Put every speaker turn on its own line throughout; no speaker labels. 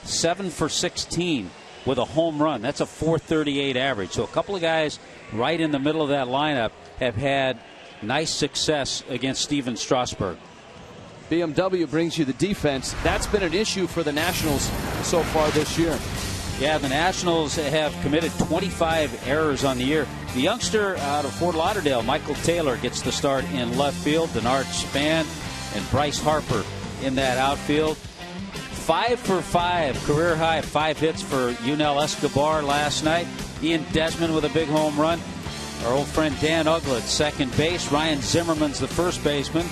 7 for 16 with a home run. That's a .438 average. So a couple of guys right in the middle of that lineup have had nice success against Steven Strasburg.
BMW brings you the defense. That's been an issue for the Nationals so far this year.
Yeah, the Nationals have committed 25 errors on the year. The youngster out of Fort Lauderdale, Michael Taylor, gets the start in left field. Denard Span and Bryce Harper in that outfield. 5 for 5, career high 5 hits for Yunel Escobar last night. Ian Desmond with a big home run. Our old friend Dan Uggla, second base. Ryan Zimmerman's the first baseman.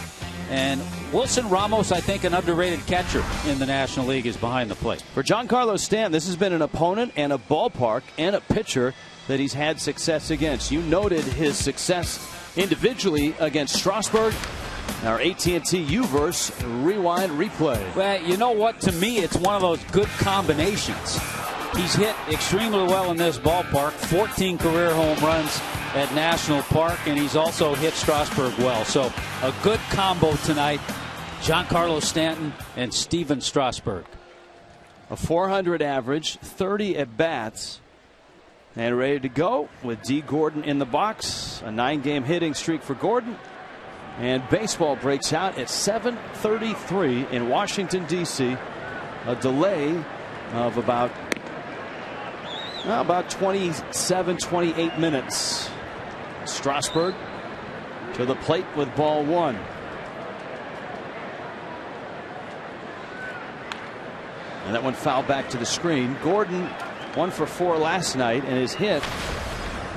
And Wilson Ramos, I think an underrated catcher in the National League, is behind the plate.
For Giancarlo Stanton, this has been an opponent and a ballpark and a pitcher that he's had success against. You noted his success individually against Strasburg. Our AT&T U-verse rewind replay.
Well, you know what? To me, it's one of those good combinations. He's hit extremely well in this ballpark. 14 career home runs at National Park, and he's also hit Strasburg well. So a good combo tonight. Giancarlo Stanton and Steven Strasburg.
A .400 average, 30 at-bats, and ready to go with D. Gordon in the box. A 9-game hitting streak for Gordon. And baseball breaks out at 7:33 in Washington, D.C. A delay of about 27, 28 minutes. Strasburg to the plate with ball one. And that one fouled back to the screen. Gordon 1 for 4 last night, and his hit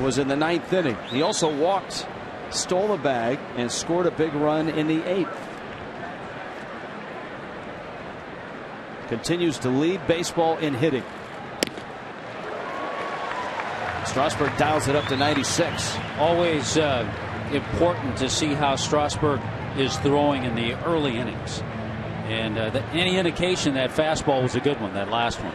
was in the 9th inning. He also walked, stole a bag, and scored a big run in the 8th. Continues to lead baseball in hitting. Strasburg dials it up to 96.
Always important to see how Strasburg is throwing in the early innings. And any indication that fastball was a good one, that last one.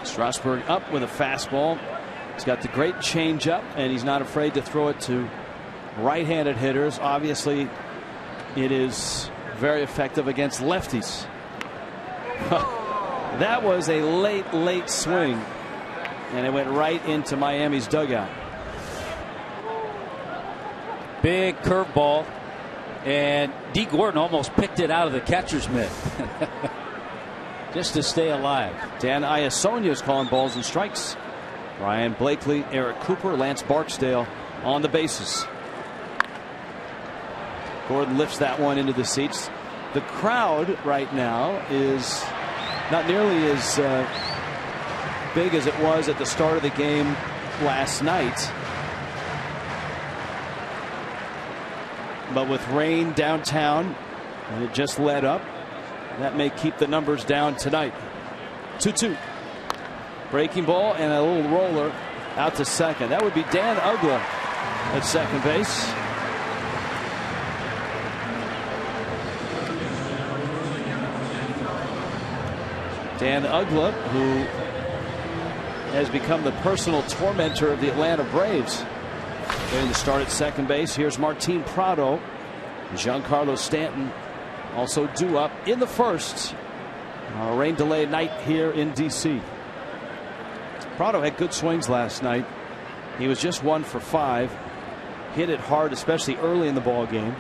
Strasburg up with a fastball. He's got the great changeup, and he's not afraid to throw it to right-handed hitters. Obviously, it is very effective against lefties. That was a late swing, and it went right into Miami's dugout.
Big curveball, and D. Gordon almost picked it out of the catcher's mitt. Just to stay alive.
Dan Iasonia is calling balls and strikes. Ryan Blakely, Eric Cooper, Lance Barksdale on the bases. Gordon lifts that one into the seats. The crowd right now is not nearly as big as it was at the start of the game last night. But with rain downtown, and it just let up, that may keep the numbers down tonight. 2-2. Breaking ball and a little roller out to second. That would be Dan Uggla at second base. Dan Uggla, who has become the personal tormentor of the Atlanta Braves. Getting the start at second base. Here's Martin Prado. Giancarlo Stanton also due up in the first. Rain delay night here in D.C. Prado had good swings last night. He was just 1 for 5. Hit it hard, especially early in the ball game.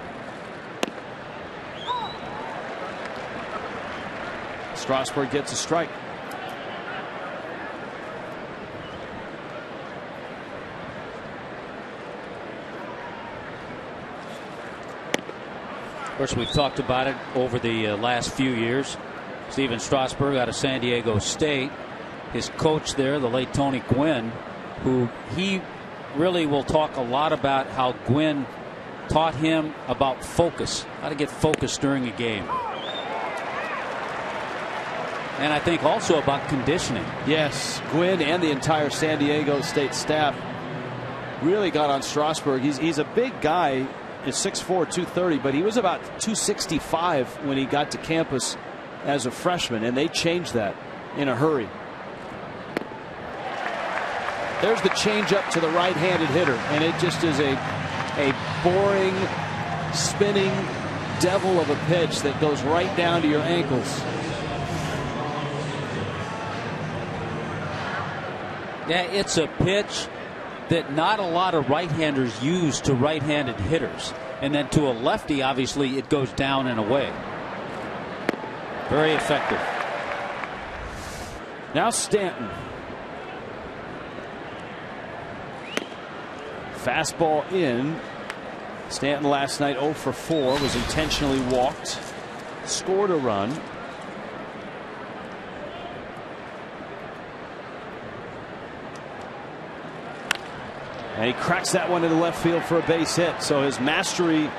Strasburg gets a strike.
Of course, we've talked about it over the last few years. Steven Strasburg out of San Diego State. His coach there, the late Tony Gwynn, who he really will talk a lot about how Gwynn taught him about focus, how to get focused during a game. And I think also about conditioning.
Yes, Gwynn and the entire San Diego State staff really got on Strasburg. He's a big guy. Is 6'4", 230, but he was about 265 when he got to campus as a freshman, and they changed that in a hurry. There's the changeup to the right-handed hitter, and it just is a boring, spinning devil of a pitch that goes right down to your ankles.
Yeah, it's a pitch that not a lot of right-handers use to right-handed hitters. And then to a lefty, obviously, it goes down and away. Very effective.
Now Stanton. Fastball in. Stanton last night 0 for 4, was intentionally walked, scored a run. And he cracks that one into left field for a base hit. So his mastery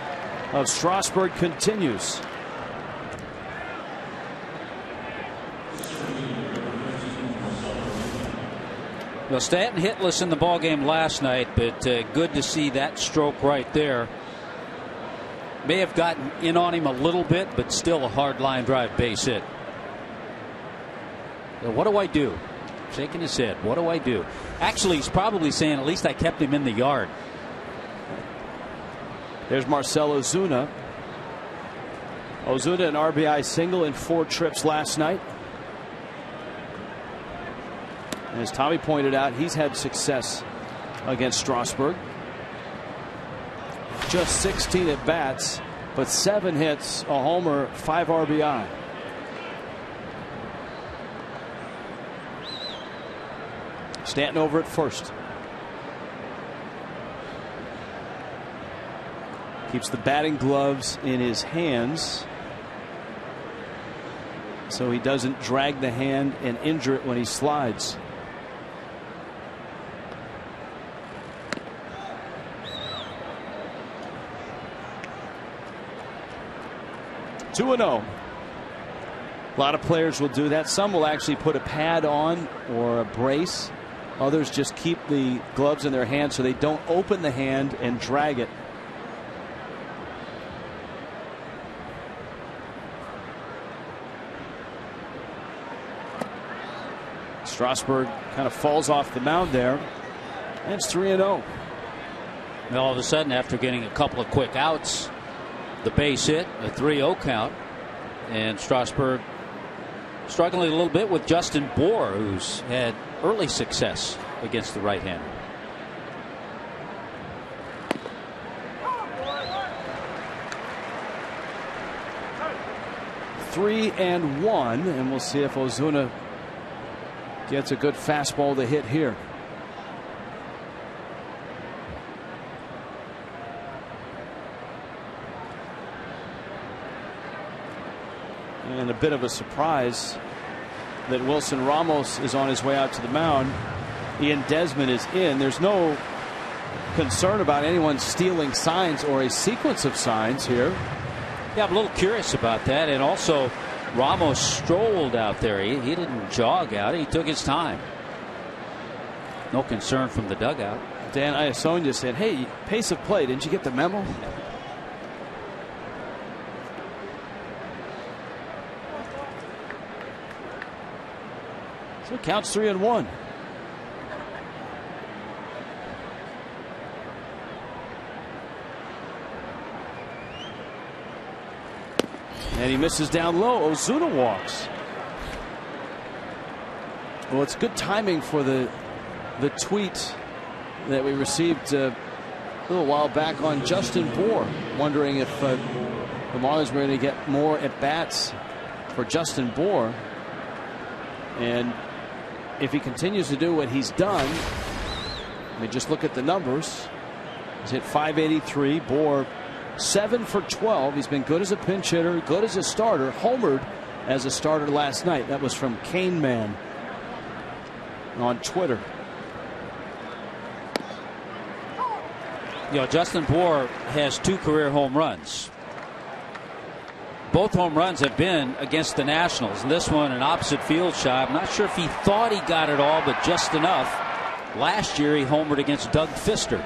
of Strasburg continues.
Well, Stanton hitless in the ballgame last night, but good to see that stroke right there. May have gotten in on him a little bit, but still a hard line drive base hit. So what do I do? Shaking his head. What do I do? Actually, he's probably saying, at least I kept him in the yard.
There's Marcell Ozuna. Ozuna an RBI single in 4 trips last night. And as Tommy pointed out, he's had success against Strasburg. Just 16 at bats, but 7 hits, a homer, 5 RBI. Stanton over at first. Keeps the batting gloves in his hands so he doesn't drag the hand and injure it when he slides. Two and 0. A lot of players will do that. Some will actually put a pad on or a brace. Others just keep the gloves in their hand so they don't open the hand and drag it. Strasburg kind of falls off the mound there. And it's 3-0.
And all of a sudden, after getting a couple of quick outs, the base hit, a 3-0 count, and Strasburg struggling a little bit with Justin Bour, who's had early success against the right-hander.
Three and 1, and we'll see if Ozuna gets a good fastball to hit here. And a bit of a surprise that Wilson Ramos is on his way out to the mound. Ian Desmond is in. There's no concern about anyone stealing signs or a sequence of signs here.
Yeah, I'm a little curious about that. And also, Ramos strolled out there. He didn't jog out. He took his time. No concern from the dugout.
Dan Iasonia said, hey, pace of play. Didn't you get the memo? So it counts 3 and 1. And he misses down low. Ozuna walks. Well, it's good timing for the tweet that we received a little while back on Justin Bour, wondering if the Marlins were going to get more at bats for Justin Bour. And if he continues to do what he's done, I mean, just look at the numbers. He's hit .583. Bour 7 for 12. He's been good as a pinch hitter, good as a starter, homered as a starter last night. That was from Cane Man on Twitter.
You know, Justin Bour has 2 career home runs. Both home runs have been against the Nationals, and this one an opposite field shot. I'm not sure if he thought he got it all, but just enough. Last year he homered against Doug Fister.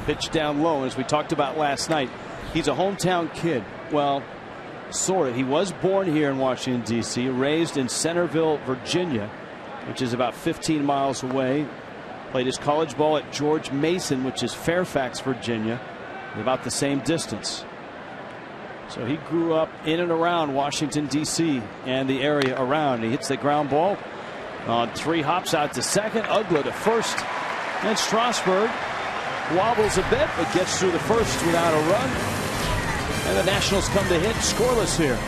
Pitch down low, as we talked about last night. He's a hometown kid. Well, sort of. He was born here in Washington, D.C., raised in Centerville, Virginia, which is about 15 miles away. Played his college ball at George Mason, which is Fairfax, Virginia, about the same distance. So he grew up in and around Washington, D.C. and the area around. He hits the ground ball on 3 hops out to second. Uggla to first. And Strasburg wobbles a bit, but gets through the first without a run. And the Nationals come to hit scoreless here.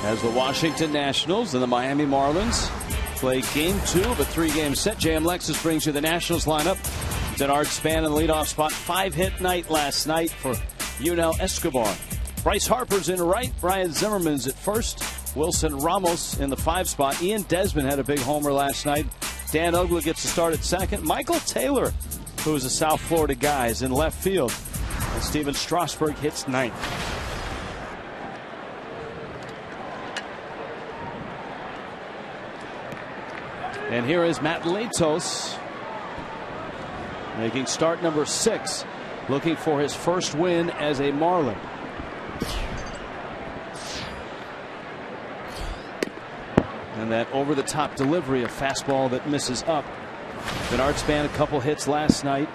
As the Washington Nationals and the Miami Marlins play game 2 of a 3-game set. JM Lexus brings you the Nationals lineup. Denard Span in the leadoff spot. 5-hit night last night for Yunel Escobar. Bryce Harper's in right. Brian Zimmerman's at first. Wilson Ramos in the 5 spot. Ian Desmond had a big homer last night. Dan Uggla gets the start at second. Michael Taylor, who is a South Florida guy, is in left field. And Steven Strasburg hits 9th. And here is Matt Latos making start number 6, looking for his first win as a Marlin. And that over-the-top delivery, a fastball that misses up. Denard Span a couple hits last night.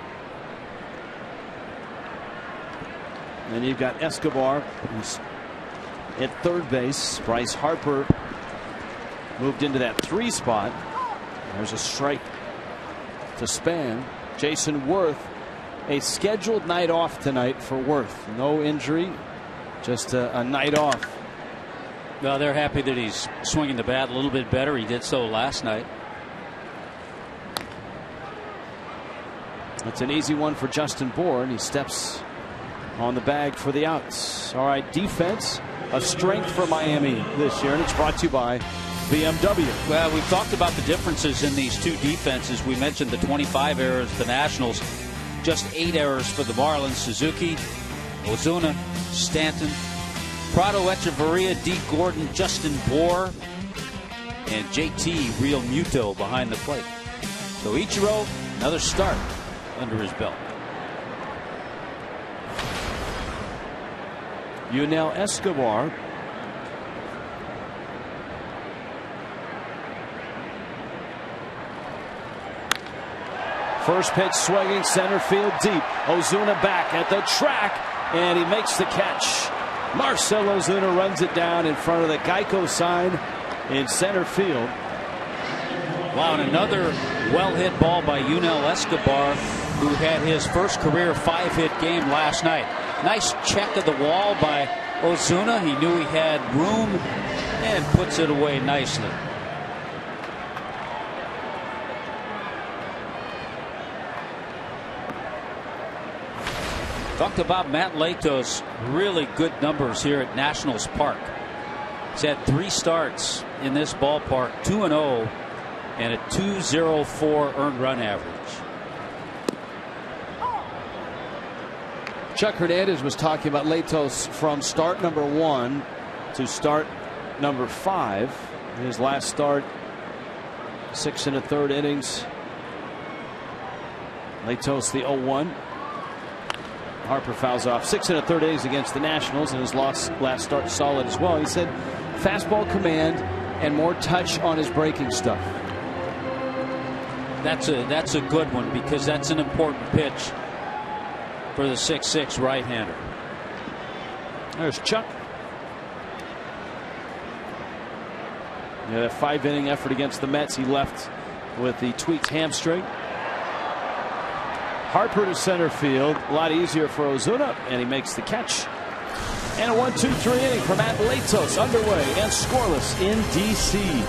And you've got Escobar, who's at third base. Bryce Harper moved into that 3 spot. There's a strike to Span. Jason Worth, a scheduled night off tonight for Worth. No injury, just a night off.
Well, they're happy that he's swinging the bat a little bit better. He did so last night.
It's an easy one for Justin Bourne. He steps on the bag for the outs. All right, defense, a strength for Miami this year, and it's brought to you by BMW.
Well, we've talked about the differences in these two defenses. We mentioned the 25 errors for the Nationals, just 8 errors for the Marlins. Suzuki, Ozuna, Stanton, Prado, Echeverria, D. Gordon, Justin Bour, and JT Real Muto behind the plate. So Ichiro, another start under his belt.
Yunel Escobar. First pitch swinging center field deep. Ozuna back at the track, and he makes the catch. Marcell Ozuna runs it down in front of the Geico sign in center field.
Wow, and another well-hit ball by Yunel Escobar, who had his first career 5-hit game last night. Nice check of the wall by Ozuna. He knew he had room and puts it away nicely. Talked about Matt Latos. Really good numbers here at Nationals Park. He's had 3 starts in this ballpark, 2-0, and a 2.04 earned run average.
Chuck Hernandez was talking about Latos from start number 1 to start number 5. His last start, 6 1/3 innings. Latos the 0-1. Harper fouls off 6 1/3 innings against the Nationals, and his last start solid as well. He said fastball command and more touch on his breaking stuff.
That's a good one, because that's an important pitch for the 6'6" right-hander.
There's Chuck. Yeah, that 5-inning effort against the Mets, he left with the tweaked hamstring. Harper to center field, a lot easier for Ozuna, and he makes the catch. And a 1-2-3 inning for Matt Latos underway and scoreless in D.C.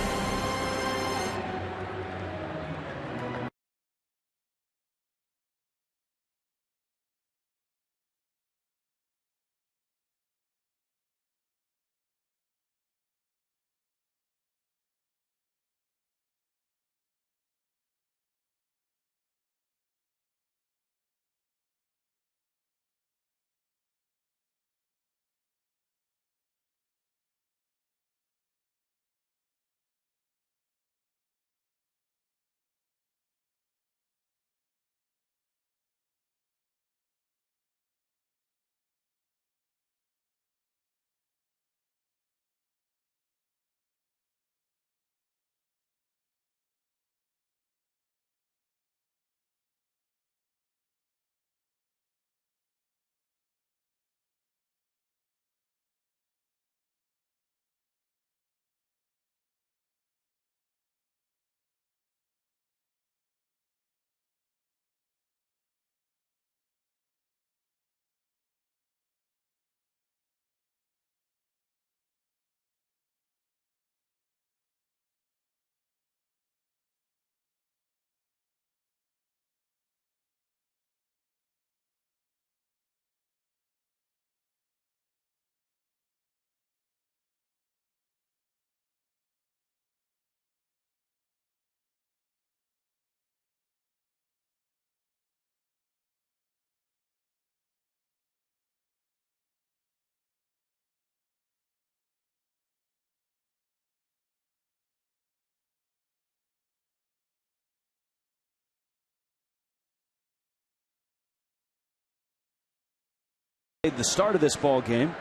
The start of this ball game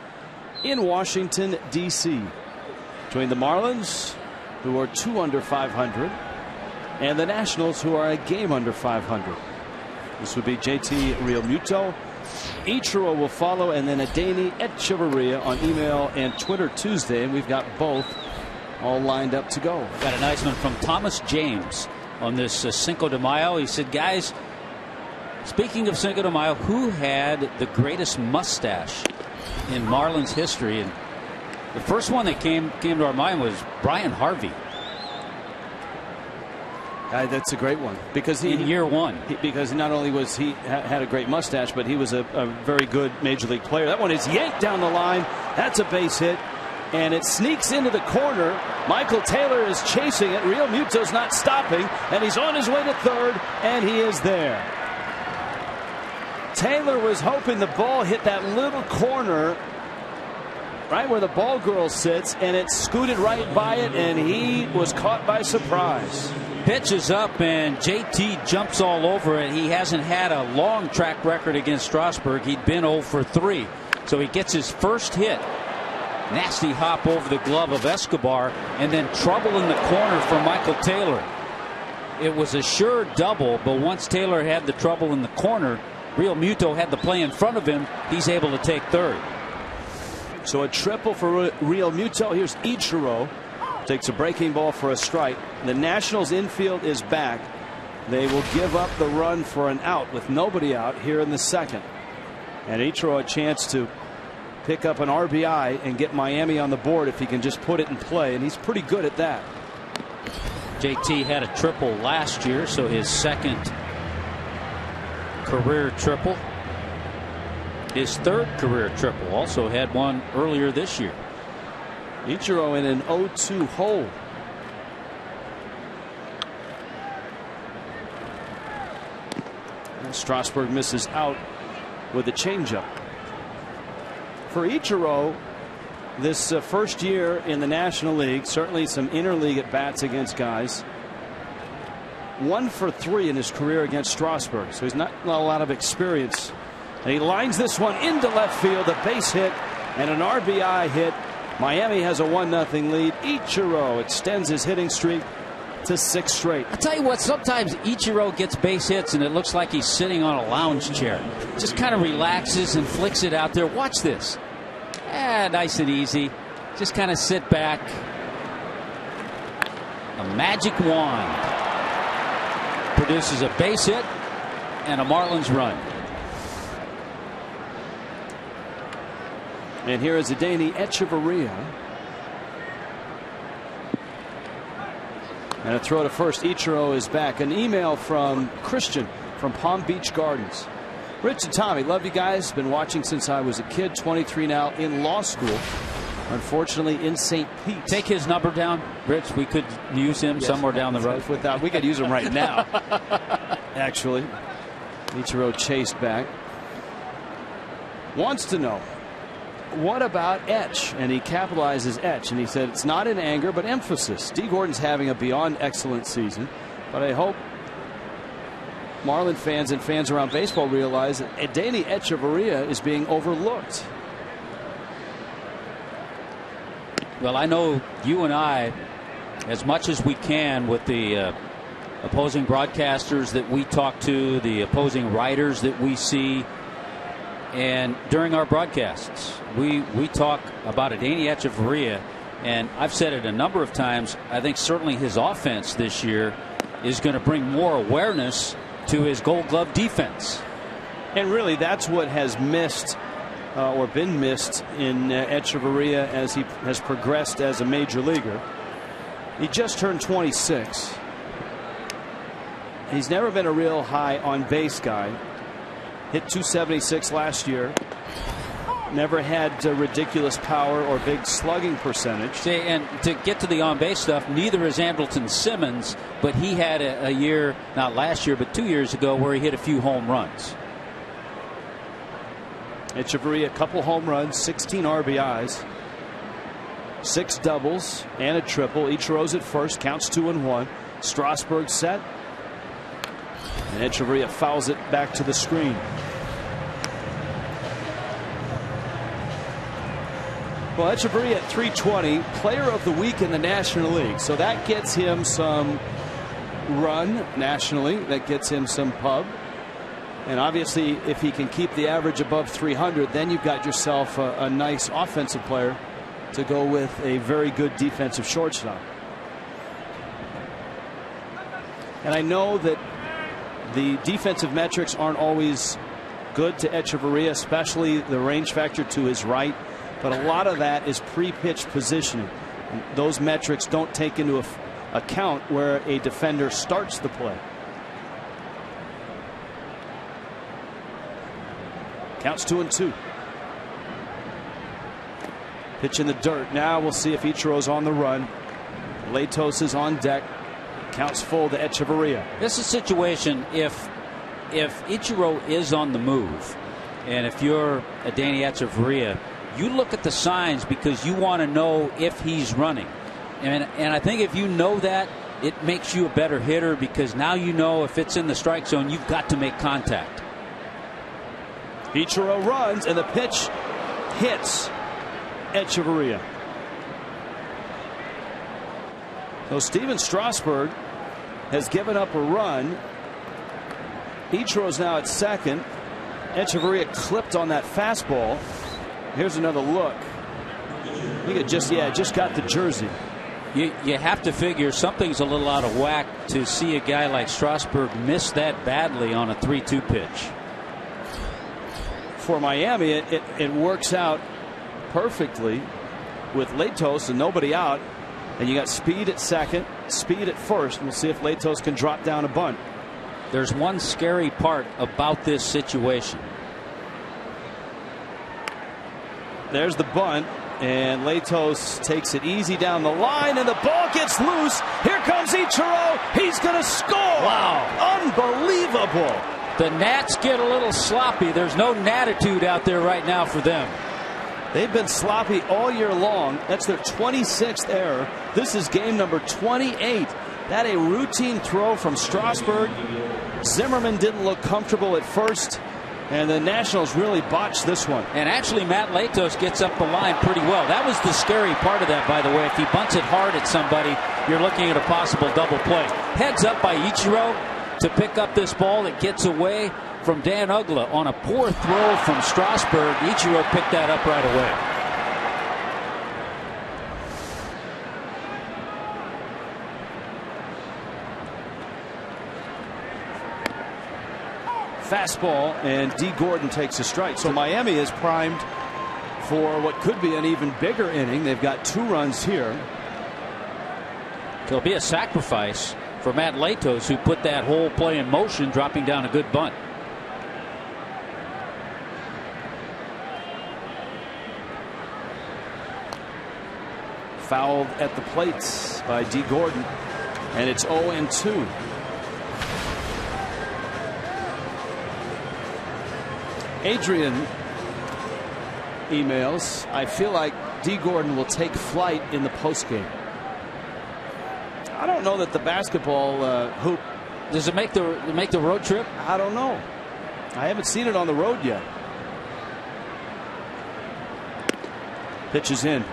in Washington, D.C. between the Marlins, who are 2 under 500, and the Nationals, who are a game under 500. This would be JT Realmuto. Ichiro will follow, and then Adeiny Echeverria on email and Twitter Tuesday, and we've got both all lined up to go.
Got a nice one from Thomas James on this Cinco de Mayo. He said, guys, speaking of Cinco de Mayo, who had the greatest mustache in Marlins history? And the first one that came to our mind was Brian Harvey.
That's a great one, because
in year one,
because not only was he had a great mustache, but he was a very good major league player. That one is yanked down the line. That's a base hit, and it sneaks into the corner. Michael Taylor is chasing it. Realmuto's not stopping, and he's on his way to third, and he is there. Taylor was hoping the ball hit that little corner right where the ball girl sits, and it scooted right by it, and he was caught by surprise.
Pitch is up, and JT jumps all over it. He hasn't had a long track record against Strasburg. He'd been 0 for 3. So he gets his first hit. Nasty hop over the glove of Escobar, and then trouble in the corner for Michael Taylor. It was a sure double, but once Taylor had the trouble in the corner, Realmuto had the play in front of him. He's able to take third.
So a triple for Realmuto. Here's Ichiro. Takes a breaking ball for a strike. The Nationals infield is back. They will give up the run for an out with nobody out here in the second. And Ichiro a chance to pick up an RBI and get Miami on the board if he can just put it in play. And he's pretty good at that.
JT had a triple last year, so his second career triple. His third career triple. Also had one earlier this year.
Ichiro in an 0-2 hole. Strasburg misses out with the changeup. For Ichiro, this first year in the National League, certainly some interleague at bats against guys. 1 for 3 in his career against Strasburg, so he's not a lot of experience. And he lines this one into left field, a base hit and an RBI hit. Miami has a 1-0 lead. Ichiro extends his hitting streak to 6 straight.
I'll tell you what, sometimes Ichiro gets base hits and it looks like he's sitting on a lounge chair. Just kind of relaxes and flicks it out there. Watch this. Nice and easy. Just kind of sit back. A magic wand produces a base hit and a Marlins run.
And here is Adeiny Echeverria. And a throw to first. Ichiro is back. An email from Christian from Palm Beach Gardens. Rich and Tommy, love you guys. Been watching since I was a kid. 23 now, in law school. Unfortunately in St. Pete.
Take his number down, Rich. We could use him somewhere down the road.
We could use him right now. Actually, Ichiro chased back. Wants to know, what about Etch? And he capitalizes Etch, and he said it's not in anger but emphasis. D. Gordon's having a beyond excellent season, but I hope Marlin fans and fans around baseball realize that Adeiny Echeverria is being overlooked.
Well, I know you and I, as much as we can with the opposing broadcasters that we talk to, the opposing writers that we see, and during our broadcasts, we talk about Adeiny Echeverria, and I've said it a number of times. I think certainly his offense this year is going to bring more awareness to his Gold Glove defense.
And really, that's what has missed or been missed in Echeverria as he has progressed as a major leaguer. He just turned 26. He's never been a real high on base guy. Hit 276 last year. Never had ridiculous power or big slugging percentage.
See, and to get to the on-base stuff, neither is Andrelton Simmons, but he had a year, not last year, but 2 years ago, where he hit a few home runs.
Echeverria, a couple home runs, 16 RBIs, 6 doubles, and a triple. Ichiro's at first, counts 2-1. Strasburg set. And Echeverria fouls it back to the screen. Well, Echeverria at 320, player of the week in the National League. So that gets him some run nationally. That gets him some pub. And obviously, if he can keep the average above 300, then you've got yourself a nice offensive player to go with a very good defensive shortstop. And I know that the defensive metrics aren't always good to Echeverria, especially the range factor to his right. But a lot of that is pre-pitch positioning. And those metrics don't take into account where a defender starts the play. Counts 2-2. Pitch in the dirt. Now we'll see if Ichiro's on the run. Latos is on deck. Counts full to Echeverria.
This is a situation if Ichiro is on the move, and if you're Adeiny Echeverria, you look at the signs because you want to know if he's running. And I think if you know that, it makes you a better hitter because now you know if it's in the strike zone, you've got to make contact.
Ichiro runs, and the pitch hits Echeverria. So Steven Strasburg has given up a run. Ichiro's now at second. Echeverria clipped on that fastball. Here's another look. I think it just got the jersey.
You have to figure something's a little out of whack to see a guy like Strasburg miss that badly on a 3-2 pitch.
For Miami, it works out perfectly with Latos and nobody out. And you got speed at second, speed at first. We'll see if Latos can drop down a bunt.
There's one scary part about this situation.
There's the bunt, and Latos takes it easy down the line, and the ball gets loose. Here comes Ichiro. He's going to score.
Wow.
Unbelievable.
The Nats get a little sloppy. There's no natitude out there right now for them.
They've been sloppy all year long. That's their 26th error. This is game number 28. That a routine throw from Strasburg. Zimmerman didn't look comfortable at first, and the Nationals really botched this one.
And actually, Matt Latos gets up the line pretty well. That was the scary part of that, by the way. If he bunts it hard at somebody, you're looking at a possible double play. Heads up by Ichiro to pick up this ball that gets away from Dan Uggla on a poor throw from Strasburg. Ichiro picked that up right away.
Fastball, and D. Gordon takes a strike. So Miami is primed for what could be an even bigger inning. They've got 2 runs here.
There'll be a sacrifice for Matt Latos, who put that whole play in motion, dropping down a good bunt.
Fouled at the plates by D. Gordon, and it's 0-2. Adrian emails, I feel like D. Gordon will take flight in the postgame. I don't know that the basketball hoop.
Does it make the road trip?
I don't know. I haven't seen it on the road yet. Pitch is in.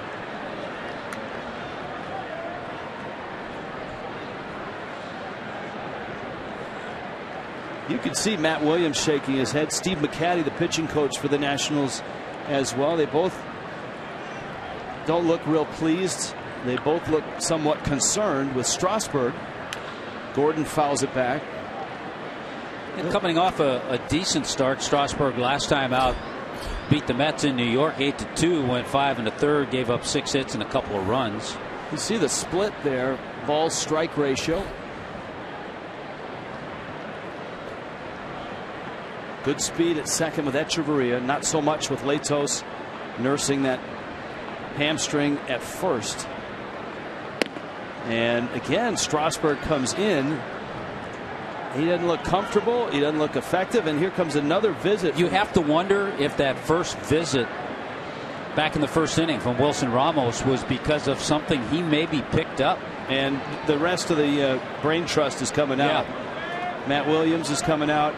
You can see Matt Williams shaking his head. Steve McCatty, the pitching coach for the Nationals, as well. They both don't look real pleased. They both look somewhat concerned with Strasburg. Gordon fouls it back.
And coming off a decent start, Strasburg last time out beat the Mets in New York 8-2, went 5 1/3, gave up 6 hits and a couple of runs.
You see the split there, ball strike ratio. Good speed at second with Echeverria, not so much with Latos nursing that hamstring at first. And again, Strasburg comes in. He doesn't look comfortable. He doesn't look effective. And here comes another visit.
You have to wonder if that first visit back in the first inning from Wilson Ramos was because of something he maybe picked up.
And the rest of the brain trust is coming out. Matt Williams is coming out.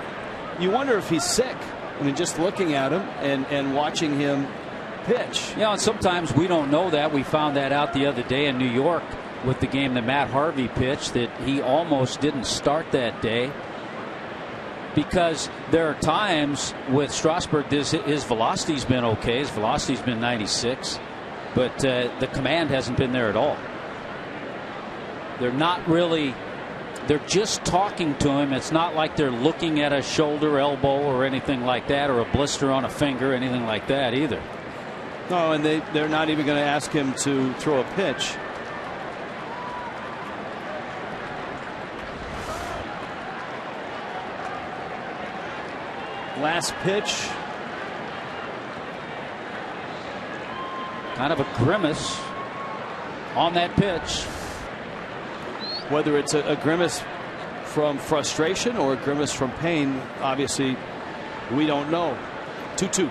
You wonder if he's sick. I mean, just looking at him and watching him pitch.
Yeah, and sometimes we don't know that. We found that out the other day in New York with the game that Matt Harvey pitched, that he almost didn't start that day because there are times with Strasburg his velocity's been okay. His velocity's been 96, but the command hasn't been there at all. They're not really. They're just talking to him. It's not like they're looking at a shoulder, elbow, or anything like that, or a blister on a finger, anything like that either.
No, and they're not even going to ask him to throw a pitch. Last pitch.
Kind of a grimace on that pitch.
Whether it's a grimace from frustration or a grimace from pain, obviously, we don't know. 2-2.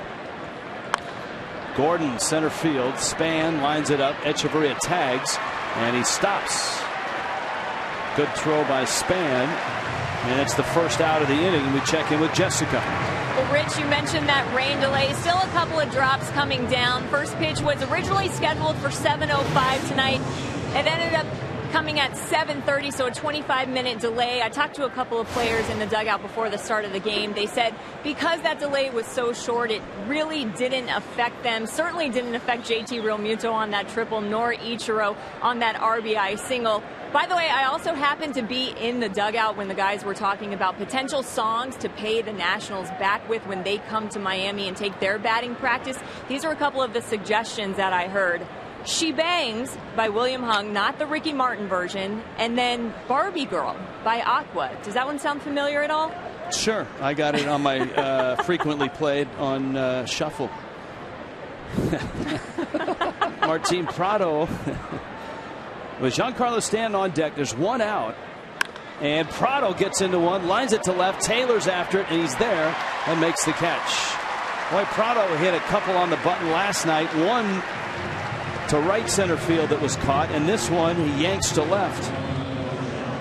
Gordon, center field. Span lines it up. Echeverria tags, and he stops. Good throw by Span. And it's the first out of the inning. We check in with Jessica.
Well, Rich, you mentioned that rain delay. Still a couple of drops coming down. First pitch was originally scheduled for 7:05 tonight. It ended up coming at 7:30, so a 25-minute delay. I talked to a couple of players in the dugout before the start of the game. They said because that delay was so short, it really didn't affect them. Certainly didn't affect JT Realmuto on that triple, nor Ichiro on that RBI single. By the way, I also happened to be in the dugout when the guys were talking about potential songs to pay the Nationals back with when they come to Miami and take their batting practice. These are a couple of the suggestions that I heard. She Bangs by William Hung, not the Ricky Martin version, and then Barbie Girl by Aqua. Does that one sound familiar at all?
Sure. I got it on my frequently played on shuffle. Martin Prado with Giancarlo Stanton on deck. There's one out, And Prado gets into one, lines it to left. Taylor's after it, and he's there and makes the catch. Boy, Prado hit a couple on the button last night. One to right center field that was caught, and this one he yanks to left.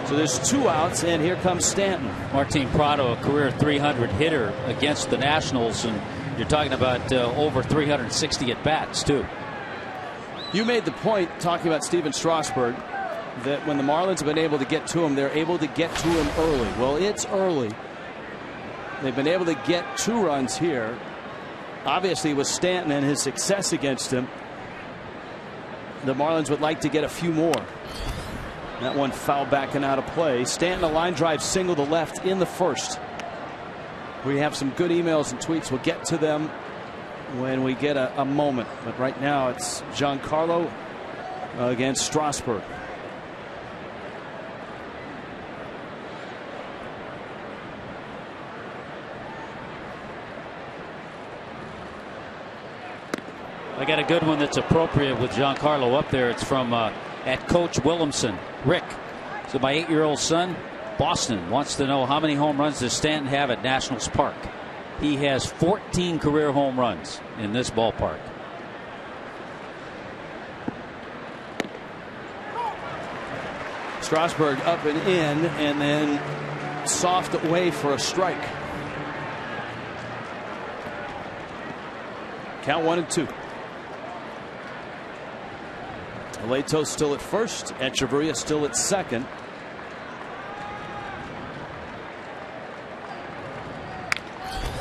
So there's 2 outs, and here comes Stanton.
Martin Prado, a career 300 hitter against the Nationals, and you're talking about over 360 at bats too.
You made the point talking about Steven Strasburg that when the Marlins have been able to get to him, they're able to get to him early. Well, it's early. They've been able to get 2 runs here. Obviously, with Stanton and his success against him, the Marlins would like to get a few more. That one fouled back and out of play. Stanton, a line drive single to left in the first. We have some good emails and tweets. We'll get to them when we get a moment. But right now, it's Giancarlo against Strasburg.
I got a good one that's appropriate with Giancarlo up there. It's from at Coach Williamson. Rick, so my 8-year-old son, Boston, wants to know how many home runs does Stanton have at Nationals Park. He has 14 career home runs in this ballpark.
Strasburg up and in, and then soft away for a strike. Count 1-2. Aleto still at first. Echeverria still at second.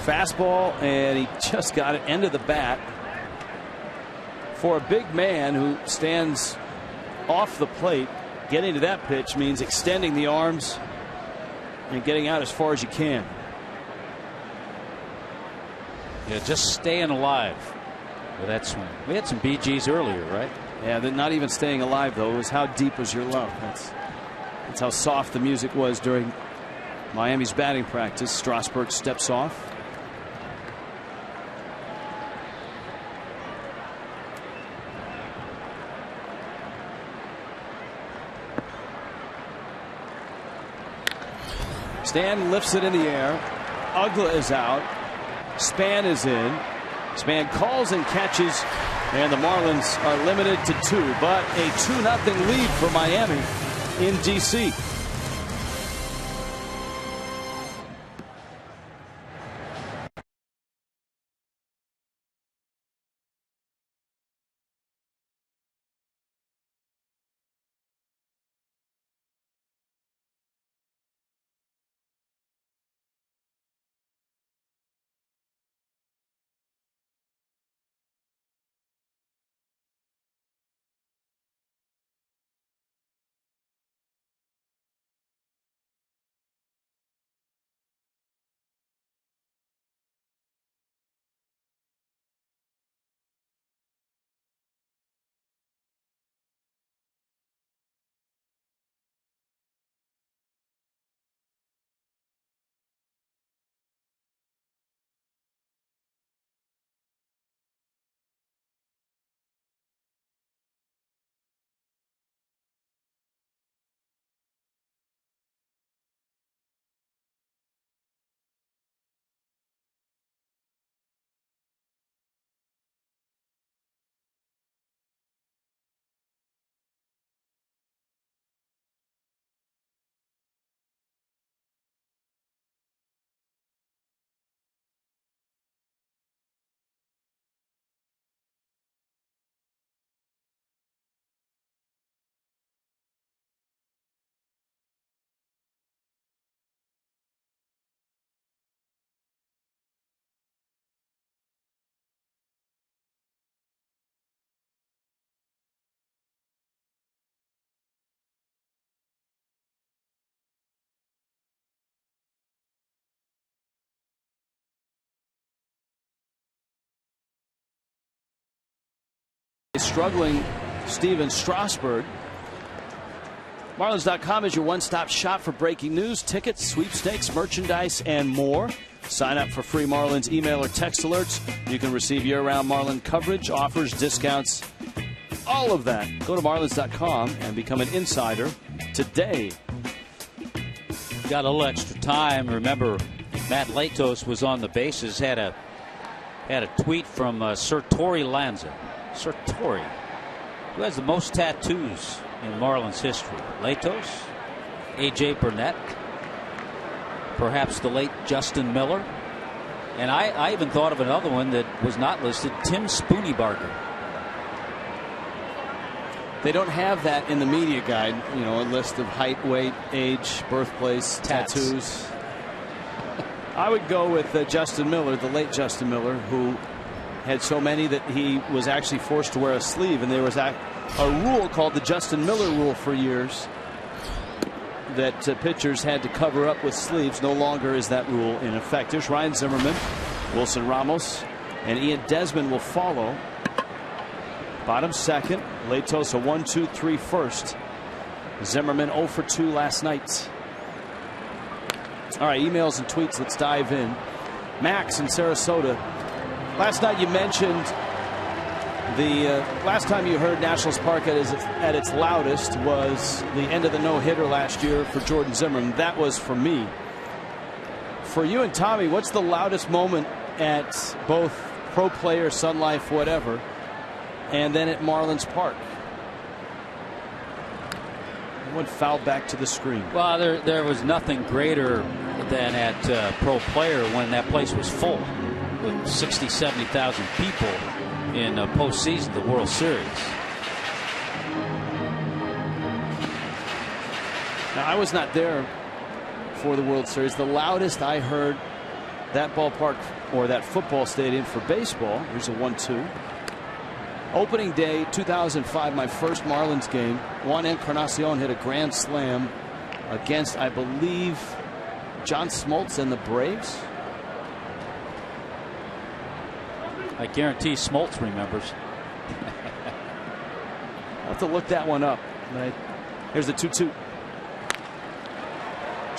Fastball, and he just got it end of the bat. For a big man who stands off the plate, getting to that pitch means extending the arms and getting out as far as you can.
Yeah, just staying alive with that swing. We had some BGs earlier, right?
Yeah, they're not even staying alive, though. It was how deep was your love. That's how soft the music was during Miami's batting practice. Strasburg steps off. Stan lifts it in the air. Ugla is out. Span is in. Span calls and catches, and the Marlins are limited to 2, but a 2-0 lead for Miami in D.C. Struggling Steven Strasburg. Marlins.com is your one-stop shop for breaking news, tickets, sweepstakes, merchandise, and more. Sign up for free Marlins email or text alerts. You can receive year-round Marlin coverage, offers, discounts, all of that. Go to Marlins.com and become an insider today.
got a little extra time. Remember, Matt Latos was on the bases. Had a tweet from Sir Torrey Lanza. Sir Torrey, who has the most tattoos in Marlins history. Latos, A.J. Burnett, perhaps the late Justin Miller. And I even thought of another one that was not listed, Tim Spooneybarger.
They don't have that in the media guide, you know, a list of height, weight, age, birthplace, tattoos. I would go with Justin Miller, the late Justin Miller, who had so many that he was actually forced to wear a sleeve. And there was a rule called the Justin Miller rule for years that pitchers had to cover up with sleeves. No longer is that rule in effect. Here's Ryan Zimmerman, Wilson Ramos, and Ian Desmond will follow. Bottom second, Latos a 1-2-3 first. Zimmerman 0 for 2 last night. All right, emails and tweets. Let's dive in. Max in Sarasota. Last night you mentioned the last time you heard Nationals Park at its loudest was the end of the no-hitter last year for Jordan Zimmerman. That was for me. For you and Tommy, what's the loudest moment at both Pro Player, Sun Life, whatever, and then at Marlins Park? One foul back to the screen.
Well, there was nothing greater than at Pro Player when that place was full with 60, 70,000 people in postseason, the World Series.
Now, I was not there for the World Series. The loudest I heard that ballpark or that football stadium for baseball. Here's a 1-2. Opening day 2005, my first Marlins game. Juan Encarnacion hit a grand slam against, I believe, John Smoltz and the Braves.
I guarantee Smoltz remembers.
I'll have to look that one up. Here's the 2-2.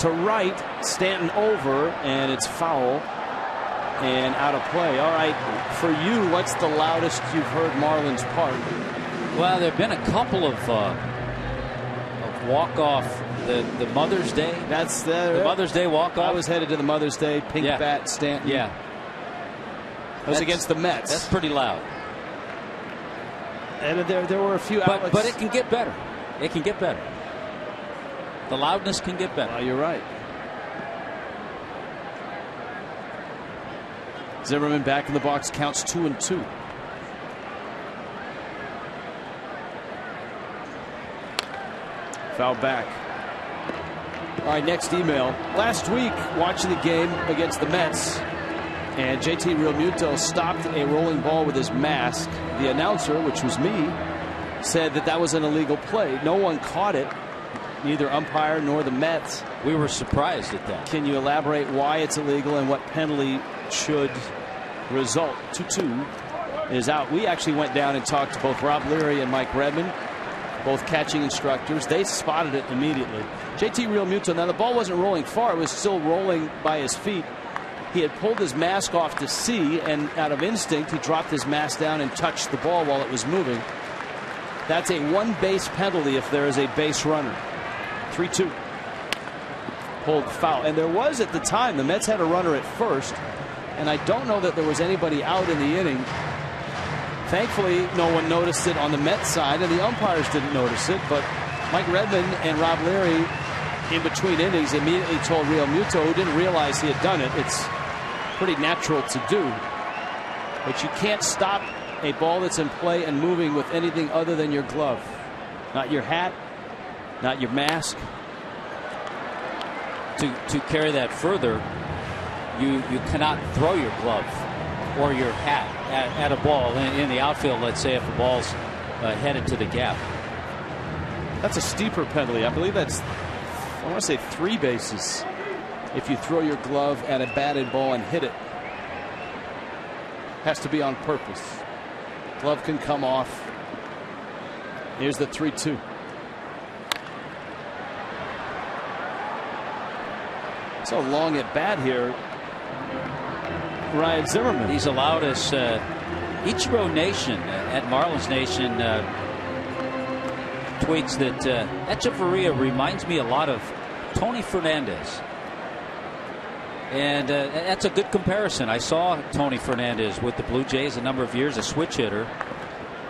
To right, Stanton over, and it's foul and out of play. All right, for you, what's the loudest you've heard Marlins Park?
Well, there have been a couple of walk-off. The Mother's Day.
That's
the Mother's Day walk-off.
I was headed to the Mother's Day. Pink bat, Stanton.
Yeah.
That was against the Mets.
That's pretty loud.
And there were a few outlets.
But it can get better. It can get better. The loudness can get better.
You're right. Zimmerman back in the box, counts 2-2. Foul back. All right, next email. Last week, watching the game against the Mets, and JT Realmuto stopped a rolling ball with his mask. The announcer, which was me, said that was an illegal play. No one caught it, neither umpire nor the Mets.
We were surprised at that.
Can you elaborate why it's illegal and what penalty should result? 2-2 is out. We actually went down and talked to both Rob Leary and Mike Redmond, both catching instructors. They spotted it immediately. JT Realmuto, now the ball wasn't rolling far. It was still rolling by his feet. He had pulled his mask off to see, and out of instinct, he dropped his mask down and touched the ball while it was moving. That's a one-base penalty if there is a base runner. 3-2. Pulled foul. And there was, at the time, the Mets had a runner at first, and I don't know that there was anybody out in the inning. Thankfully, no one noticed it on the Mets side, and the umpires didn't notice it, but Mike Redmond and Rob Leary, in between innings, immediately told Realmuto, who didn't realize he had done it. It's pretty natural to do, but you can't stop a ball that's in play and moving with anything other than your glove. Not your hat, not your mask.
To carry that further, you cannot throw your glove or your hat at a ball in the outfield. Let's say if the ball's headed to the gap.
That's a steeper penalty. I believe that's, I want to say, 3 bases if you throw your glove at a batted ball and hit it. Has to be on purpose. Glove can come off. Here's the 3-2. So long at bat here, Ryan Zimmerman.
He's allowed us, Ichiro Nation at Marlins Nation tweets that Echeverria reminds me a lot of Tony Fernandez. And that's a good comparison. I saw Tony Fernandez with the Blue Jays a number of years, a switch hitter,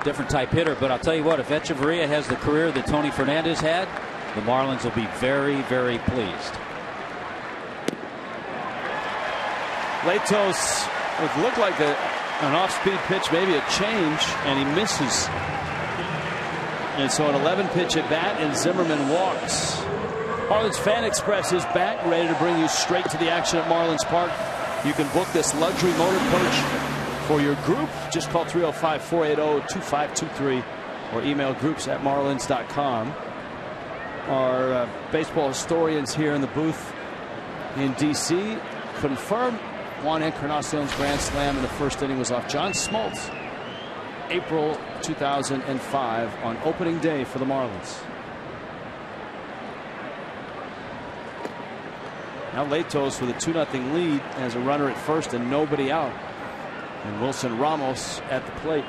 different type hitter. But I'll tell you what, if Echeverria has the career that Tony Fernandez had, the Marlins will be very, very pleased.
Latos would look like an off-speed pitch, maybe a change, and he misses. And so an 11-pitch at bat, and Zimmerman walks. Marlins Fan Express is back, ready to bring you straight to the action at Marlins Park. You can book this luxury motor coach for your group. Just call 305-480-2523 or email groups@marlins.com. Our baseball historians here in the booth in D.C. confirm Juan Encarnacion's grand slam in the first inning was off John Smoltz, April 2005, on opening day for the Marlins. Now Latos with a 2-0 lead as a runner at first and nobody out. And Wilson Ramos at the plate.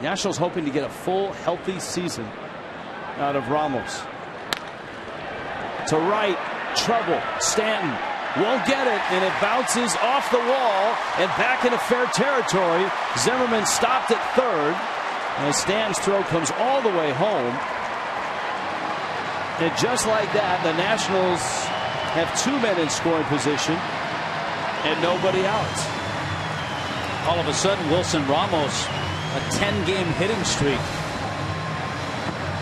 Nationals hoping to get a full, healthy season out of Ramos. To right, trouble. Stanton won't get it, and it bounces off the wall and back into fair territory. Zimmerman stopped at third, and Stanton's throw comes all the way home. And just like that, the Nationals have 2 men in scoring position and nobody out.
All of a sudden, Wilson Ramos, a 10-game hitting streak.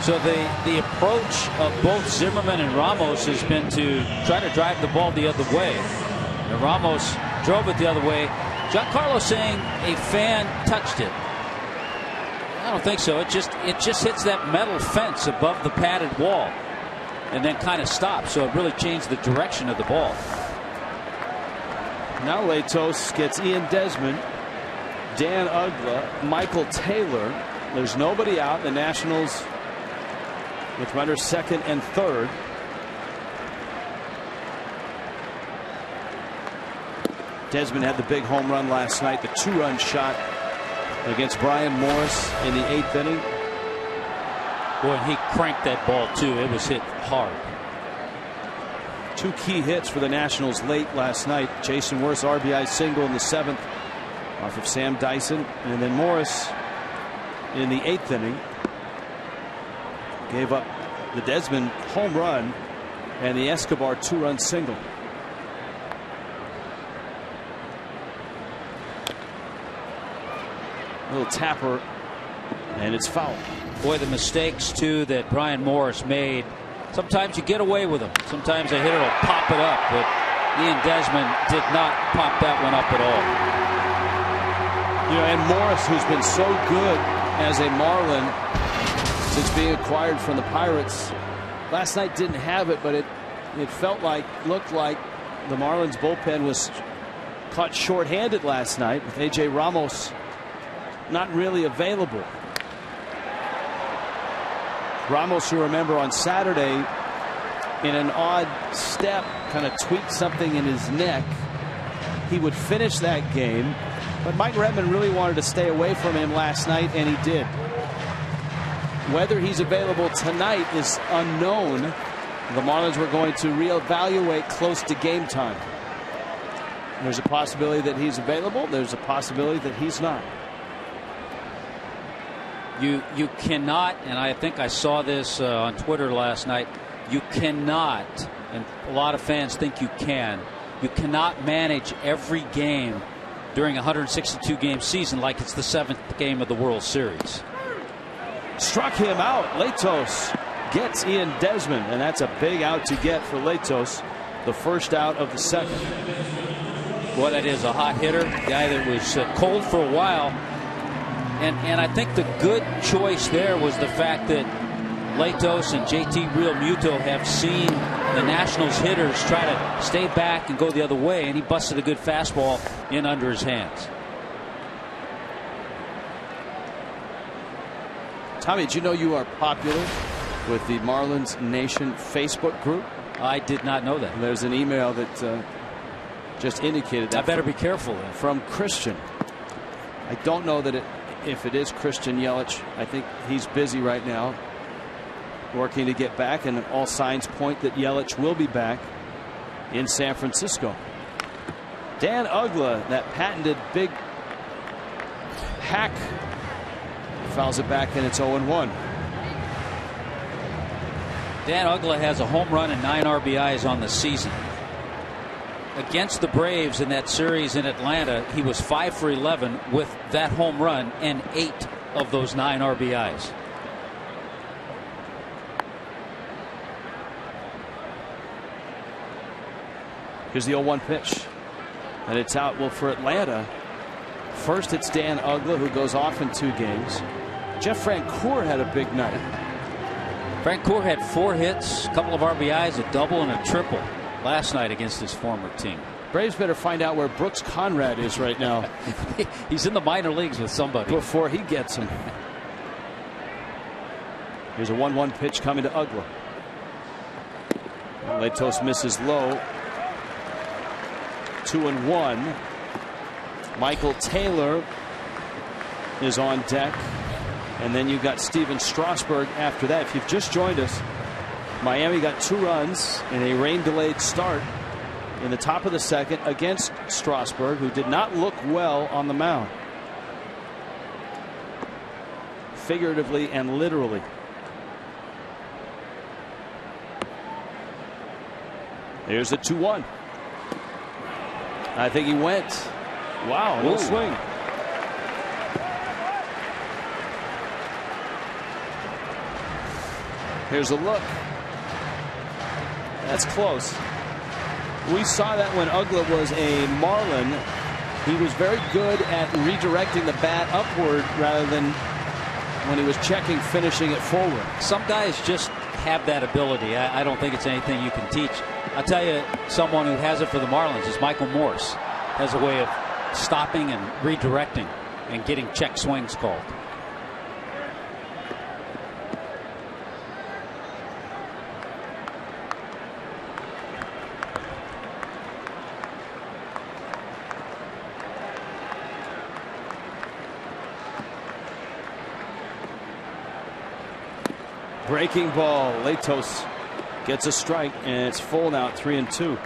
So the approach of both Zimmerman and Ramos has been to try to drive the ball the other way. And Ramos drove it the other way. Giancarlo saying a fan touched it. I don't think so. It just hits that metal fence above the padded wall and then kind of stops. So it really changed the direction of the ball.
Now Latos gets Ian Desmond, Dan Uggla, Michael Taylor. There's nobody out. The Nationals with runners second and third. Desmond had the big home run last night, the 2-run shot against Brian Morris in the 8th inning.
Boy, he cranked that ball too. It was hit hard.
2 key hits for the Nationals late last night. Jason Worth's RBI single in the 7th off of Sam Dyson, and then Morris in the 8th inning gave up the Desmond home run and the Escobar 2-run single. A little tapper, and it's foul.
Boy, the mistakes too that Brian Morris made. Sometimes you get away with them. Sometimes a hitter will pop it up, but Ian Desmond did not pop that one up at all.
You know, and Morris, who's been so good as a Marlin since being acquired from the Pirates, last night didn't have it, but it looked like the Marlins bullpen was caught shorthanded last night with A.J. Ramos not really available. Ramos, you remember on Saturday, in an odd step, kind of tweaked something in his neck. He would finish that game, but Mike Redmond really wanted to stay away from him last night, and he did. Whether he's available tonight is unknown. The Marlins were going to reevaluate close to game time. There's a possibility that he's available. There's a possibility that he's not.
You cannot, and I think I saw this on Twitter last night, you cannot, and a lot of fans think you cannot manage every game during a 162-game season like it's the 7th game of the World Series.
Struck him out. Latos gets Ian Desmond, and that's a big out to get for Latos, the first out of the 2nd.
Boy, that is a hot hitter, guy that was cold for a while. And I think the good choice there was the fact that Latos and JT Realmuto have seen the Nationals hitters try to stay back and go the other way, and he busted a good fastball in under his hands.
Tommy, did you know you are popular with the Marlins Nation Facebook group?
I did not know that.
There's an email that just indicated that.
I better be careful then.
From Christian. I don't know that if it is Christian Yelich. I think he's busy right now working to get back, and all signs point that Yelich will be back in San Francisco. Dan Uggla, that patented big hack, fouls it back, and it's 0-1.
Dan Uggla has a home run and 9 RBIs on the season. Against the Braves in that series in Atlanta, he was 5 for 11 with that home run and 8 of those 9 RBIs.
Here's the 0-1 pitch, and it's out. Well, for Atlanta, first it's Dan Uggla, who goes off in 2 games. Jeff Francoeur had a big night.
Francoeur had 4 hits, a couple of RBIs, a double and a triple last night against his former team.
Braves better find out where Brooks Conrad is right now.
He's in the minor leagues with somebody.
Before he gets him. Here's a 1-1 pitch coming to Uggla. Latos misses low. 2-1. Michael Taylor is on deck. And then you've got Steven Strasburg after that. If you've just joined us, Miami got 2 runs in a rain-delayed start in the top of the second against Strasburg, who did not look well on the mound, figuratively and literally. Here's a 2-1. I think he went. Wow, no swing. Here's a look. That's close. We saw that when Uggla was a Marlin. He was very good at redirecting the bat upward rather than when he was checking, finishing it forward.
Some guys just have that ability. I don't think it's anything you can teach. I'll tell you, someone who has it for the Marlins is Michael Morse. Has a way of stopping and redirecting and getting check swings called.
Breaking ball. Latos gets a strike, and it's full now, 3-2.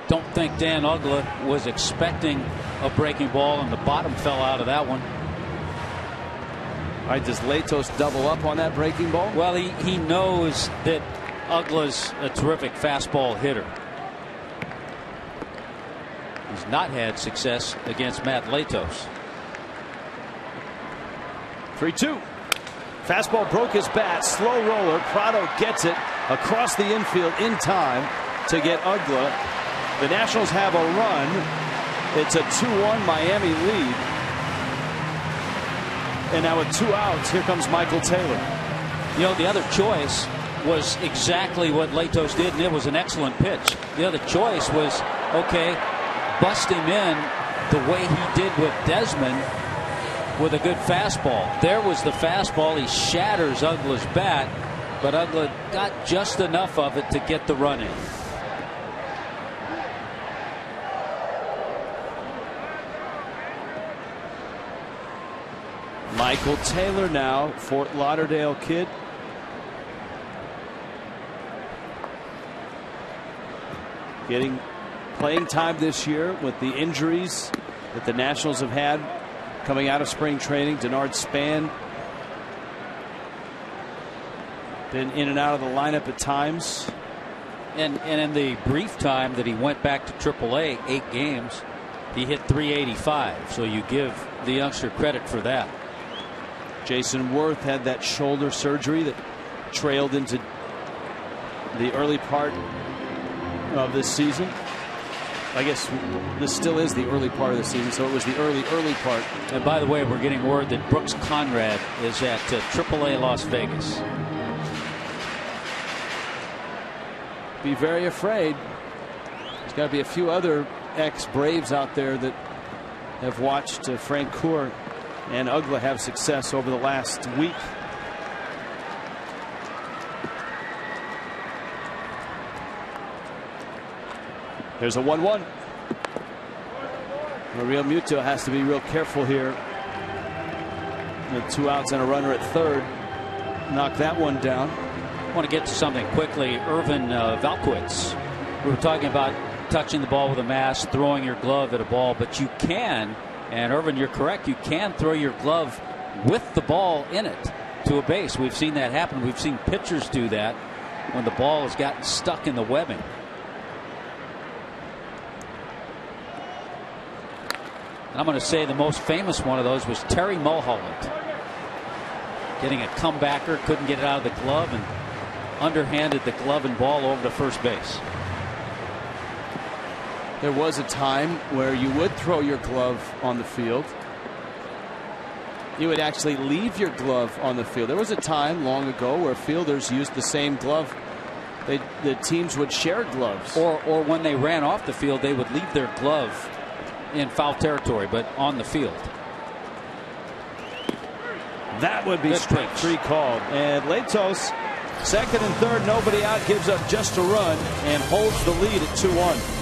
Don't think Dan Uggla was expecting a breaking ball, and the bottom fell out of that one.
All right, does Latos double up on that breaking ball?
Well, he knows that Uggla's a terrific fastball hitter. He's not had success against Matt Latos.
3-2. Fastball broke his bat. Slow roller. Prado gets it across the infield in time to get Uggla. The Nationals have a run. It's a 2-1 Miami lead. And now with 2 outs, here comes Michael Taylor.
You know, the other choice was exactly what Latos did, and it was an excellent pitch. The other choice was, okay, bust him in the way he did with Desmond with a good fastball. There was the fastball. He shatters Uggla's bat, but Uggla got just enough of it to get the run in.
Michael Taylor now, Fort Lauderdale kid. Getting playing time this year with the injuries that the Nationals have had coming out of spring training. Denard Span been in and out of the lineup at times.
And in the brief time that he went back to AAA, 8 games, he hit .385. So you give the youngster credit for that.
Jason Worth had that shoulder surgery that trailed into the early part of this season. I guess this still is the early part of the season, so it was the early part.
And by the way, we're getting word that Brooks Conrad is at AAA Las Vegas.
Be very afraid. There's got to be a few other ex-Braves out there that have watched Francoeur and Uggla have success over the last week. There's a 1-1. Real Muto has to be real careful here. With 2 outs and a runner at third. Knock that one down.
I want to get to something quickly. Irvin Valkowitz. We were talking about touching the ball with a mask, throwing your glove at a ball, but you can, and Irvin, you're correct, you can throw your glove with the ball in it to a base. We've seen that happen. We've seen pitchers do that when the ball has gotten stuck in the webbing. And I'm going to say the most famous one of those was Terry Mulholland. Getting a comebacker, couldn't get it out of the glove, and underhanded the glove and ball over to first base.
There was a time where you would throw your glove on the field. You would actually leave your glove on the field. There was a time long ago where fielders used the same glove. The teams would share gloves.
Or when they ran off the field, they would leave their glove in foul territory, but on the field.
That would be strike 3 called. And Latos, second and third, nobody out, gives up just a run and holds the lead at 2-1.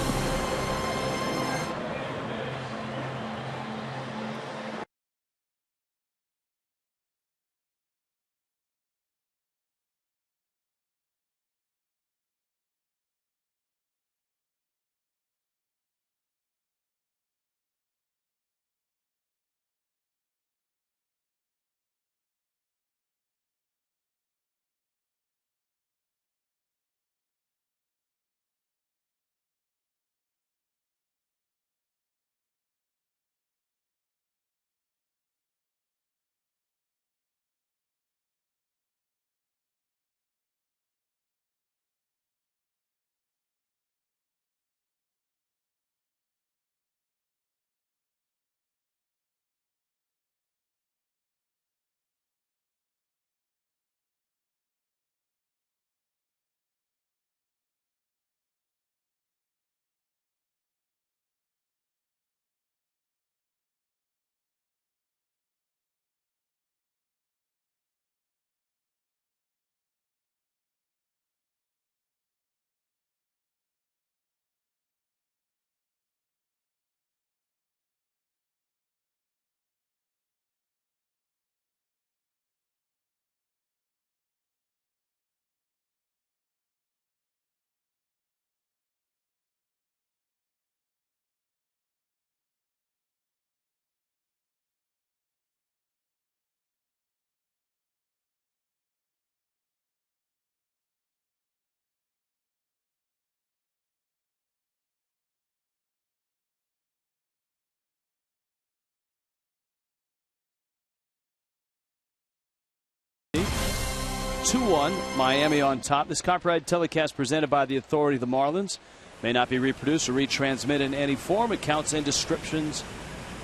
Miami on top. This copyrighted telecast presented by the authority of the Marlins may not be reproduced or retransmitted in any form. Accounts and descriptions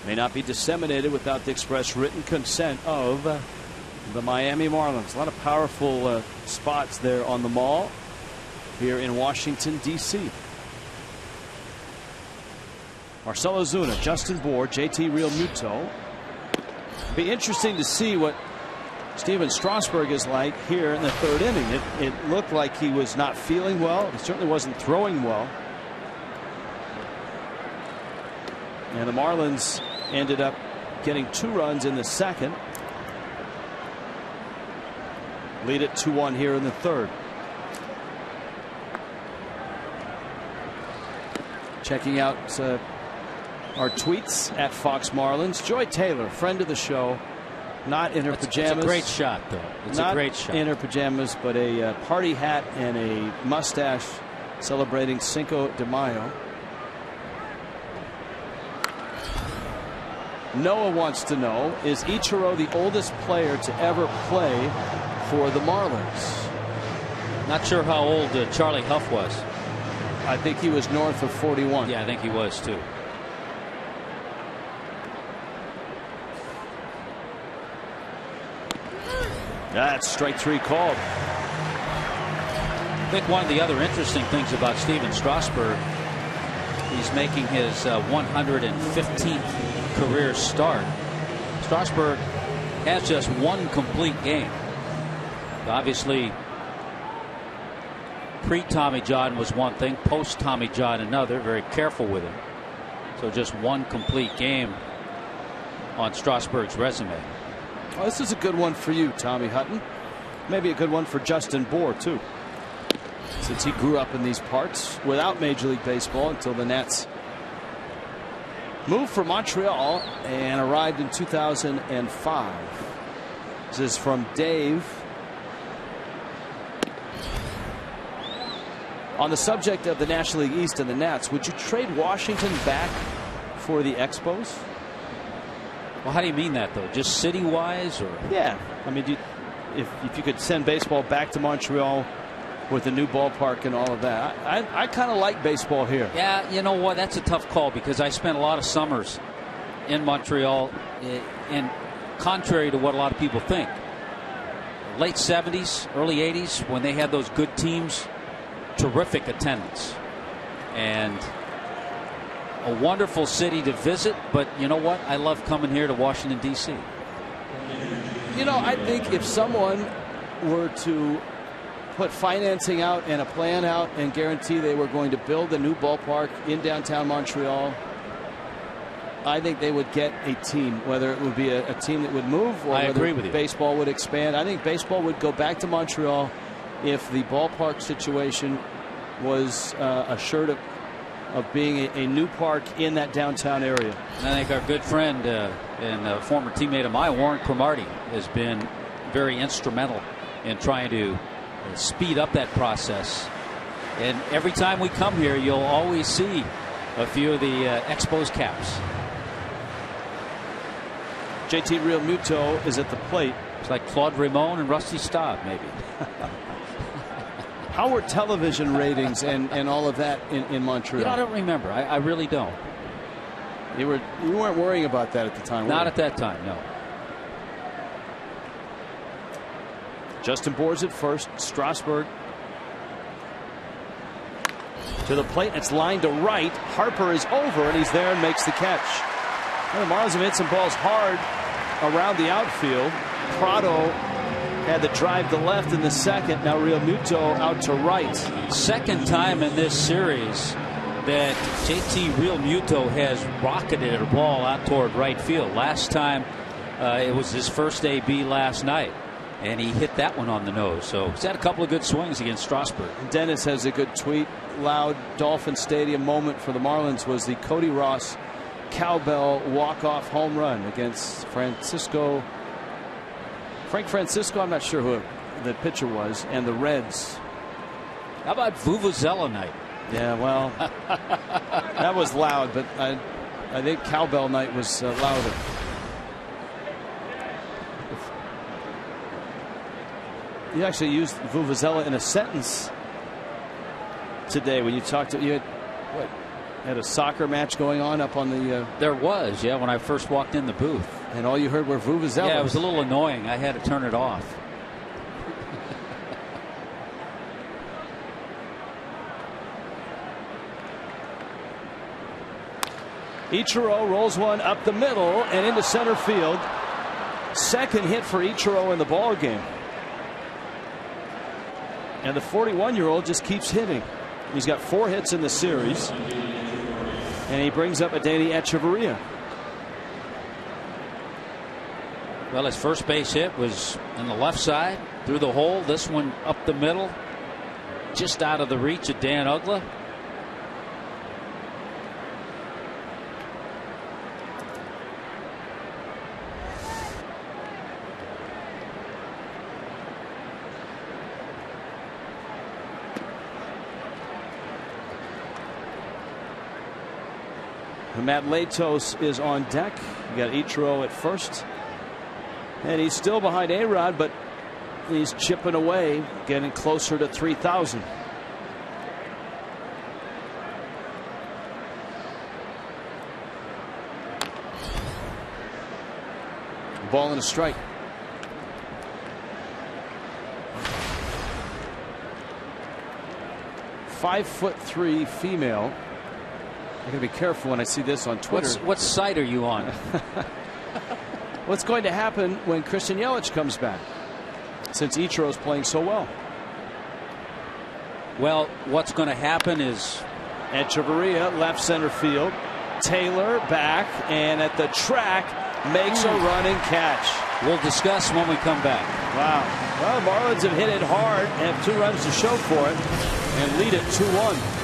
may not be disseminated without the express written consent of the Miami Marlins. A lot of powerful spots there on the mall here in Washington, D.C. Marcell Ozuna, Justin Bour, JT Realmuto. Be interesting to see what Steven Strasburg is like here in the third inning. It looked like he was not feeling well. He certainly wasn't throwing well. And the Marlins ended up getting 2 runs in the second. Lead at 2-1 here in the third. Checking out our tweets at Fox Marlins. Joy Taylor, friend of the show. Not in her pajamas.
It's a great shot, though. It's a great shot.
In her pajamas, but a party hat and a mustache celebrating Cinco de Mayo. Noah wants to know, is Ichiro the oldest player to ever play for the Marlins?
Not sure how old Charlie Huff was.
I think he was north of 41.
Yeah, I think he was, too.
That's strike 3 called.
I think one of the other interesting things about Steven Strasburg, he's making his 115th career start. Strasburg has just 1 complete game. Obviously, pre-Tommy John was one thing, post-Tommy John another. Very careful with him. So just one complete game on Strasburg's resume.
Well, this is a good one for you, Tommy Hutton. Maybe a good one for Justin Bour, too, since he grew up in these parts without Major League Baseball until the Nats moved from Montreal and arrived in 2005. This is from Dave. On the subject of the National League East and the Nats, would you trade Washington back for the Expos?
Well, how do you mean that, though? Just city-wise? Or?
Yeah. I mean, if you could send baseball back to Montreal with a new ballpark and all of that. I kind of like baseball here.
Yeah, you know what? That's a tough call because I spent a lot of summers in Montreal, and contrary to what a lot of people think, late 70s, early 80s, when they had those good teams, terrific attendance. And a wonderful city to visit, but you know what? I love coming here to Washington, D.C.
You know, I think if someone were to put financing out and a plan out and guarantee they were going to build a new ballpark in downtown Montreal, I think they would get a team, whether it would be a team that would move or whether baseball would expand. I think baseball would go back to Montreal if the ballpark situation was assured of being a new park in that downtown area.
And I think our good friend and former teammate of mine, Warren Cromartie, has been very instrumental in trying to speed up that process. And every time we come here, you'll always see a few of the Expos caps.
JT Real Muto is at the plate.
It's like Claude Raymond and Rusty Staub, maybe.
How were television ratings and all of that in Montreal?
You know, I don't remember. I really don't.
You weren't worrying about that at the time.
Not at that time, no.
Justin Bour's at first. Strasburg to the plate. It's lined to right. Harper is over, and he's there and makes the catch. Well, the Marlins have hit some balls hard around the outfield. Prado had the drive to left in the second. Now Real Muto out to right.
Second time in this series that JT Real Muto has rocketed a ball out toward right field. Last time it was his first AB last night, and he hit that one on the nose. So he's had a couple of good swings against Strasburg.
Dennis has a good tweet. Loud Dolphin Stadium moment for the Marlins was the Cody Ross cowbell walk-off home run against Frank Francisco. I'm not sure who the pitcher was, and the Reds.
How about Vuvuzela night?
Yeah, well, that was loud, but I think cowbell night was louder. You actually used Vuvuzela in a sentence today when you talked to you had a soccer match going on up on the.
There was, yeah, when I first walked in the booth.
And all you heard were Vuvuzela.
Yeah, it was a little annoying. I had to turn it off.
Ichiro rolls one up the middle and into center field. Second hit for Ichiro in the ball game. And the 41-year-old just keeps hitting. He's got 4 hits in the series. And he brings up Adeiny Echeverria.
Well, his first base hit was in the left side through the hole. This one up the middle, just out of the reach of Dan Uggla.
Matt Latos is on deck. You got Ichiro at first. And he's still behind A-Rod, but he's chipping away, getting closer to 3,000. Ball and a strike. "5'3" female. I gotta be careful when I see this on Twitter.
What site are you on?
What's going to happen when Christian Yelich comes back, since Ichiro's playing so well?
Well, what's going to happen is
Echeverria, left center field. Taylor back and at the track makes a running catch.
We'll discuss when we come back.
Wow. Well, the Marlins have hit it hard, have 2 runs to show for it, and lead it 2-1.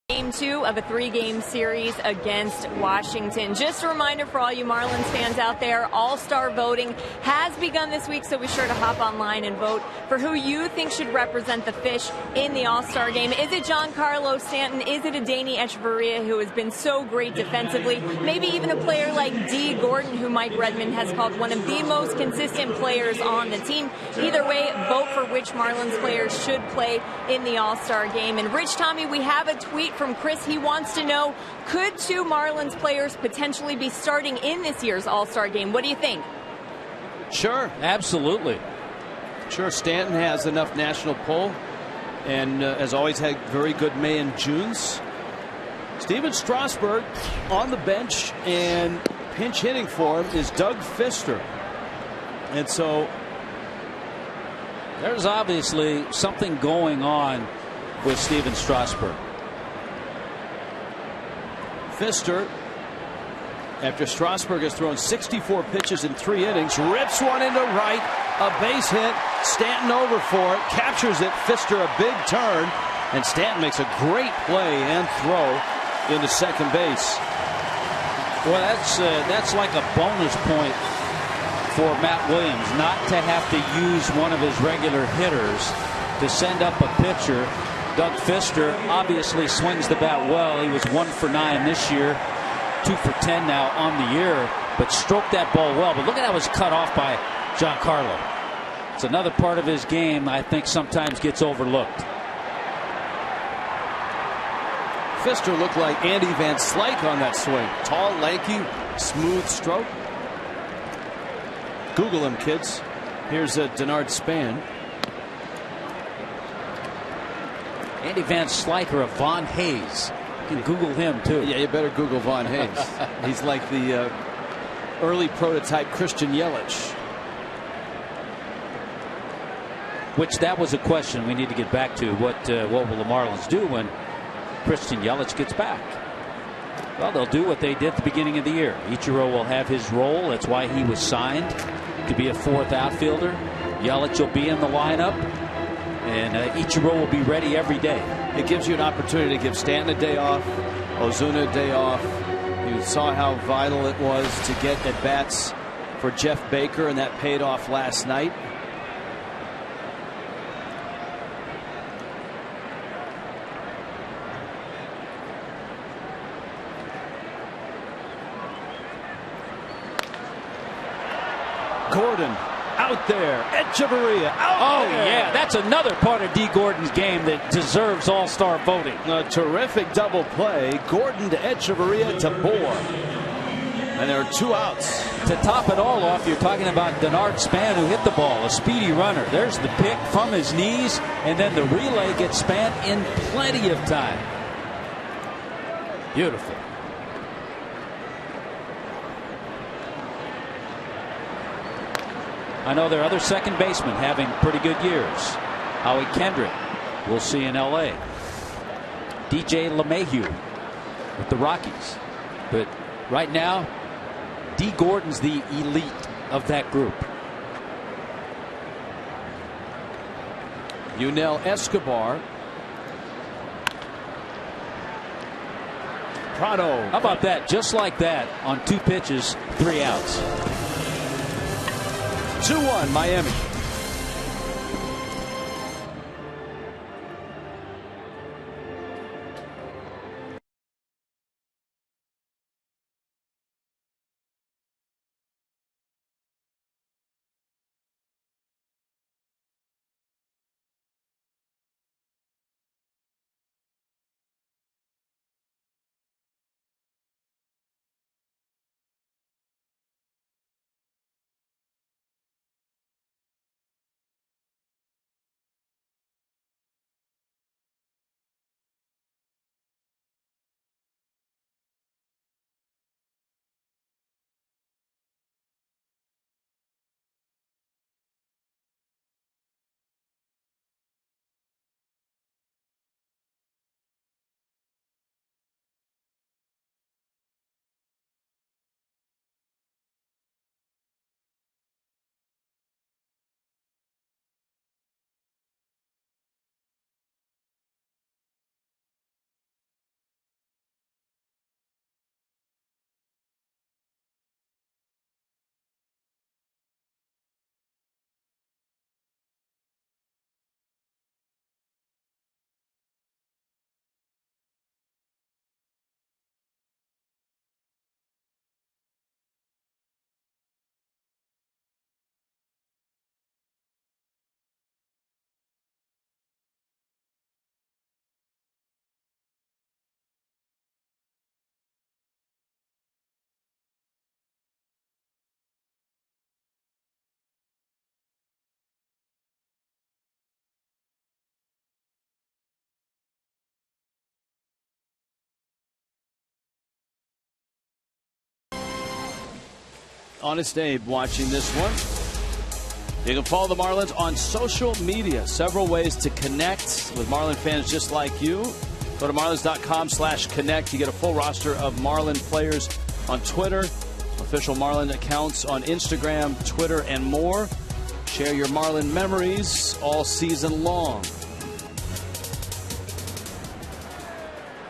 Game 2 of a 3-game series against Washington. Just a reminder for all you Marlins fans out there, All-Star voting has begun this week, so be sure to hop online and vote for who you think should represent the Fish in the All-Star game. Is it Giancarlo Stanton? Is it Adeiny Echeverria, who has been so great defensively? Maybe even a player like D. Gordon, who Mike Redmond has called one of the most consistent players on the team. Either way, vote for which Marlins players should play in the All-Star game. And Rich, Tommy, we have a tweet from Chris. He wants to know, could 2 Marlins players potentially be starting in this year's All-Star game? What do you think?
Sure.
Absolutely.
Sure. Stanton has enough national pull and has always had very good May and Junes. Steven Strasburg on the bench, and pinch hitting for him is Doug Fister. And so
there's obviously something going on with Steven Strasburg.
Fister, after Strasburg has thrown 64 pitches in 3 innings, rips one into right, a base hit. Stanton over for it, captures it. Fister a big turn, and Stanton makes a great play and throw into second base.
Well, that's like a bonus point for Matt Williams, not to have to use one of his regular hitters to send up a pitcher. Doug Fister obviously swings the bat well. He was 1 for 9 this year, 2 for 10 now on the year, but stroked that ball well. But look at how it was cut off by Giancarlo. It's another part of his game I think sometimes gets overlooked.
Fister looked like Andy Van Slyke on that swing. Tall, lanky, smooth stroke. Google him, kids. Here's a Denard Span.
Andy Van Slyke or a Von Hayes. You can Google him too.
Yeah, you better Google Von Hayes. He's like the early prototype Christian Yelich.
Which that was a question we need to get back to. What will the Marlins do when Christian Yelich gets back? Well, they'll do what they did at the beginning of the year. Ichiro will have his role. That's why he was signed, to be a 4th outfielder. Yelich will be in the lineup, and Ichiro will be ready every day.
It gives you an opportunity to give Stanton a day off, Ozuna a day off. You saw how vital it was to get at bats for Jeff Baker, and that paid off last night. Gordon out there. Echeverria out there.
Yeah, that's another part of D. Gordon's game that deserves all-star voting.
A terrific double play. Gordon to Echeverria to Bohr. And there are 2 outs.
To top it all off, you're talking about Denard Span, who hit the ball, a speedy runner. There's the pick from his knees, and then the relay gets Span in plenty of time. Beautiful. I know there are other second basemen having pretty good years. Howie Kendrick, we'll see in L.A. DJ LeMahieu with the Rockies. But right now, D. Gordon's the elite of that group.
Yunel Escobar. Prado.
How about that? Just like that, on 2 pitches, 3 outs.
2-1 Miami. Honest Abe watching this one. You can follow the Marlins on social media. Several ways to connect with Marlin fans just like you. Go to marlins.com/connect. You get a full roster of Marlin players on Twitter, official Marlin accounts on Instagram, Twitter, and more. Share your Marlin memories all season long.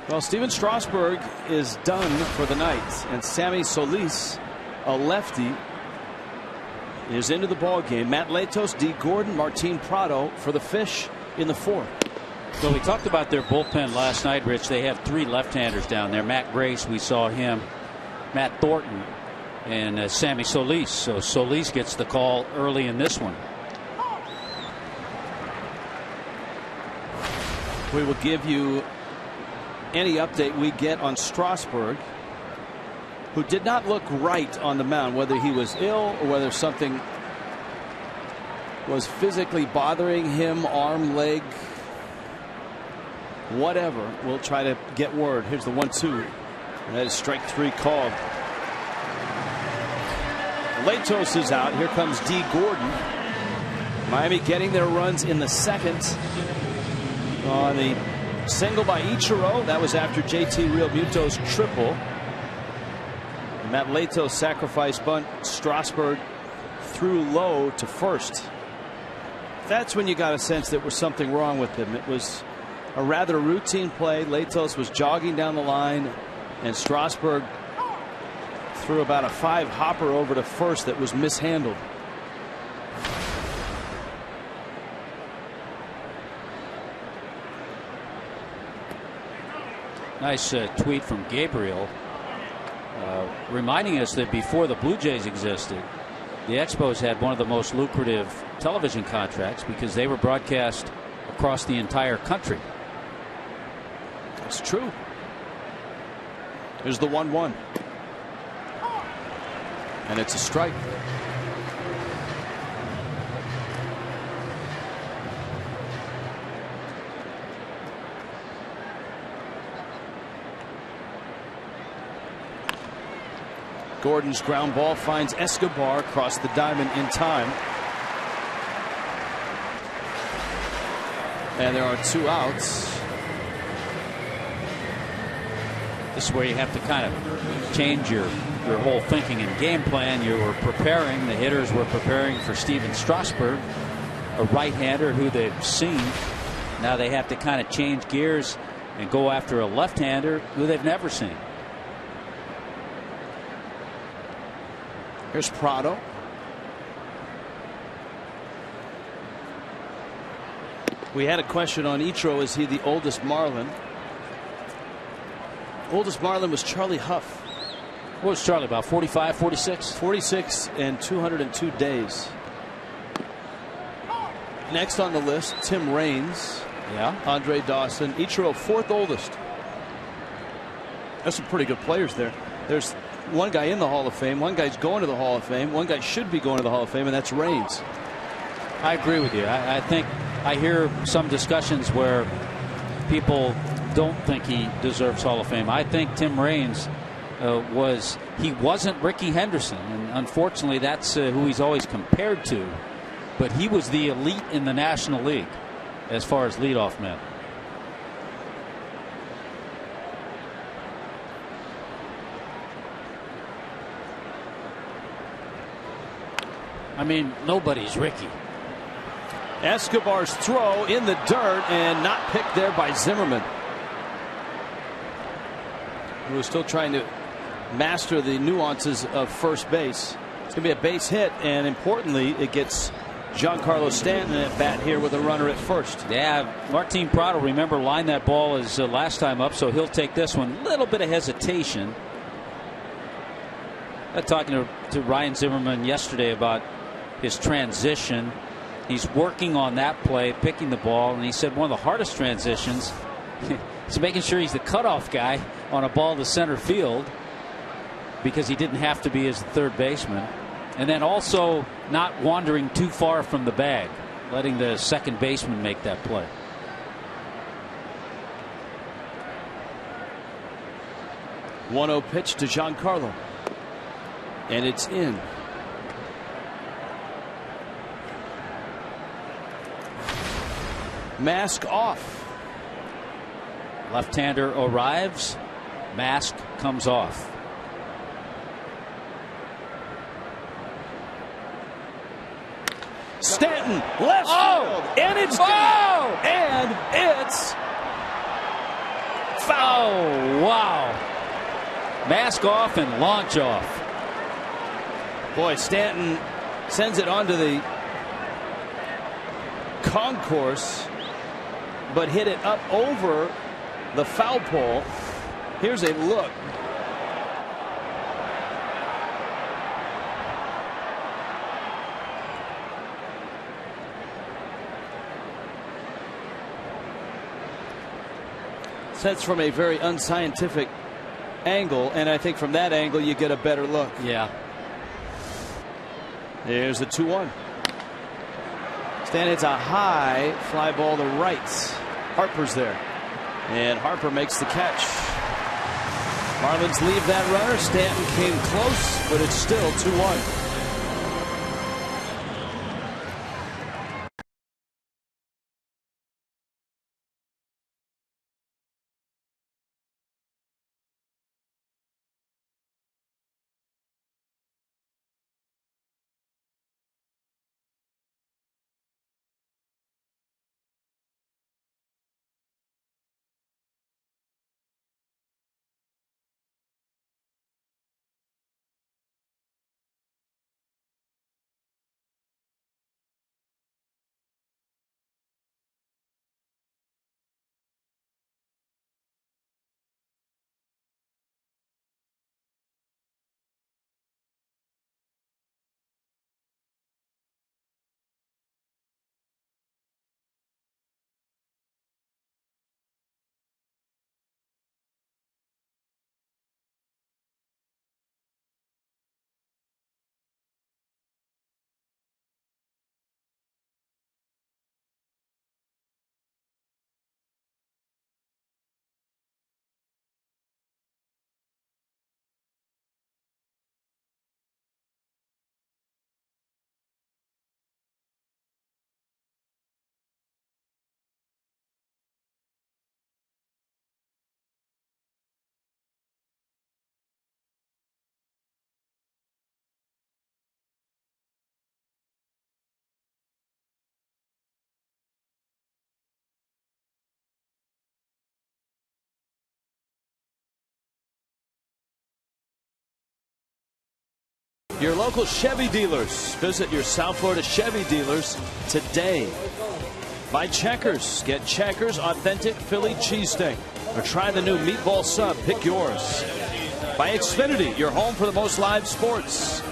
Well, Steven Strasburg is done for the night, and Sammy Solis, a lefty, is into the ball game. Matt Latos, D. Gordon, Martin Prado for the Fish in the 4th.
So we talked about their bullpen last night, Rich. They have 3 left-handers down there. Matt Grace, we saw him. Matt Thornton and Sammy Solis. So Solis gets the call early in this one.
We will give you any update we get on Strasburg, who did not look right on the mound, whether he was ill or whether something was physically bothering him, arm, leg, whatever. We'll try to get word. Here's the 1-2. That is strike 3 called. Latos is out. Here comes D. Gordon. Miami getting their runs in the 2nd on the single by Ichiro. That was after JT Realmuto's triple. Matt Latos sacrifice bunt. Strasburg threw low to first. That's when you got a sense that there was something wrong with him. It was a rather routine play. Latos was jogging down the line, and Strasburg threw about a 5-hopper over to first that was mishandled.
Nice tweet from Gabriel reminding us that before the Blue Jays existed, the Expos had one of the most lucrative television contracts because they were broadcast across the entire country.
That's true. Here's the 1-1. And it's a strike. Gordon's ground ball finds Escobar across the diamond in time. And there are 2 outs.
This is where you have to kind of change your whole thinking and game plan. You were preparing, the hitters were preparing for Steven Strasburg, a right-hander who they've seen. Now they have to kind of change gears and go after a left-hander who they've never seen.
Here's Prado. We had a question on Ichiro. Is he the oldest Marlin? Oldest Marlin was Charlie Huff.
What was Charlie, about 45, 46?
46 and 202 days. Next on the list, Tim Raines.
Yeah.
Andre Dawson. Ichiro, 4th oldest. That's some pretty good players there. There's one guy in the Hall of Fame, one guy's going to the Hall of Fame, one guy should be going to the Hall of Fame, and that's Raines.
I agree with you. I think I hear some discussions where people don't think he deserves Hall of Fame. I think Tim Raines wasn't Rickey Henderson, and unfortunately that's who he's always compared to, but he was the elite in the National League as far as leadoff men. I mean, nobody's Rickey.
Escobar's throw in the dirt and not picked there by Zimmerman, who is still trying to master the nuances of first base. It's going to be a base hit, and importantly, it gets Giancarlo Stanton at bat here with a runner at first.
Yeah, Martin Prado, remember, lined that ball his last time up, so he'll take this one. Little bit of hesitation. Talking to Ryan Zimmerman yesterday about his transition. He's working on that play, picking the ball, and he said one of the hardest transitions is making sure he's the cutoff guy on a ball to center field, because he didn't have to be as the third baseman, and then also not wandering too far from the bag, letting the second baseman make that play.
One-0 pitch to Giancarlo, and it's in. Mask off.
Left-hander arrives. Mask comes off.
Stanton left field, and it's gone. And it's foul.
Oh, wow. Mask off and launch off.
Boy, Stanton sends it onto the concourse, but hit it up over the foul pole. Here's a look. That's from a very unscientific angle, and I think from that angle you get a better look.
Yeah.
There's the 2-1. Stan hits a high fly ball to right. Harper's there, and Harper makes the catch. Marlins leave that runner. Stanton came close, but it's still 2-1. Your local Chevy dealers. Visit your South Florida Chevy dealers today. Buy Checkers. Get Checkers authentic Philly cheesesteak. Or try the new meatball sub. Pick yours. By Xfinity, your home for the most live sports.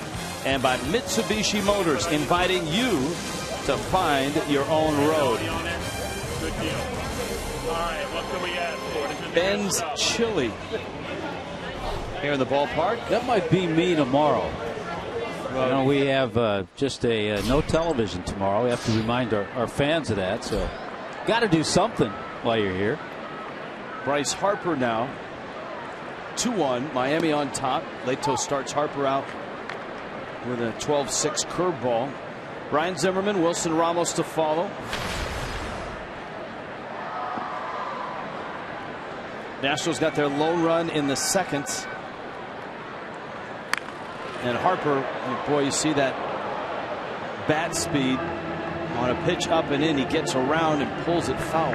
And by Mitsubishi Motors, inviting you to find your own road. Ben's Chili here in the ballpark.
That might be me tomorrow. You know, we have just a no television tomorrow. We have to remind our fans of that. So, got to do something while you're here.
Bryce Harper now. 2-1. Miami on top. Leto starts Harper out with a 12-6 curveball. Ryan Zimmerman, Wilson Ramos to follow. Nationals got their lone run in the second. And Harper, boy, you see that bat speed on a pitch up and in. He gets around and pulls it foul.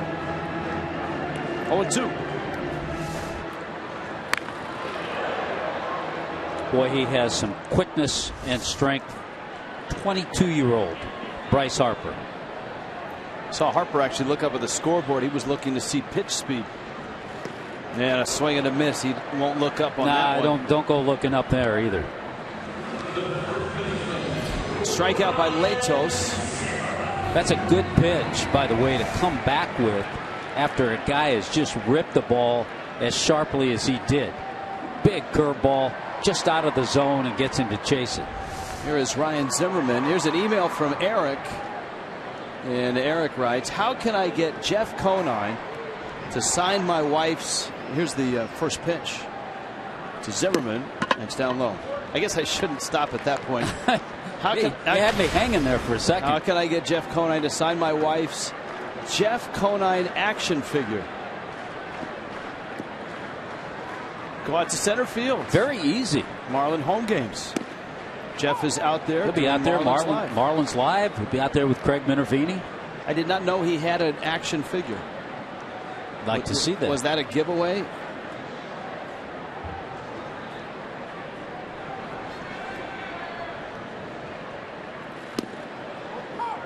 0-2.
Boy, he has some quickness and strength. 22-year-old Bryce Harper.
Saw Harper actually look up at the scoreboard. He was looking to see pitch speed. And a swing and a miss. He won't look up on that one.
Don't go looking up there either.
Strikeout by Letos.
That's a good pitch, by the way, to come back with after a guy has just ripped the ball as sharply as he did. Big curveball, just out of the zone, and gets him to chase it.
Here is Ryan Zimmerman. Here's an email from Eric. And Eric writes, how can I get Jeff Conine to sign my wife's... Here's the first pitch to Zimmerman. And it's down low. I guess I shouldn't stop at that point.
You had me hanging there for a second.
How can I get Jeff Conine to sign my wife's Jeff Conine action figure? Go out to center field.
Very easy.
Marlin home games. Jeff is out there.
He'll be out there. Marlins Live. He'll be out there with Craig Minervini.
I did not know he had an action figure.
I'd like to see that.
Was that a giveaway?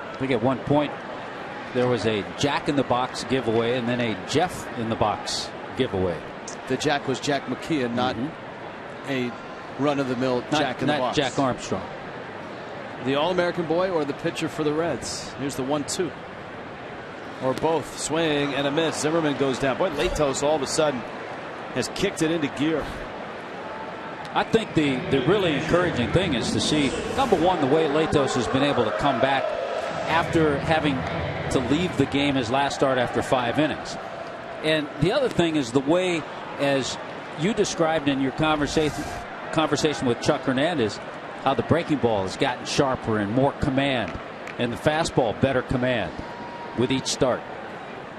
I think at one point there was a Jack in the Box giveaway and then a Jeff in the Box giveaway.
The Jack was Jack McKeon, not a run-of-the-mill Jack in the Box.
Not Jack Armstrong.
The All-American boy or the pitcher for the Reds. Here's the 1-2. Or both. Swing and a miss. Zimmerman goes down. Boy, Letos all of a sudden has kicked it into gear.
I think the really encouraging thing is to see, number one, the way Letos has been able to come back after having to leave the game his last start after 5 innings. And the other thing is the way, as you described in your conversation with Chuck Hernandez, how the breaking ball has gotten sharper and more command, and the fastball better command with each start.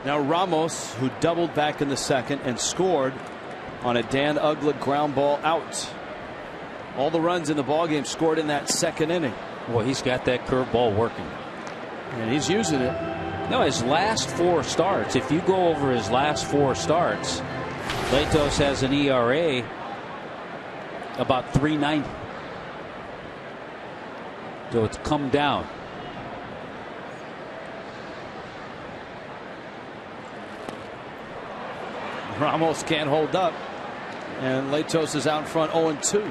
Now Ramos, who doubled back in the second and scored on a Dan Uggla ground ball out. All the runs in the ballgame scored in that second inning.
Well, he's got that curveball working.
And he's using it.
No, his last 4 starts, if you go over his last 4 starts, Letos has an ERA about 3.90. So it's come down.
Ramos can't hold up. And Letos is out in front 0-2.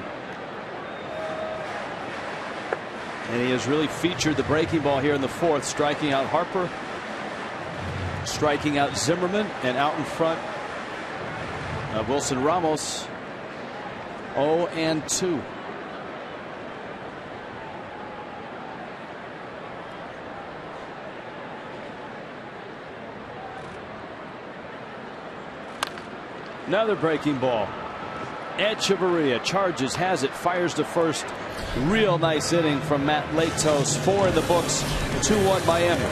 And he has really featured the breaking ball here in the fourth, striking out Harper, striking out Zimmerman, and out in front Wilson Ramos. 0-2. Another breaking ball. Echeverria charges, has it, fires to first. Real nice inning from Matt Letos. 4 in the books. 2-1 Miami.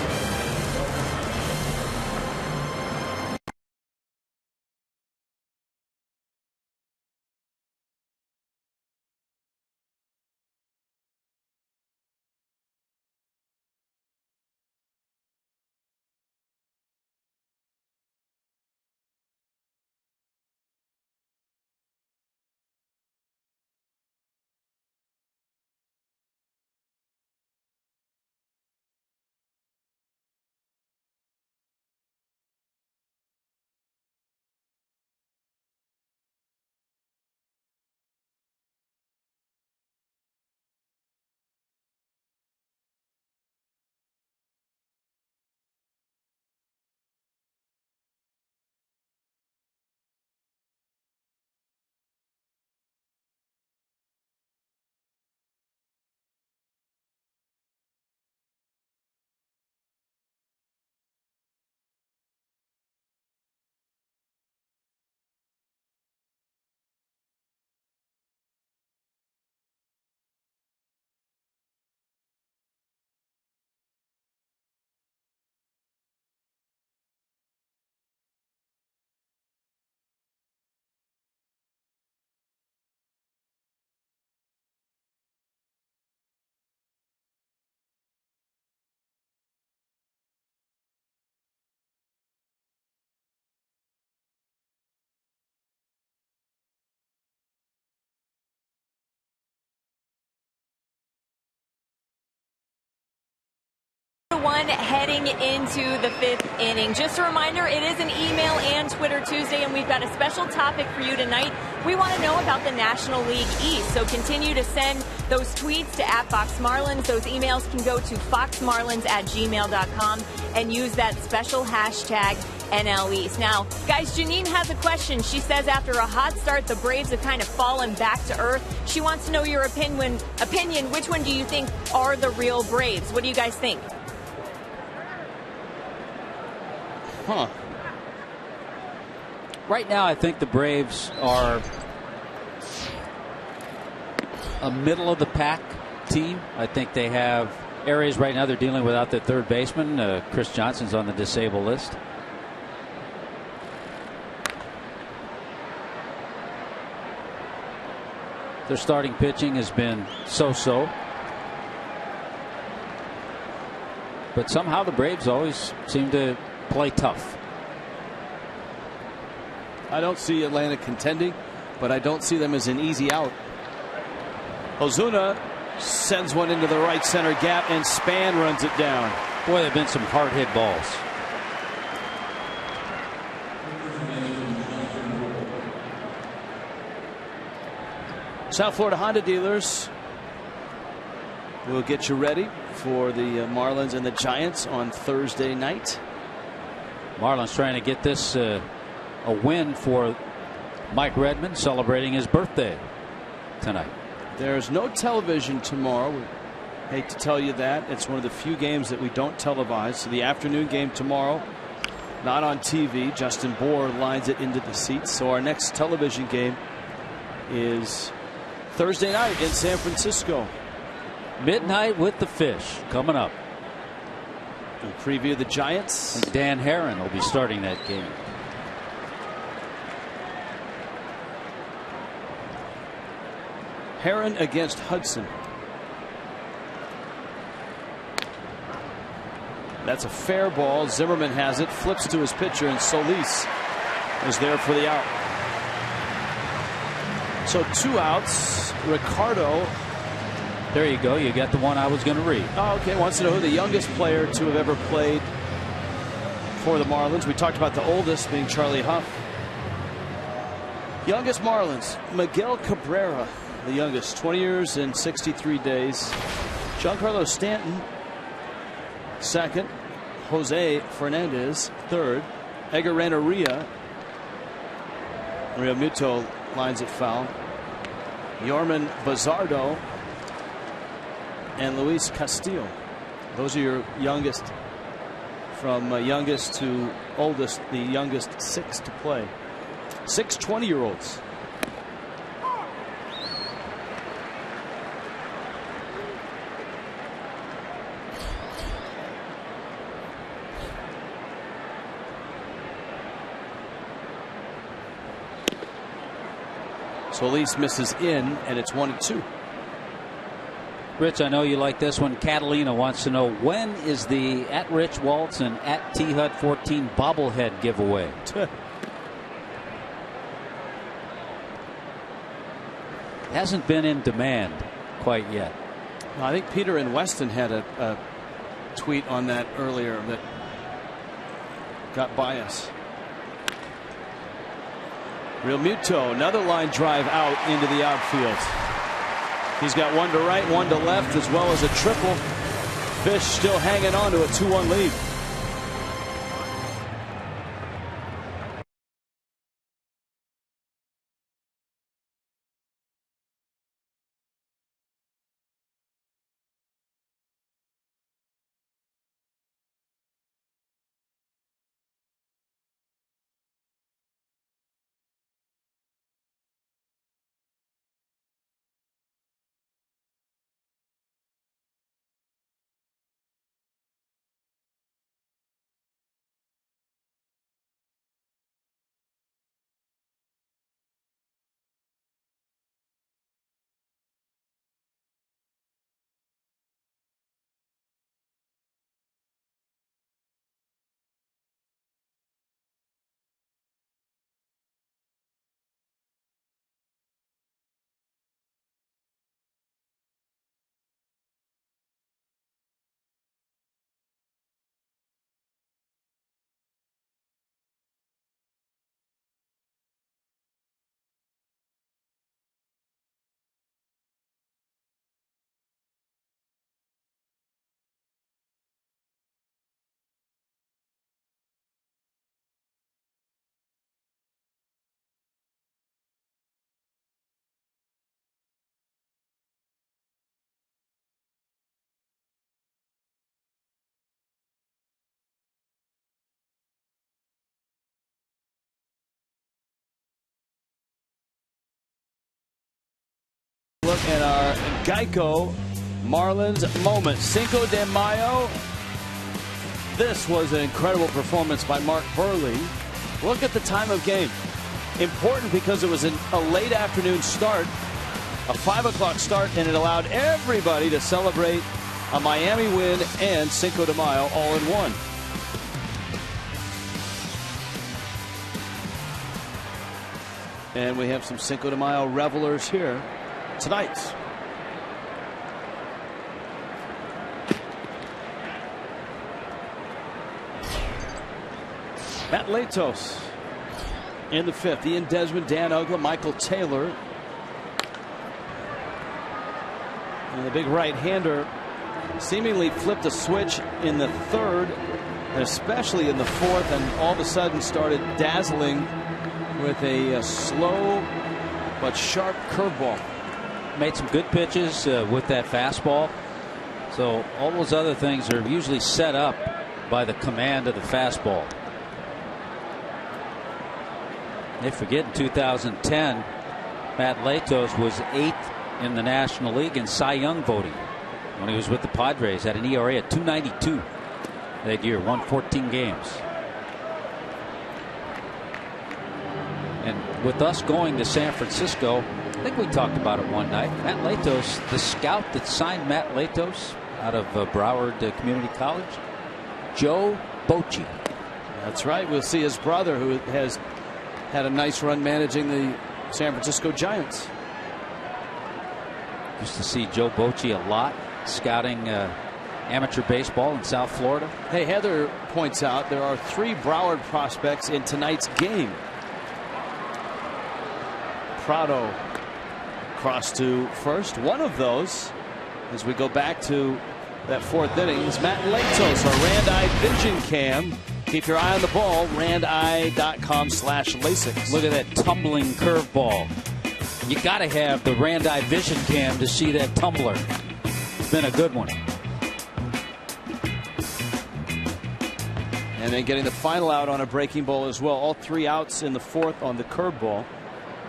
1 heading into the 5th inning. Just a reminder, it is an email and Twitter Tuesday, and we've got a special topic for you tonight. We want to know about the National League East, so continue to send those tweets to @FoxMarlins. Those emails can go to foxmarlins@gmail.com and use that special hashtag NL East. Now, guys, Janine has a question. She says after a hot start, the Braves have kind of fallen back to earth. She wants to know your opinion. Which one do you think are the real Braves? What do you guys think?
Right now, I think the Braves are a middle-of-the-pack team. I think they have areas right now they're dealing without their third baseman. Chris Johnson's on the disabled list. Their starting pitching has been so-so. But somehow the Braves always seem to play tough.
I don't see Atlanta contending, but I don't see them as an easy out. Ozuna sends one into the right center gap, and Span runs it down.
Boy, there have been some hard-hit balls.
South Florida Honda dealers will get you ready for the Marlins and the Giants on Thursday night.
Marlins trying to get this a win for Mike Redmond, celebrating his birthday tonight.
There's no television tomorrow. We hate to tell you that. It's one of the few games that we don't televise. So the afternoon game tomorrow, not on TV. Justin Bohr lines it into the seats. So our next television game is Thursday night in San Francisco.
Midnight with the Fish coming up.
We'll preview the Giants.
And Dan Herron will be starting that game.
Herron against Hudson. That's a fair ball. Zimmerman has it, flips to his pitcher, and Solis is there for the out. So 2 outs. Ricardo.
There you go. You got the one I was going to read.
Oh, okay. Wants to know who the youngest player to have ever played for the Marlins. We talked about the oldest being Charlie Huff. Youngest Marlins, Miguel Cabrera, the youngest, 20 years and 63 days. Giancarlo Stanton, second. Jose Fernandez, third. Edgar Renteria. Real Muto lines it foul. Yorman Bazardo and Luis Castillo. Those are your youngest, from youngest to oldest, the youngest 6 to play. 6 20-year-olds. Solis misses in, and it's 1-2.
Rich, I know you like this one. Catalina wants to know, when is the @Rich Waltz and @THUD14 bobblehead giveaway? Hasn't been in demand quite yet.
I think Peter and Weston had a tweet on that earlier that got by us. Real Muto, another line drive out into the outfield. He's got one to right, one to left, as well as a triple. Fish still hanging on to a 2-1 lead. Look at our Geico Marlins moment. Cinco de Mayo. This was an incredible performance by Mark Burley. Look at the time of game. Important because it was a late afternoon start, a 5 o'clock start, and it allowed everybody to celebrate a Miami win and Cinco de Mayo all in one. And we have some Cinco de Mayo revelers here tonight. Matt Latos in the fifth. Ian Desmond, Dan Uggla, Michael Taylor. And the big right-hander seemingly flipped a switch in the third, and especially in the fourth, and all of a sudden started dazzling with a slow but sharp curveball.
Made some good pitches with that fastball. So all those other things are usually set up by the command of the fastball. They forget in 2010, Matt Latos was 8th in the National League in Cy Young voting when he was with the Padres. Had an ERA at 2.92 that year, won 14 games. And with us going to San Francisco, I think we talked about it one night. Matt Latos, the scout that signed Matt Latos out of Broward Community College, Joe Bochy.
That's right. We'll see his brother, who has had a nice run managing the San Francisco Giants.
Used to see Joe Bochy a lot scouting amateur baseball in South Florida.
Hey, Heather points out there are 3 Broward prospects in tonight's game. Prado crossed to first. One of those, as we go back to that 4th inning, is Matt Latos, our Rand-Eye Vision Cam. Keep your eye on the ball. RandEye.com/LASIK.
Look at that tumbling curveball. You got to have the Rand-Eye Vision Cam to see that tumbler. It's been a good one.
And then getting the final out on a breaking ball as well. All 3 outs in the 4th on the curveball.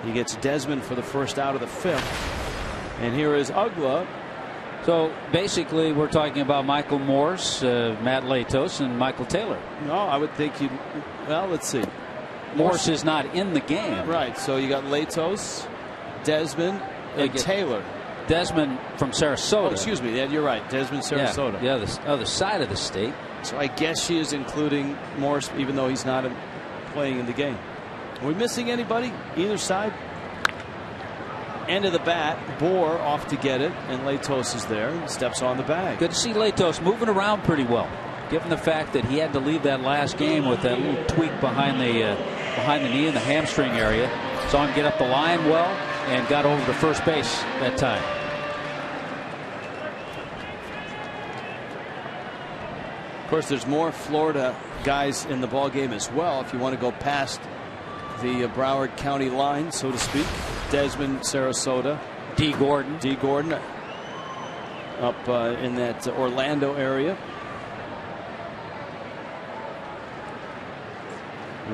He gets Desmond for the first out of the 5th. And here is Uggla.
So basically, we're talking about Michael Morse, Matt Latos, and Michael Taylor.
No, I would think you. Well, let's see.
Morse is not in the game.
Right. So you got Latos, Desmond, and Taylor.
Desmond from Sarasota.
Oh, excuse me. Yeah, you're right. Desmond, Sarasota.
Yeah, the other side of the state.
So I guess she is including Morse, even though he's not playing in the game. Are we missing anybody? Either side? End of the bat. Bohr off to get it, and Latos is there and steps on the bag.
Good to see Latos moving around pretty well, given the fact that he had to leave that last game with that little tweak behind the knee in the hamstring area. Saw him get up the line well and got over to first base that time.
Of course, there's more Florida guys in the ball game as well. If you want to go past the Broward County line, so to speak. Desmond, Sarasota.
D. Gordon
up in that Orlando area.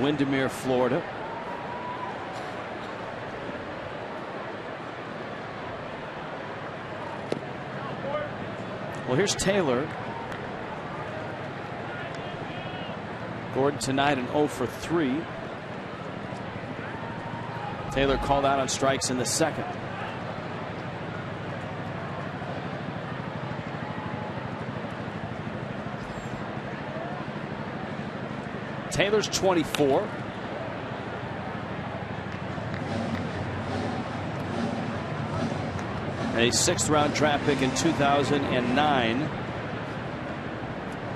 Windermere, Florida. Well, here's Taylor. Gordon tonight an 0 for 3. Taylor called out on strikes in the 2nd. Taylor's 24. A 6th-round draft pick in 2009.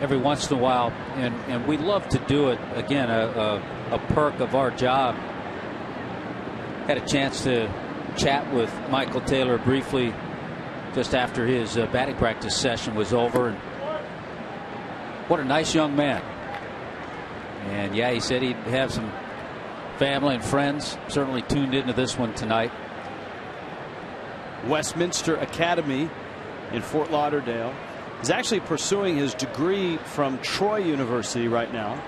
Every once in a while, and we love to do it again, a perk of our job. Had a chance to chat with Michael Taylor briefly just after his batting practice session was over, and what a nice young man. And yeah, he said he'd have some family and friends certainly tuned into this one tonight.
Westminster Academy in Fort Lauderdale. He's actually pursuing his degree from Troy University right now.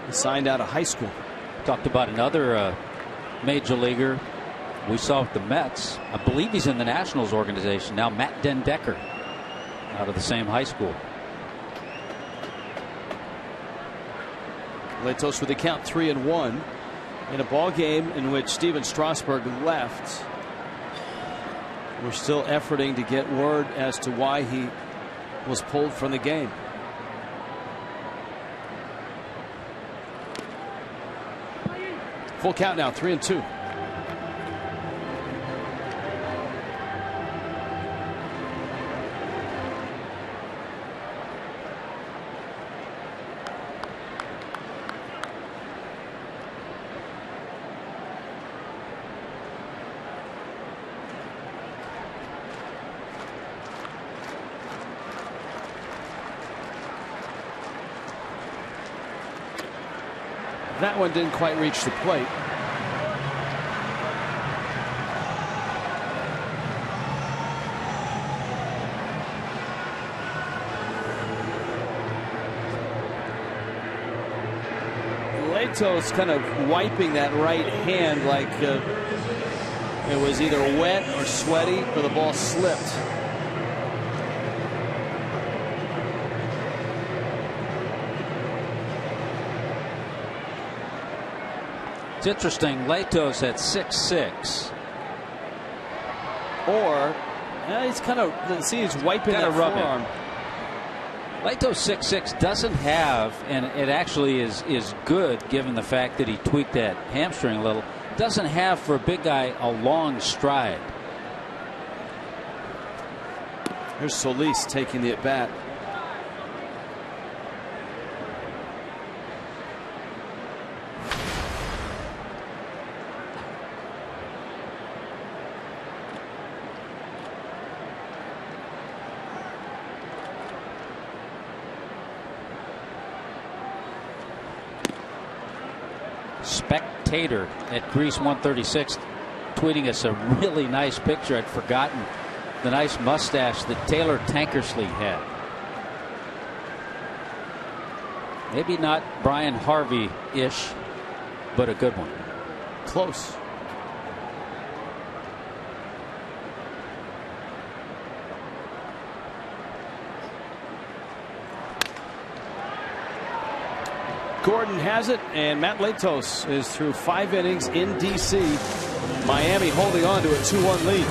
He signed out of high school.
Talked about another major leaguer we saw with the Mets. I believe he's in the Nationals organization now. Matt Dendecker, out of the same high school.
Latos with the count 3-1 in a ball game in which Steven Strasburg left. We're still efforting to get word as to why he was pulled from the game. Full count now, 3-2. That one didn't quite reach the plate. Latos kind of wiping that right hand like it was either wet or sweaty or the ball slipped.
It's interesting. Latos at 6'6".
Or he's kind of, see, he's wiping that forearm.
Latos 6'6" doesn't have, and it actually is good given the fact that he tweaked that hamstring a little, doesn't have for a big guy a long stride.
Here's Solis taking the at bat.
Spectator at Grease 136 tweeting us a really nice picture. I'd forgotten the nice mustache that Taylor Tankersley had. Maybe not Brian Harvey-ish, but a good one.
Close. Gordon has it, and Matt Latos is through 5 innings in D.C. Miami holding on to a 2-1 lead.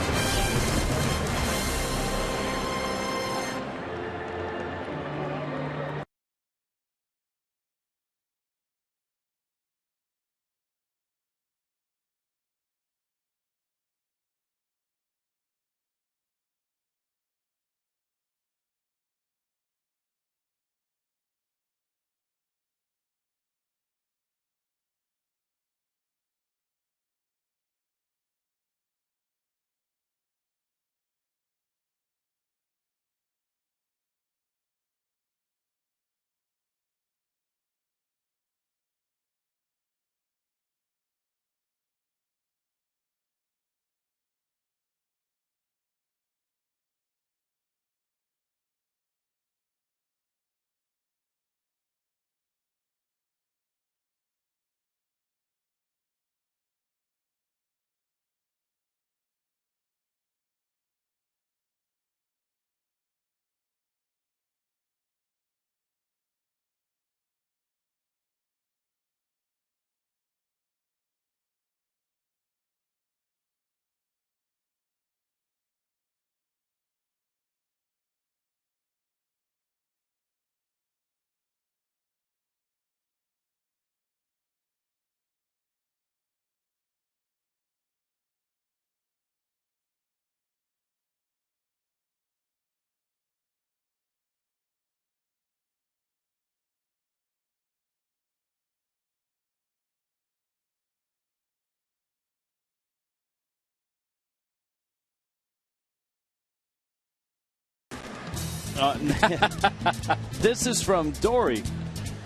This is from Dory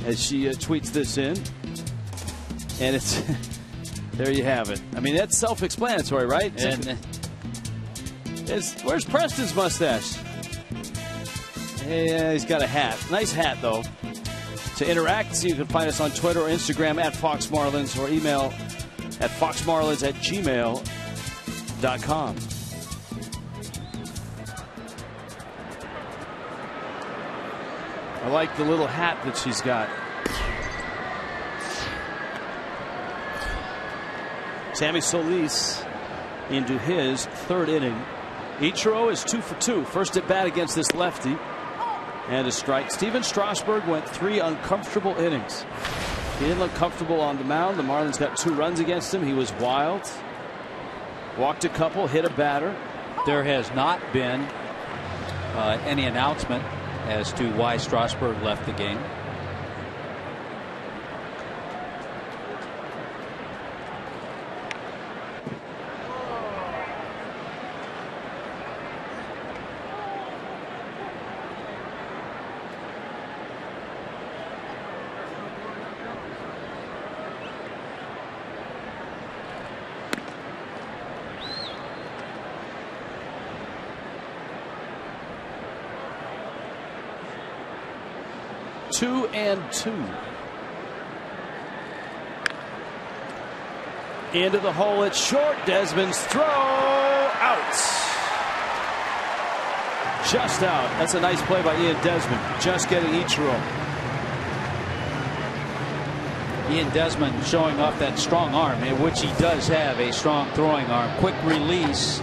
as she tweets this in, and it's there you have it. I mean, that's self-explanatory, right?
And
where's Preston's mustache? Yeah, he's got a hat. Nice hat, though. To interact, you can find us on Twitter or Instagram at Fox Marlins, or email at foxmarlins@gmail.com. Marlins.com. I like the little hat that she's got. Sammy Solis into his third inning. Ichiro is 2 for 2. First at bat against this lefty. And a strike. Steven Strasburg went 3 uncomfortable innings. He didn't look comfortable on the mound. The Marlins got 2 runs against him. He was wild. Walked a couple, hit a batter.
There has not been any announcement as to why Strasburg left the game.
Two and 2. Into the hole. It's short. Desmond's throw out. Just out. That's a nice play by Ian Desmond. Just getting Ichiro.
Ian Desmond showing off that strong arm, in which he does have a strong throwing arm. Quick release.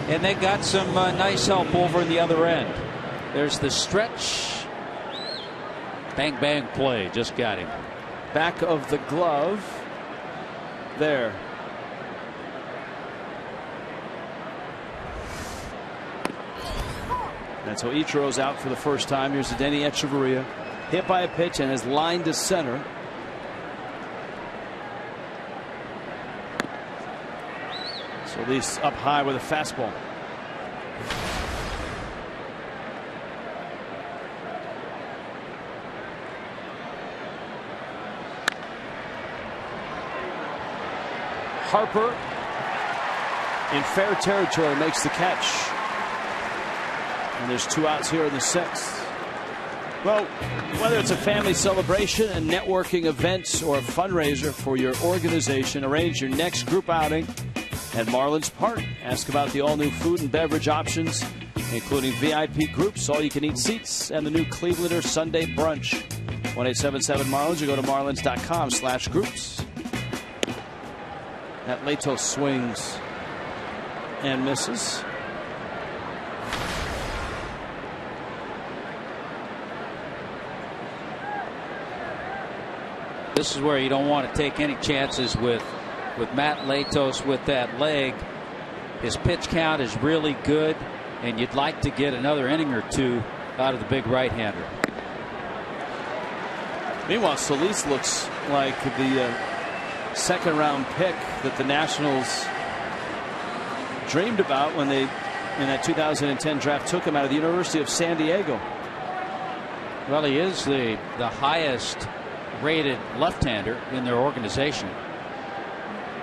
And they got some nice help over in the other end. There's the stretch. Bang, bang play. Just got him.
Back of the glove. There. And so Ichiro's out for the first time. Here's Denny Echeverria. Hit by a pitch and has lined to center. So at least up high with a fastball. Harper in fair territory makes the catch. And there's 2 outs here in the 6th. Well, whether it's a family celebration, a networking event, or a fundraiser for your organization, arrange your next group outing at Marlins Park. Ask about the all-new food and beverage options, including VIP groups, all-you-can-eat seats, and the new Clevelander Sunday brunch. 1-877-MARLINS or go to marlins.com/groups. That Lato swings and misses.
This is where you don't want to take any chances with Matt Latos with that leg. His pitch count is really good, and you'd like to get another inning or 2 out of the big right-hander.
Meanwhile, Solis looks like the second-round pick that the Nationals dreamed about when they, in that 2010 draft, took him out of the University of San Diego.
Well, he is the highest rated left-hander in their organization.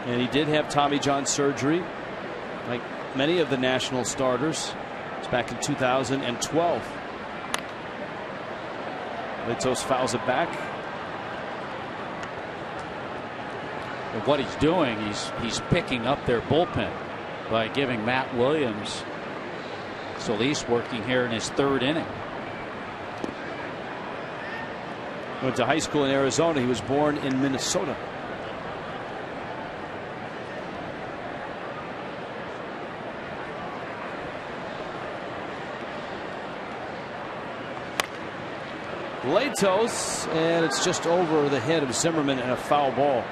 And he did have Tommy John surgery, like many of the National starters. It's back in 2012. Litos fouls it back.
And what he's doing, he's picking up their bullpen by giving Matt Williams Solis working here in his 3rd inning.
Went to high school in Arizona. He was born in Minnesota. Latos, and it's just over the head of Zimmerman and a foul ball.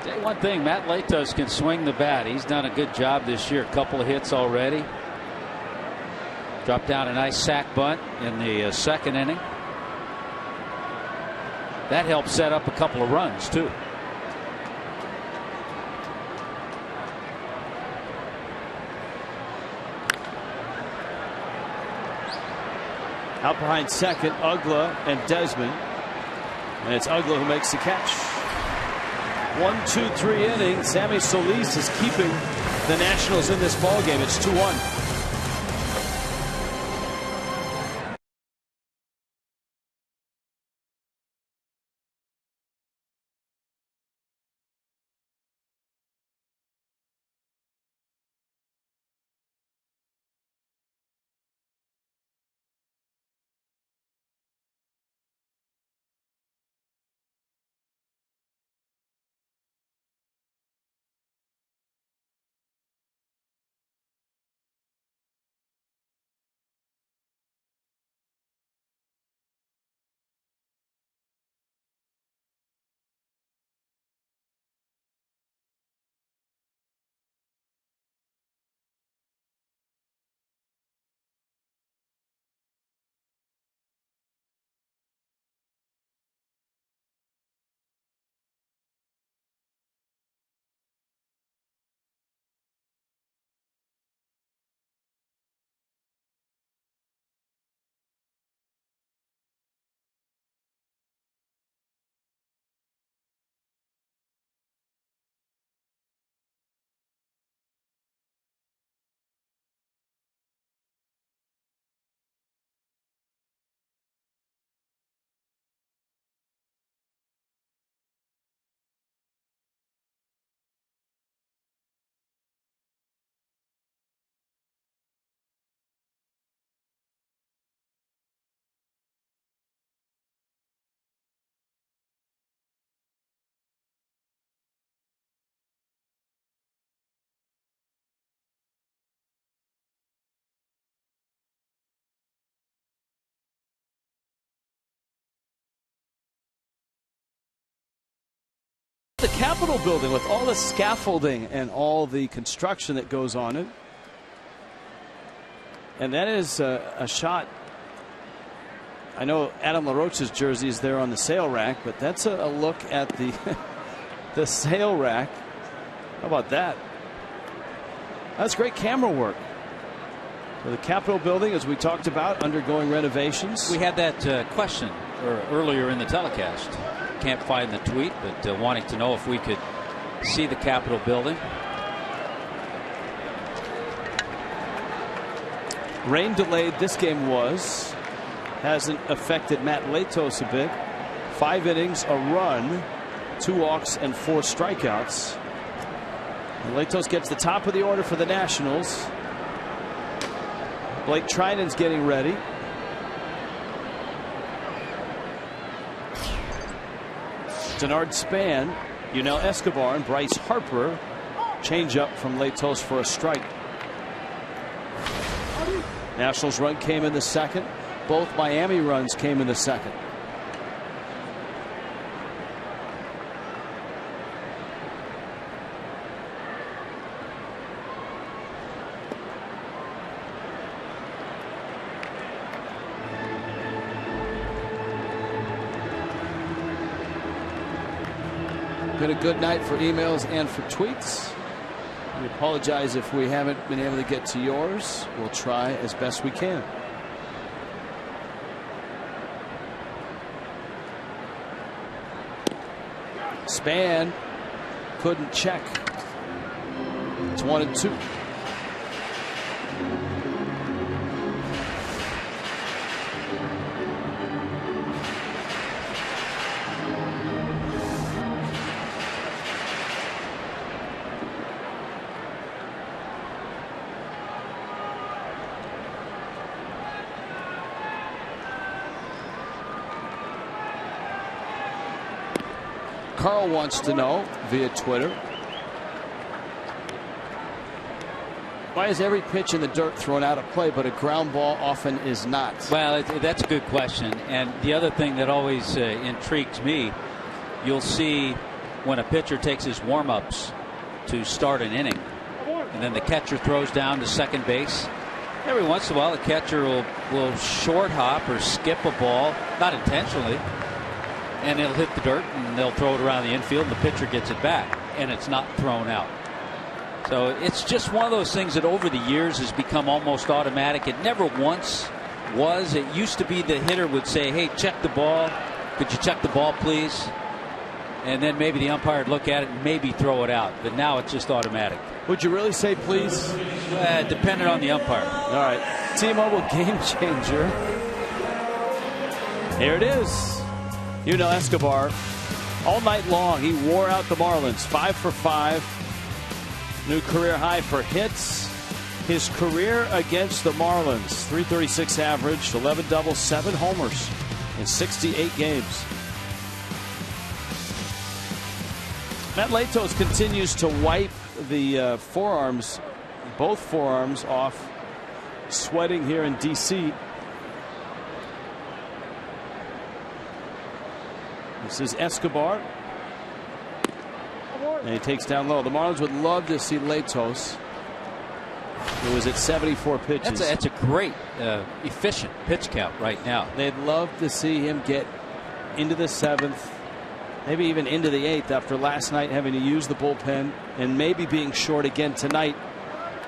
Tell you one thing, Matt Latos can swing the bat. He's done a good job this year. A couple of hits already. Dropped down a nice sac bunt in the 2nd inning. That helped set up a couple of runs too.
Out behind second, Ugla and Desmond. And it's Ugla who makes the catch. 1, 2, 3 inning. Sammy Solis is keeping the Nationals in this ballgame. It's 2-1. The Capitol building with all the scaffolding and all the construction that goes on it. And that is a shot. I know Adam LaRoche's jersey is there on the sale rack, but that's a look at the the sale rack. How about that? That's great camera work. So the Capitol building, as we talked about, undergoing renovations.
We had that question earlier in the telecast. Can't find the tweet, but wanting to know if we could see the Capitol building.
Rain delayed. This game hasn't affected Matt Latos a bit. 5 innings, a run, 2 walks, and 4 strikeouts. And Latos gets the top of the order for the Nationals. Blake Trinan's getting ready. Denard Span, Yunel Escobar, and Bryce Harper. Change up from Latos for a strike. Nationals run came in the second. Both Miami runs came in the second. Been a good night for emails and for tweets. We apologize if we haven't been able to get to yours. We'll try as best we can. Span couldn't check. It's 1-2. Carl wants to know via Twitter, why is every pitch in the dirt thrown out of play, but a ground ball often is not?
Well, that's a good question. And the other thing that always intrigues me, you'll see when a pitcher takes his warm-ups to start an inning, and then the catcher throws down to second base. Every once in a while, the catcher will short hop or skip a ball, not intentionally, and it'll hit the dirt, and they'll throw it around the infield, and the pitcher gets it back, and it's not thrown out. So it's just one of those things that over the years has become almost automatic. It never once was. It used to be the hitter would say, hey, check the ball. Could you check the ball, please? And then maybe the umpire would look at it and maybe throw it out. But now it's just automatic.
Would you really say please?
Depending on the umpire.
All right. T-Mobile game changer. Here it is. Yunel Escobar, all night long, he wore out the Marlins. 5 for 5. New career high for hits. His career against the Marlins, .336 average, 11 doubles, 7 homers in 68 games. Matt Latos continues to wipe the forearms, both forearms, off, sweating here in D.C. This is Escobar. And he takes down low. The Marlins would love to see Latos, who is at 74 pitches.
That's a great, efficient pitch count right now.
They'd love to see him get into the 7th, maybe even into the 8th after last night having to use the bullpen and maybe being short again tonight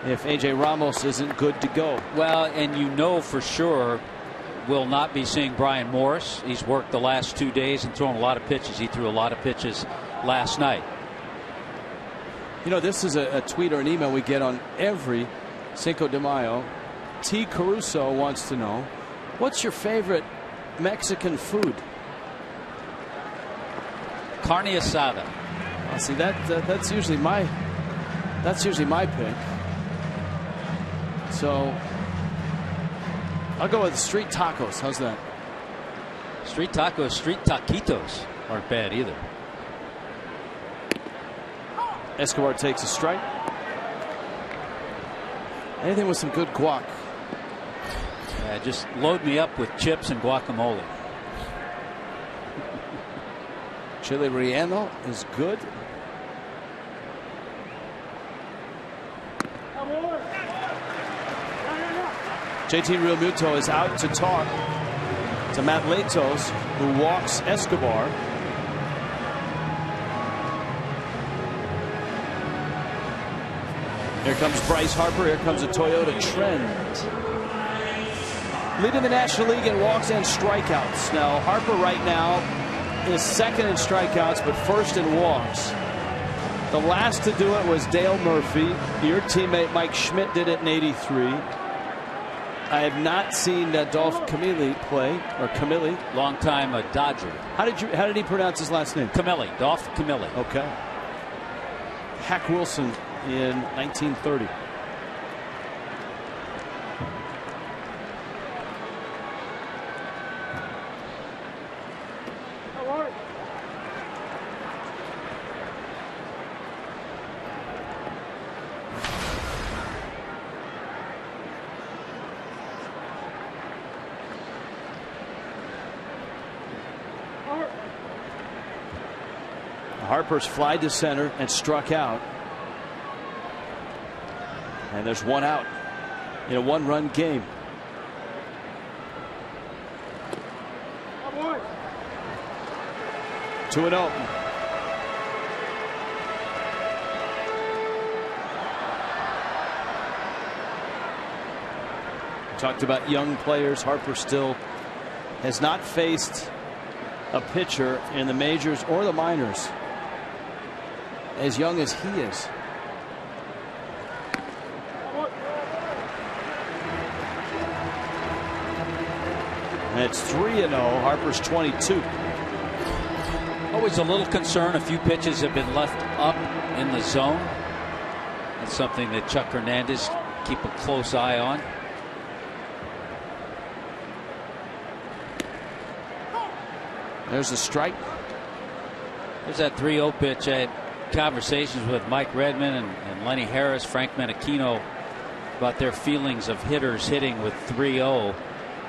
if A.J. Ramos isn't good to go.
Well, and you know for sure we'll not be seeing Brian Morris. He's worked the last 2 days and thrown a lot of pitches. He threw a lot of pitches last night.
You know, this is a tweet or an email we get on every Cinco de Mayo. T. Caruso wants to know, what's your favorite Mexican food?
Carne asada.
See, that's usually my pick. So I'll go with street tacos. How's that?
Street tacos, street taquitos aren't bad either.
Escobar takes a strike. Anything with some good guac.
Just load me up with chips and guacamole.
Chile Rieno is good. JT Realmuto is out to talk to Matt Latos, who walks Escobar. Here comes Bryce Harper. Here comes a Toyota Trend. Leading the National League in walks and strikeouts. Now, Harper right now is second in strikeouts, but first in walks. The last to do it was Dale Murphy. Your teammate Mike Schmidt did it in '83. I have not seen Dolph Camilli play, or Camilli.
Long-time Dodger.
How did he pronounce his last name?
Camilli. Dolph Camilli.
Okay. Hack Wilson in 1930. Harper's fly to center and struck out. And there's one out in a one-run game. Two and 0. Talked about young players. Harper still has not faced a pitcher in the majors or the minors as young as he is. And it's 3-0. Harper's 22.
Always a little concern. A few pitches have been left up in the zone. That's something that Chuck Hernandez keep a close eye on.
There's a strike.
There's that 3-0 pitch. I had conversations with Mike Redmond and Lenny Harris, Frank Menachino, about their feelings of hitters hitting with 3-0.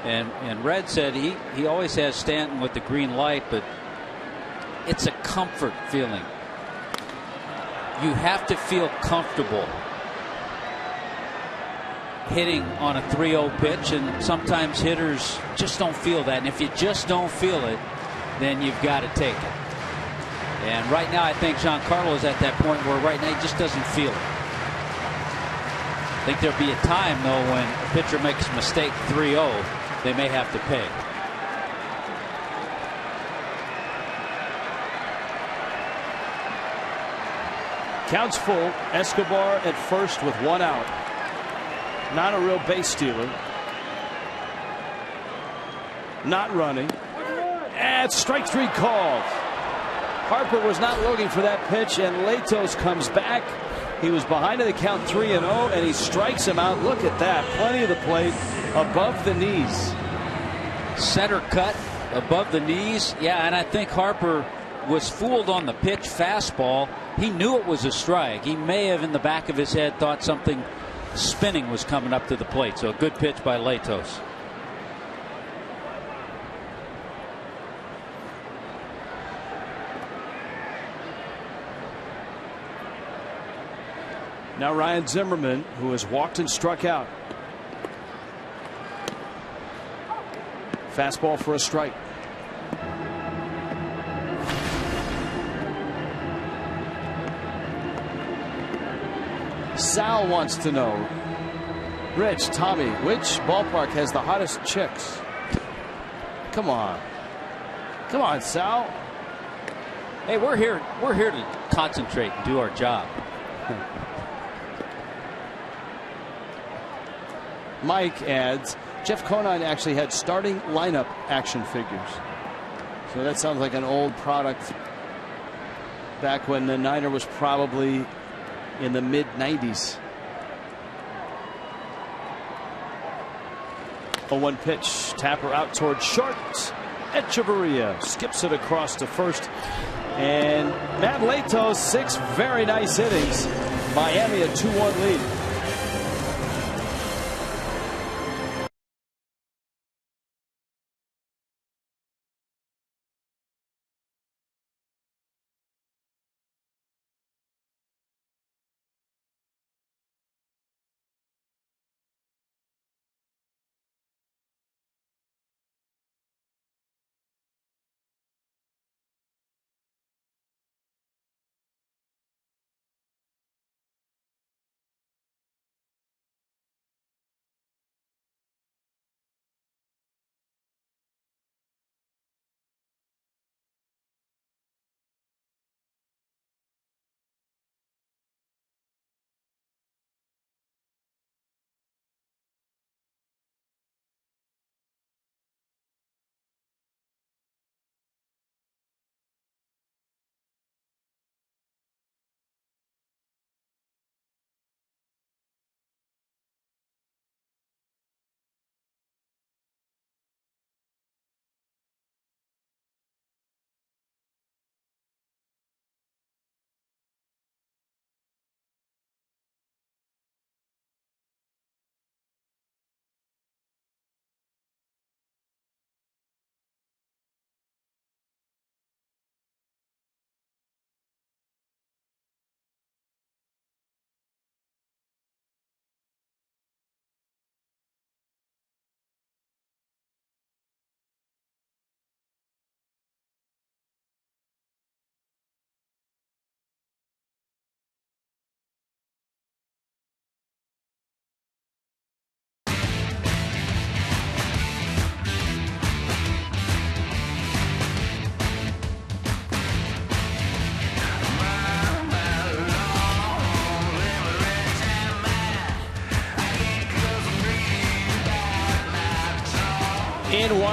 And Red said he always has Stanton with the green light, but it's a comfort feeling. You have to feel comfortable hitting on a 3-0 pitch, and sometimes hitters just don't feel that. And if you just don't feel it, then you've got to take it. And right now, I think Giancarlo is at that point where right now he just doesn't feel it. I think there'll be a time, though, when a pitcher makes a mistake 3-0, they may have to pay.
Counts full. Escobar at first with one out. Not a real base stealer. Not running. And strike three called. Harper was not looking for that pitch, and Latos comes back. He was behind in the count 3-0, and he strikes him out. Look at that. Plenty of the plate above the knees.
Center cut above the knees. Yeah, and I think Harper was fooled on the pitch fastball. He knew it was a strike. He may have in the back of his head thought something spinning was coming up to the plate. So a good pitch by Latos.
Now Ryan Zimmerman, who has walked and struck out. Fastball for a strike. Sal wants to know, Rich, Tommy, which ballpark has the hottest chicks? Come on. Come on, Sal.
Hey, we're here to concentrate and do our job.
Mike adds, Jeff Conine actually had starting lineup action figures. So that sounds like an old product back when the Niner was probably in the mid-90s. 0-1 pitch. Tapper out toward short. Echeverria skips it across to first. And Matt Latos, 6 very nice innings. Miami a 2-1 lead.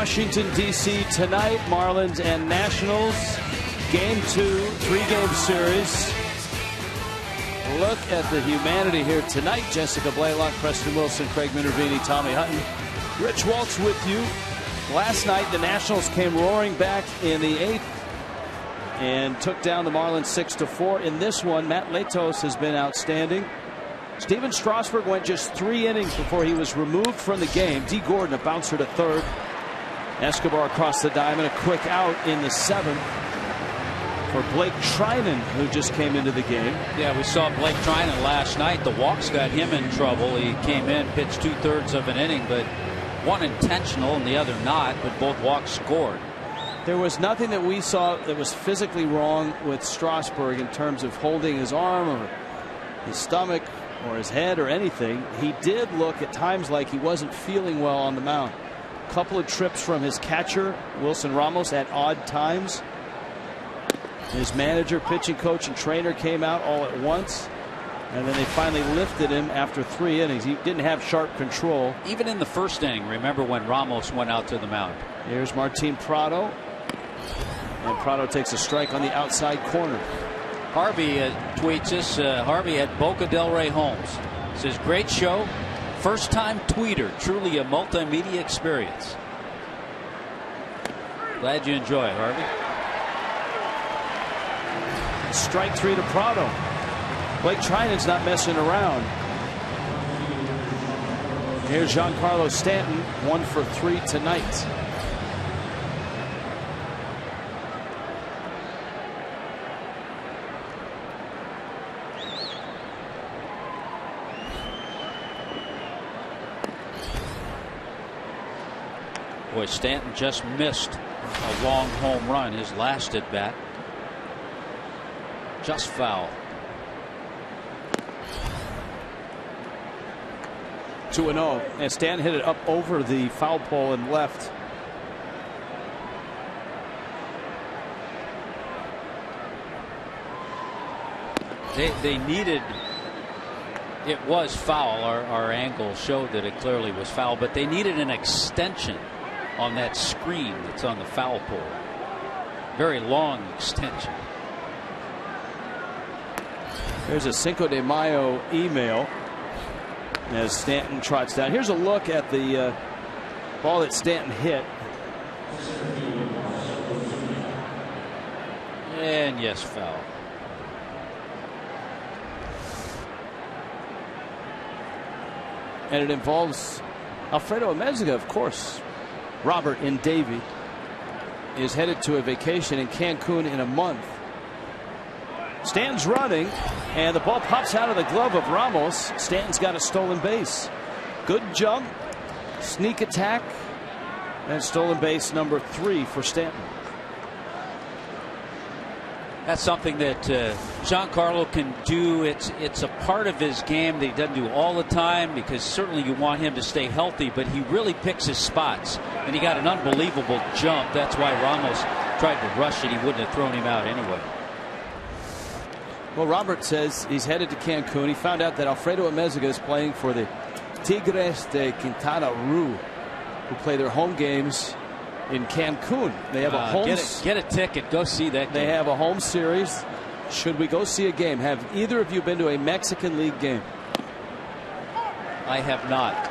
Washington, D.C. tonight. Marlins and Nationals. Game 2, 3-game series. Look at the humanity here tonight. Jessica Blaylock, Preston Wilson, Craig Minervini, Tommy Hutton. Rich Waltz with you. Last night, the Nationals came roaring back in the 8th and took down the Marlins 6-4. In this one, Matt Latos has been outstanding. Steven Strasburg went just 3 innings before he was removed from the game. D. Gordon, a bouncer to third. Escobar across the diamond, a quick out in the 7th for Blake Trinan, who just came into the game.
Yeah, we saw Blake Trinan last night. The walks got him in trouble. He came in, pitched 2/3 of an inning, but one intentional and the other not, but both walks scored.
There was nothing that we saw that was physically wrong with Strasburg in terms of holding his arm or his stomach or his head or anything. He did look at times like he wasn't feeling well on the mound. A couple of trips from his catcher, Wilson Ramos, at odd times. His manager, pitching coach, and trainer came out all at once, and then they finally lifted him after 3 innings. He didn't have sharp control.
Even in the first inning, remember when Ramos went out to the mound.
Here's Martin Prado, and Prado takes a strike on the outside corner.
Harvey tweets us. Harvey at Boca Del Rey Homes. Says, great show. First time tweeter. Truly a multimedia experience. Glad you enjoy it, Harvey.
Strike 3 to Prado. Blake Trinan's not messing around. Here's Giancarlo Stanton, 1 for 3 tonight.
Boy, Stanton just missed a long home run his last at bat. Just foul.
2-0, and Stanton hit it up over the foul pole and left.
They needed. It was foul. Our angle showed that it clearly was foul, but they needed an extension on that screen that's on the foul pole. Very long extension.
There's a Cinco de Mayo email as Stanton trots down. Here's a look at the ball that Stanton hit.
And yes, foul.
And it involves Alfredo Amezaga, of course. Robert in Davie is headed to a vacation in Cancun in a month. Stanton's running, and the ball pops out of the glove of Ramos. Stanton's got a stolen base. Good jump, sneak attack, and stolen base number 3 for Stanton.
That's something that Giancarlo can do. It's a part of his game that he doesn't do all the time, because certainly you want him to stay healthy, but he really picks his spots, and he got an unbelievable jump. That's why Ramos tried to rush it. He wouldn't have thrown him out anyway.
Well, Robert says he's headed to Cancun. He found out that Alfredo Amezaga is playing for the Tigres de Quintana Roo, who play their home games in Cancun. They have a home.
Get a ticket. Go see that game.
They have a home series. Should we go see a game? Have either of you been to a Mexican League game?
I have not.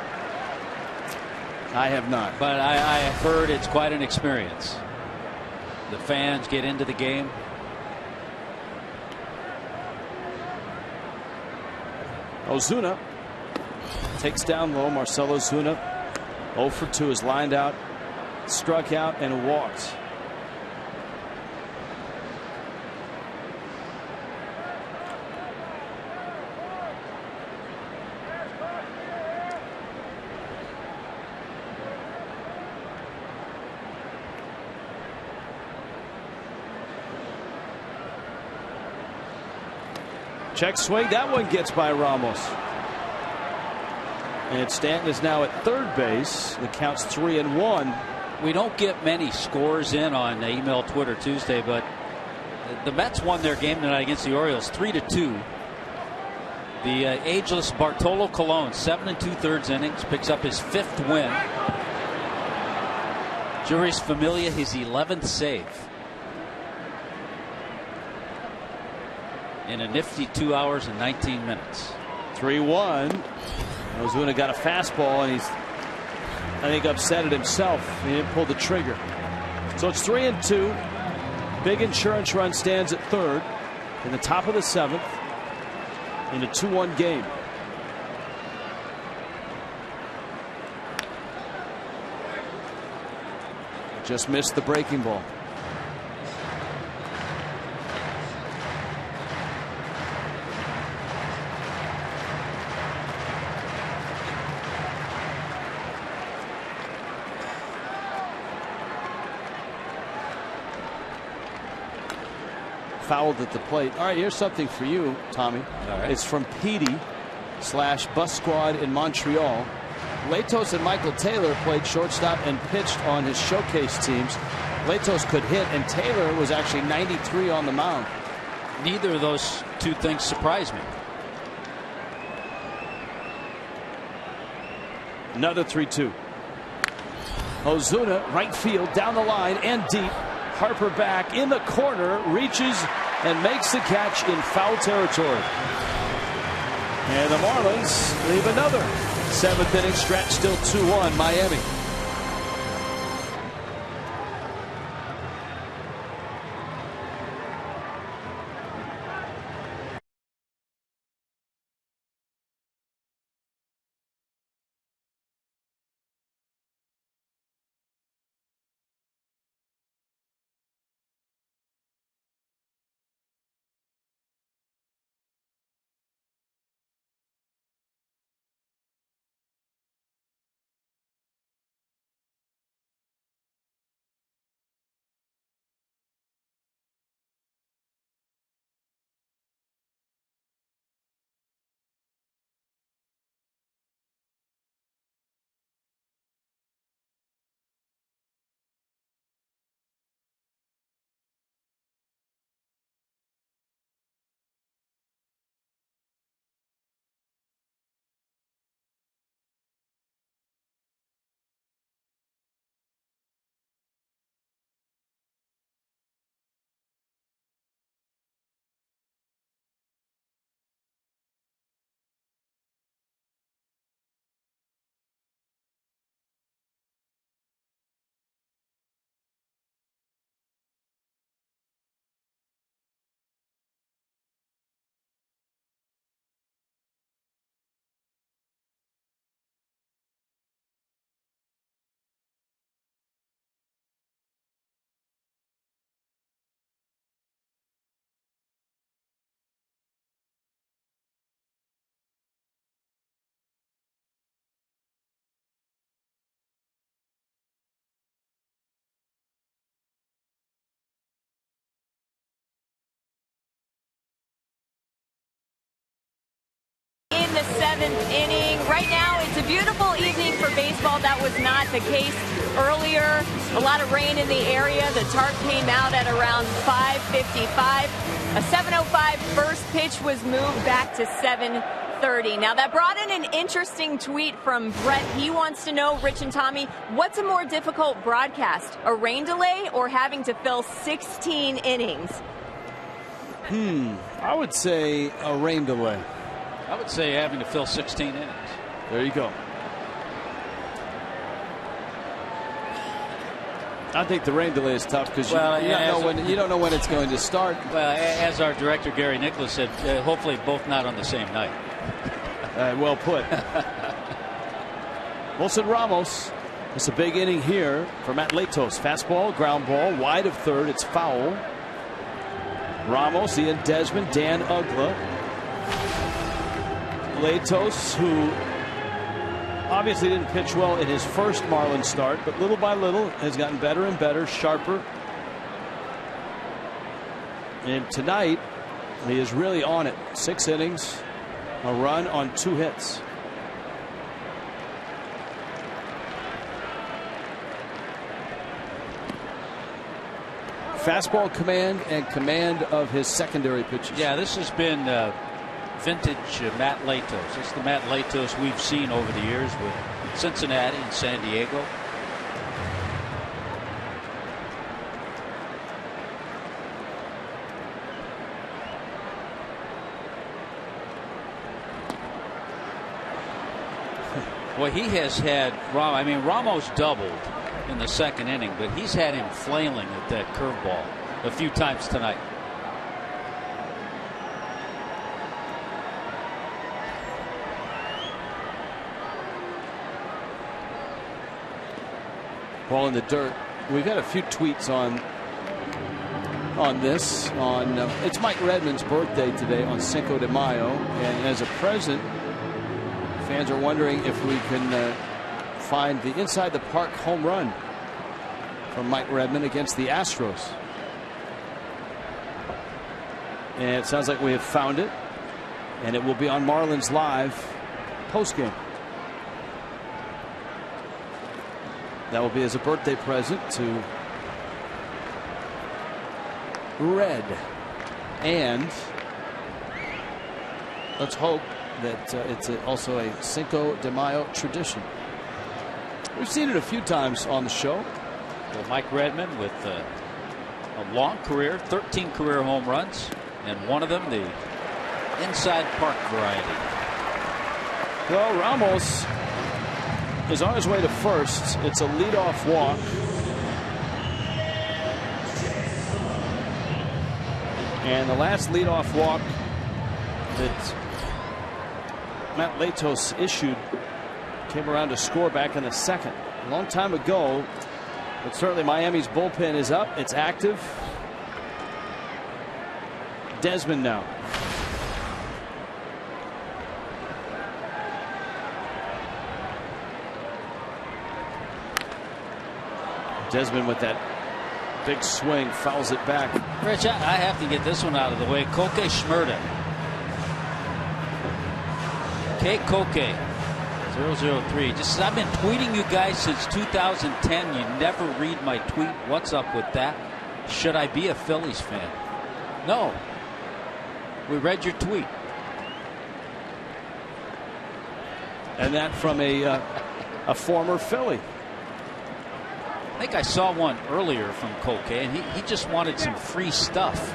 I have not.
But I have heard it's quite an experience. The fans get into the game.
Ozuna takes down low. Marcell Ozuna, 0 for 2, is lined out, struck out, and walked. Check swing. That one gets by Ramos. And Stanton is now at third base. The count's 3-1.
We don't get many scores in on email Twitter Tuesday, but the Mets won their game tonight against the Orioles 3-2. The ageless Bartolo Colon, 7 2/3 innings, picks up his 5th win. Juris Familia, his 11th save in a nifty 2 hours and 19 minutes.
3-1. Ozuna got a fastball, and he's, I think, upset at himself. He didn't pull the trigger. So it's 3-2. Big insurance run stands at third in the top of the 7th in a 2-1 game. Just missed the breaking ball. Fouled at the plate. All right, here's something for you, Tommy.
All right.
It's from Petey/Bus Squad in Montreal. Latos and Michael Taylor played shortstop and pitched on his showcase teams. Latos could hit, and Taylor was actually 93 on the mound.
Neither of those two things surprise me.
Another 3-2. Ozuna, right field, down the line and deep. Harper back in the corner, reaches and makes the catch in foul territory. And the Marlins leave another 7th inning stretch, still 2-1 Miami.
In the 7th inning. Right now, it's a beautiful evening for baseball. That was not the case earlier. A lot of rain in the area. The tarp came out at around 5:55. A 7:05 first pitch was moved back to 7:30. Now, that brought in an interesting tweet from Brett. He wants to know, Rich and Tommy, what's a more difficult broadcast, a rain delay or having to fill 16 innings?
I would say a rain delay.
I would say having to fill 16 innings.
There you go. I think the rain delay is tough because you don't know when it's going to start.
Well, as our director Gary Nicholas said, hopefully both not on the same night.
Well put. Wilson Ramos. It's a big inning here for Matt Latos. Fastball, ground ball, wide of third. It's foul. Ramos, Ian Desmond, Dan Ugla. Latos, who obviously didn't pitch well in his first Marlins start, but little by little has gotten better and better, sharper. And tonight, he is really on it. 6 innings, a run on 2 hits. Fastball command and command of his secondary pitches.
Yeah, this has been vintage Matt Latos. It's the Matt Latos we've seen over the years with Cincinnati and San Diego. Well, he has had Ramos doubled in the second inning, but he's had him flailing at that curveball a few times tonight.
Ball in the dirt. We've got a few tweets on this. It's Mike Redmond's birthday today on Cinco de Mayo, and as a present, fans are wondering if we can find the inside the park home run from Mike Redmond against the Astros. And it sounds like we have found it, and it will be on Marlins Live postgame. That will be as a birthday present to Red. And let's hope that it's also a Cinco de Mayo tradition. We've seen it a few times on the show.
Well, Mike Redmond with a long career, 13 career home runs, and one of them the inside park variety.
Well, Ramos is on his way to first. It's a leadoff walk. And the last leadoff walk that Matt Latos issued came around to score back in the second. A long time ago, but certainly Miami's bullpen is up. It's active. Desmond now. Desmond with that big swing fouls it back.
Rich, I have to get this one out of the way. Koke Schmerda. K. Koke 003. Just I've been tweeting you guys since 2010. You never read my tweet. What's up with that? Should I be a Phillies fan? No. We read your tweet.
And that from a former Philly.
I think I saw one earlier from Koke, and he just wanted some free stuff.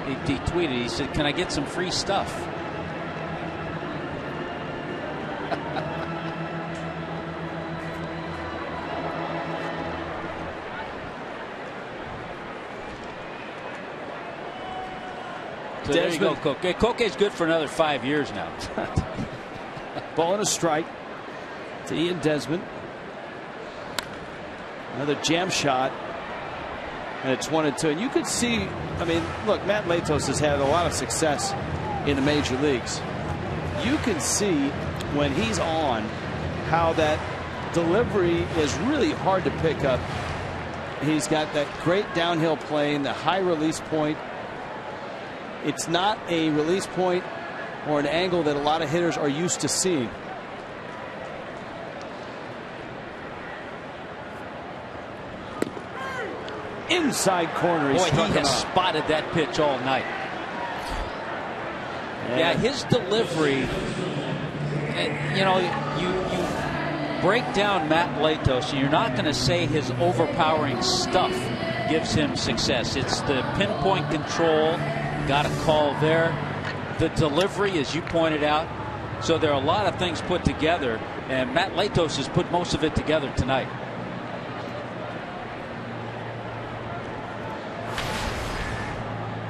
He tweeted, he said, "Can I get some free stuff?" So there you go, Koke. Koke's good for another 5 years now.
Ball and a strike to Ian Desmond. Another jam shot, and it's 1-2. And you could see, I mean, look, Matt Latos has had a lot of success in the major leagues. You can see when he's on how that delivery is really hard to pick up. He's got that great downhill plane, the high release point. It's not a release point or an angle that a lot of hitters are used to seeing. Inside corner.
Boy, he has spotted that pitch all night. Yeah, his delivery. You know, you break down Matt Latos, and you're not going to say his overpowering stuff gives him success. It's the pinpoint control. Got a call there. The delivery, as you pointed out. So there are a lot of things put together, and Matt Latos has put most of it together tonight.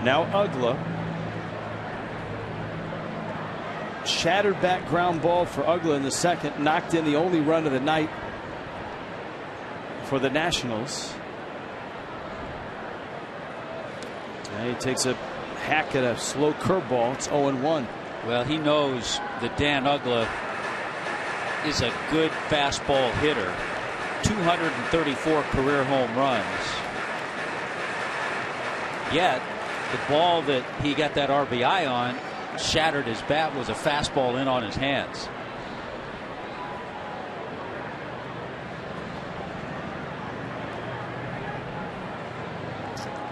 Now Uggla. Shattered back ground ball for Uggla in the second. Knocked in the only run of the night for the Nationals. And he takes a hack at a slow curveball. It's 0-1.
Well, he knows that Dan Uggla is a good fastball hitter. 234 career home runs. Yet the ball that he got that RBI on shattered his bat was a fastball in on his hands.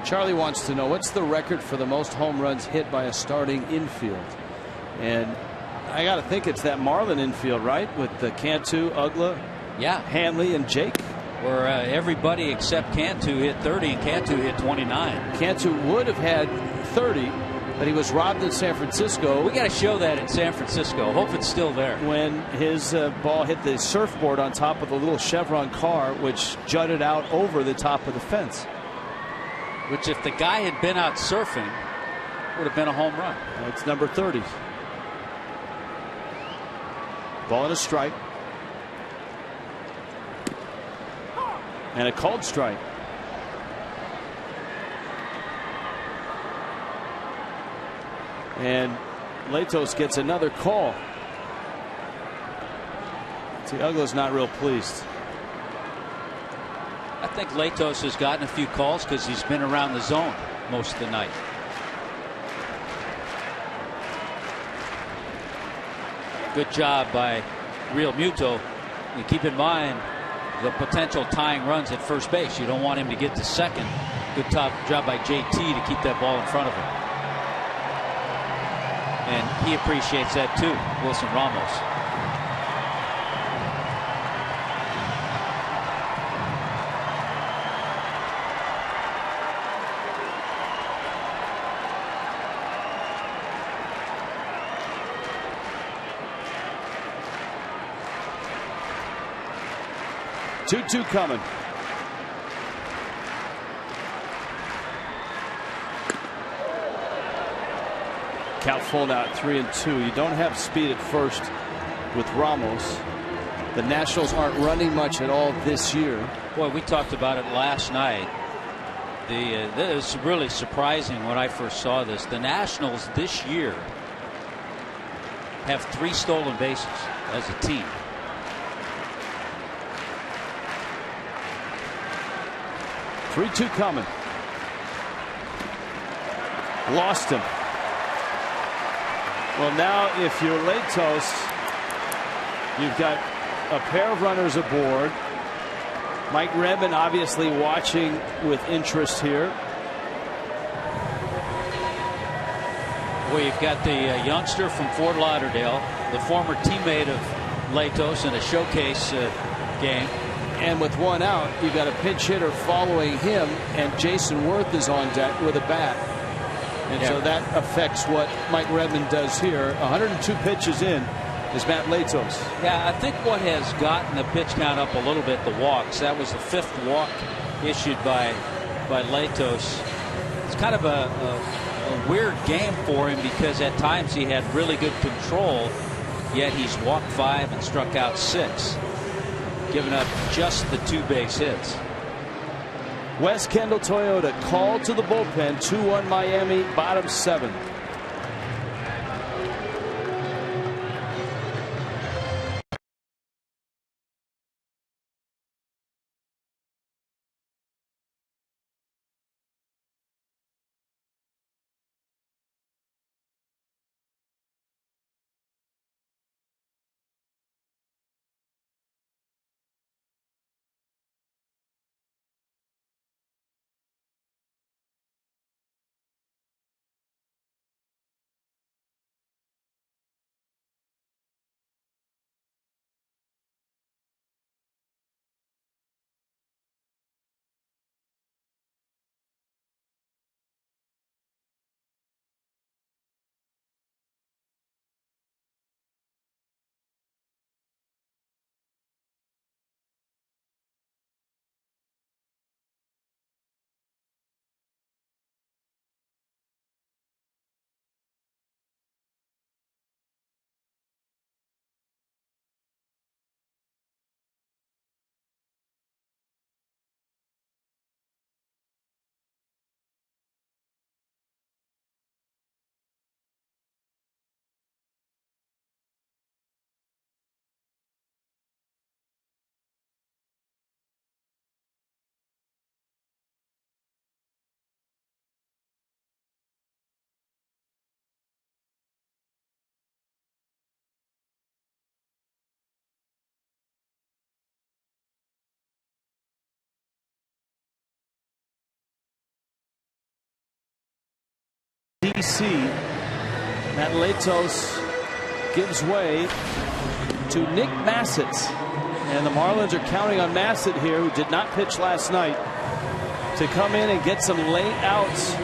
Charlie wants to know, what's the record for the most home runs hit by a starting infield? And I got to think it's that Marlin infield, right? With the Cantu, Uggla, Hanley, and Jake.
Where everybody except Cantu hit 30 and Cantu hit 29.
Cantu would have had 30 but he was robbed in San Francisco.
We got to show that in San Francisco. Hope it's still there.
When his ball hit the surfboard on top of a little Chevron car, which jutted out over the top of the fence.
Which, if the guy had been out surfing, would have been a home run.
That's number 30. Ball and a strike. And a called strike. And Latos gets another call. See, Uggla's not real pleased.
I think Latos has gotten a few calls because he's been around the zone most of the night. Good job by Real Muto. And keep in mind the potential tying runs at first base. You don't want him to get to second. Good job by JT to keep that ball in front of him. And he appreciates that too, Wilson Ramos.
Two coming. Count full now at 3-2. You don't have speed at first with Ramos. The Nationals aren't running much at all this year.
Boy, we talked about it last night. This was really surprising when I first saw this. The Nationals this year have 3 stolen bases as a team.
Three-two coming. Lost him. Well, now if you're Latos, you've got a pair of runners aboard. Mike Redmond obviously watching with interest here.
Well, you've got the youngster from Fort Lauderdale, the former teammate of Latos in a showcase game.
And with one out, you've got a pinch hitter following him, and Jason Worth is on deck with a bat. And so that affects what Mike Redmond does here. 102 pitches in is Matt Latos.
Yeah, I think what has gotten the pitch count up a little bit, the walks. That was the 5th walk issued by Latos. It's kind of a weird game for him because at times he had really good control, yet he's walked 5 and struck out 6. Giving up just the 2 base hits.
West Kendall Toyota called to the bullpen. 2-1 Miami, bottom 7. DC. Matt Latos gives way to Nick Massett. And the Marlins are counting on Massett here, who did not pitch last night, to come in and get some late outs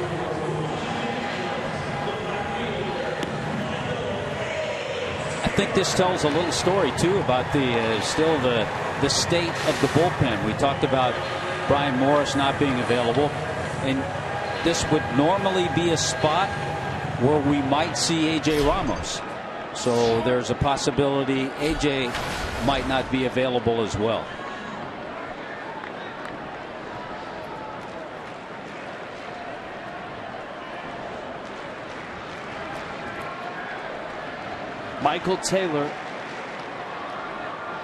I think this tells a little story too about the still the state of the bullpen. We talked about Brian Morris not being available, and this would normally be a spot where we might see AJ Ramos. So there's a possibility AJ might not be available as well.
Michael Taylor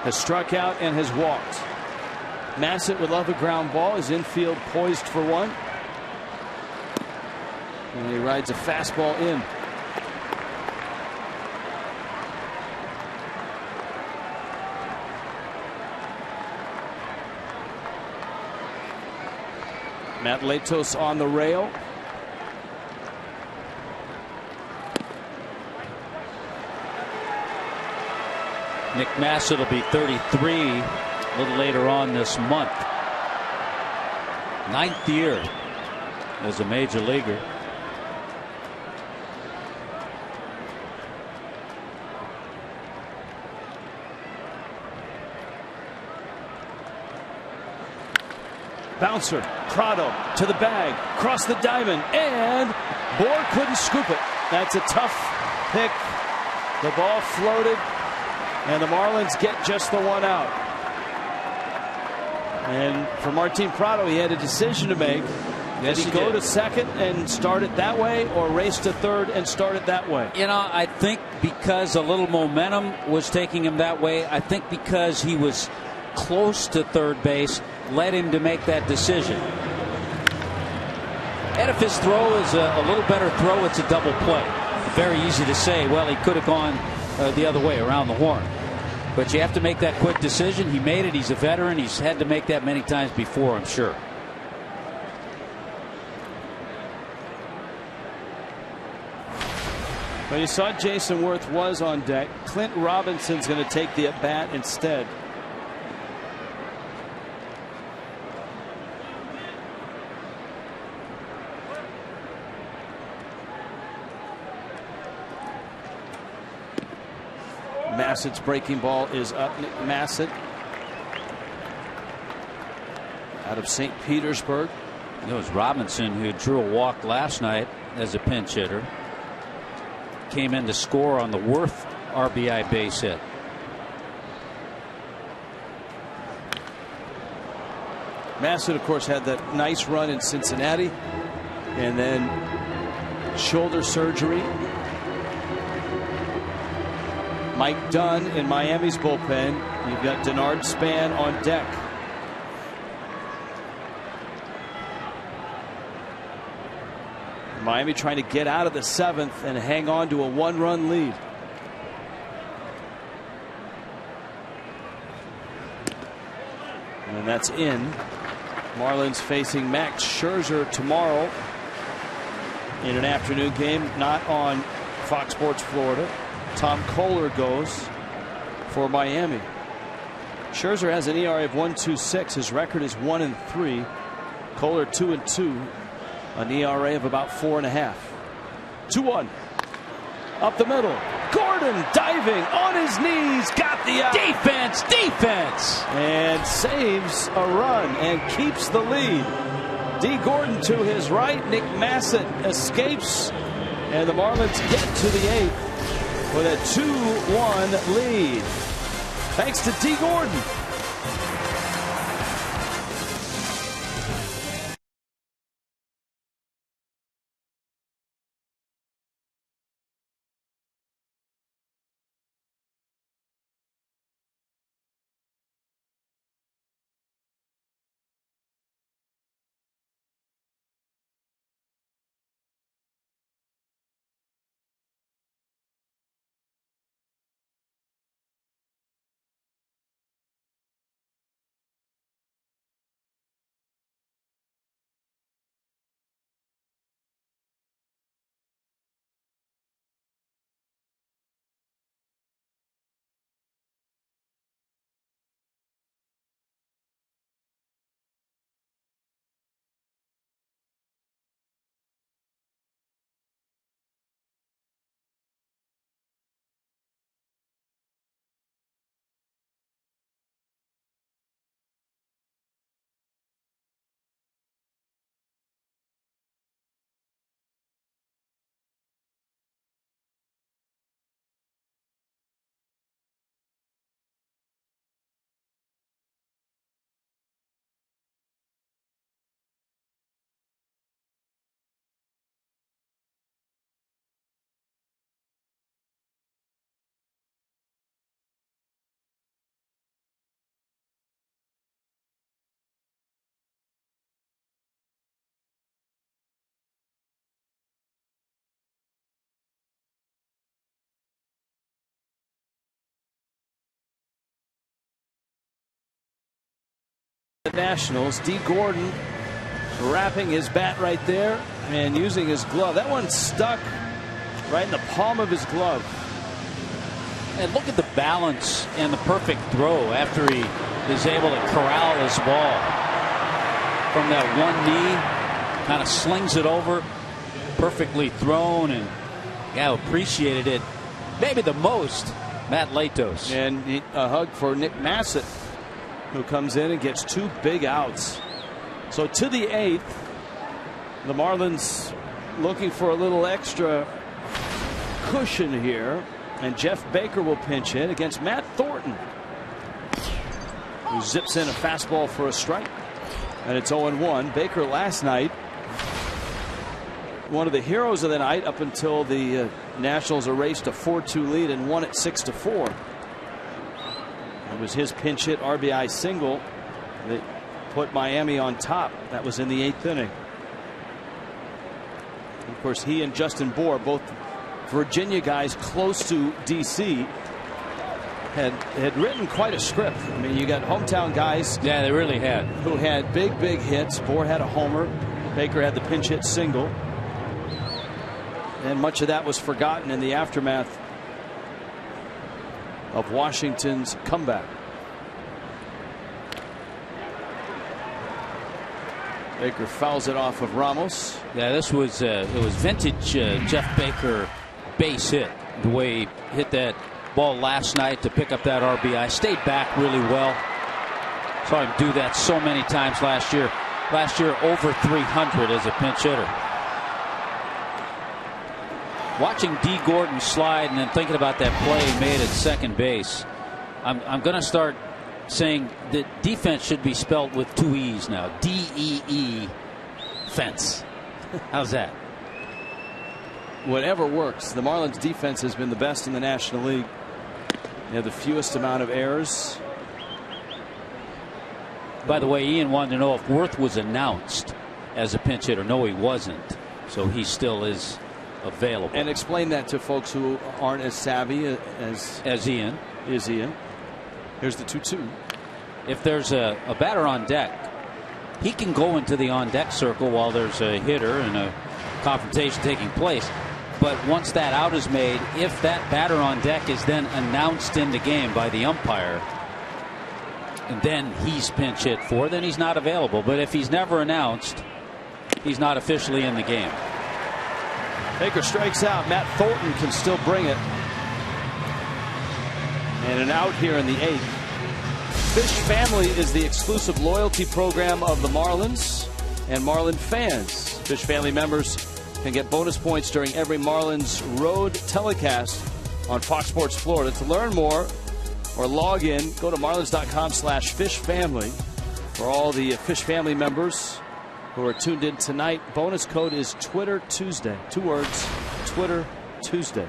has struck out and has walked. Massett would love a ground ball. His infield poised for one. And he rides a fastball in. Matt Latos on the rail.
Nick Massett will be 33 a little later on this month. 9th year as a major leaguer.
Bouncer, Prado to the bag, cross the diamond, and Bohr couldn't scoop it. That's a tough pick. The ball floated, and the Marlins get just the one out. And for Martin Prado, he had a decision to make. Did he go to second and start it that way, or race to third and start it that way?
You know, I think because a little momentum was taking him that way. I think because he was close to third base led him to make that decision. And if his throw is a little better throw, it's a double play. Very easy to say, well, he could have gone the other way, around the horn. But you have to make that quick decision. He made it. He's a veteran. He's had to make that many times before, I'm sure.
Well, you saw Jason Worth was on deck. Clint Robinson's going to take the at-bat instead. Massett's breaking ball is up. Nick Massett out of St. Petersburg.
It was Robinson who drew a walk last night as a pinch hitter. Came in to score on the Worth RBI base hit.
Massett, of course, had that nice run in Cincinnati and then shoulder surgery. Mike Dunn in Miami's bullpen. You've got Denard Span on deck. Miami trying to get out of the 7th and hang on to a 1-run lead. And that's in. Marlins facing Max Scherzer tomorrow in an afternoon game, not on Fox Sports Florida. Tom Kohler goes for Miami. Scherzer has an ERA of 1.26. His record is 1-3. Kohler 2-2. An ERA of about 4.5. 2-1. Up the middle. Gordon diving on his knees. Got the out.
Defense.
And saves a run and keeps the lead. D. Gordon to his right. Nick Massett escapes. And the Marlins get to the 8th with a 2-1 lead. Thanks to D. Gordon. the Nationals. D. Gordon wrapping his bat right there and using his glove. That one stuck right in the palm of his glove.
And look at the balance and the perfect throw after he is able to corral his ball from that one knee, kind of slings it over, perfectly thrown, and appreciated it maybe the most, Matt Latos.
And a hug for Nick Massett, who comes in and gets 2 big outs. So to the 8th, the Marlins looking for a little extra cushion here, and Jeff Baker will pinch hit against Matt Thornton, who zips in a fastball for a strike, and it's 0-1. Baker last night, one of the heroes of the night up until the Nationals erased a 4-2 lead and won it 6-4. It was his pinch hit RBI single that put Miami on top. That was in the 8th inning. Of course, he and Justin Bour, both Virginia guys close to DC, had written quite a script. I mean, you got hometown guys.
Yeah, they really had.
Who had big hits. Bour had a homer. Baker had the pinch hit single. And much of that was forgotten in the aftermath of Washington's comeback. Baker fouls it off of Ramos.
Yeah, this was it was vintage Jeff Baker base hit. The way he hit that ball last night to pick up that RBI. Stayed back really well. Saw him do that so many times last year. Last year over 300 as a pinch hitter. Watching D. Gordon slide and then thinking about that play he made at second base, I'm going to start saying that defense should be spelled with 2 E's now. D-E-E fence. How's that?
Whatever works. The Marlins defense has been the best in the National League. They have the fewest amount of errors.
By the way, Ian wanted to know if Worth was announced as a pinch hitter. No, he wasn't. So he still is available.
And explain that to folks who aren't as savvy as
Ian.
Is Ian. Here's the 2-2.
If there's a batter on deck, he can go into the on deck circle while there's a hitter and a confrontation taking place. But once that out is made, if that batter on deck is then announced in the game by the umpire, and then he's pinch hit for, then he's not available. But if he's never announced, he's not officially in the game.
Baker strikes out. Matt Thornton can still bring it. And an out here in the 8th. Fish Family is the exclusive loyalty program of the Marlins and Marlin fans. Fish Family members can get bonus points during every Marlins road telecast on Fox Sports Florida. To learn more or log in, go to marlins.com/fishfamily. For all the Fish Family members who are tuned in tonight, bonus code is Twitter Tuesday. 2 words, Twitter Tuesday.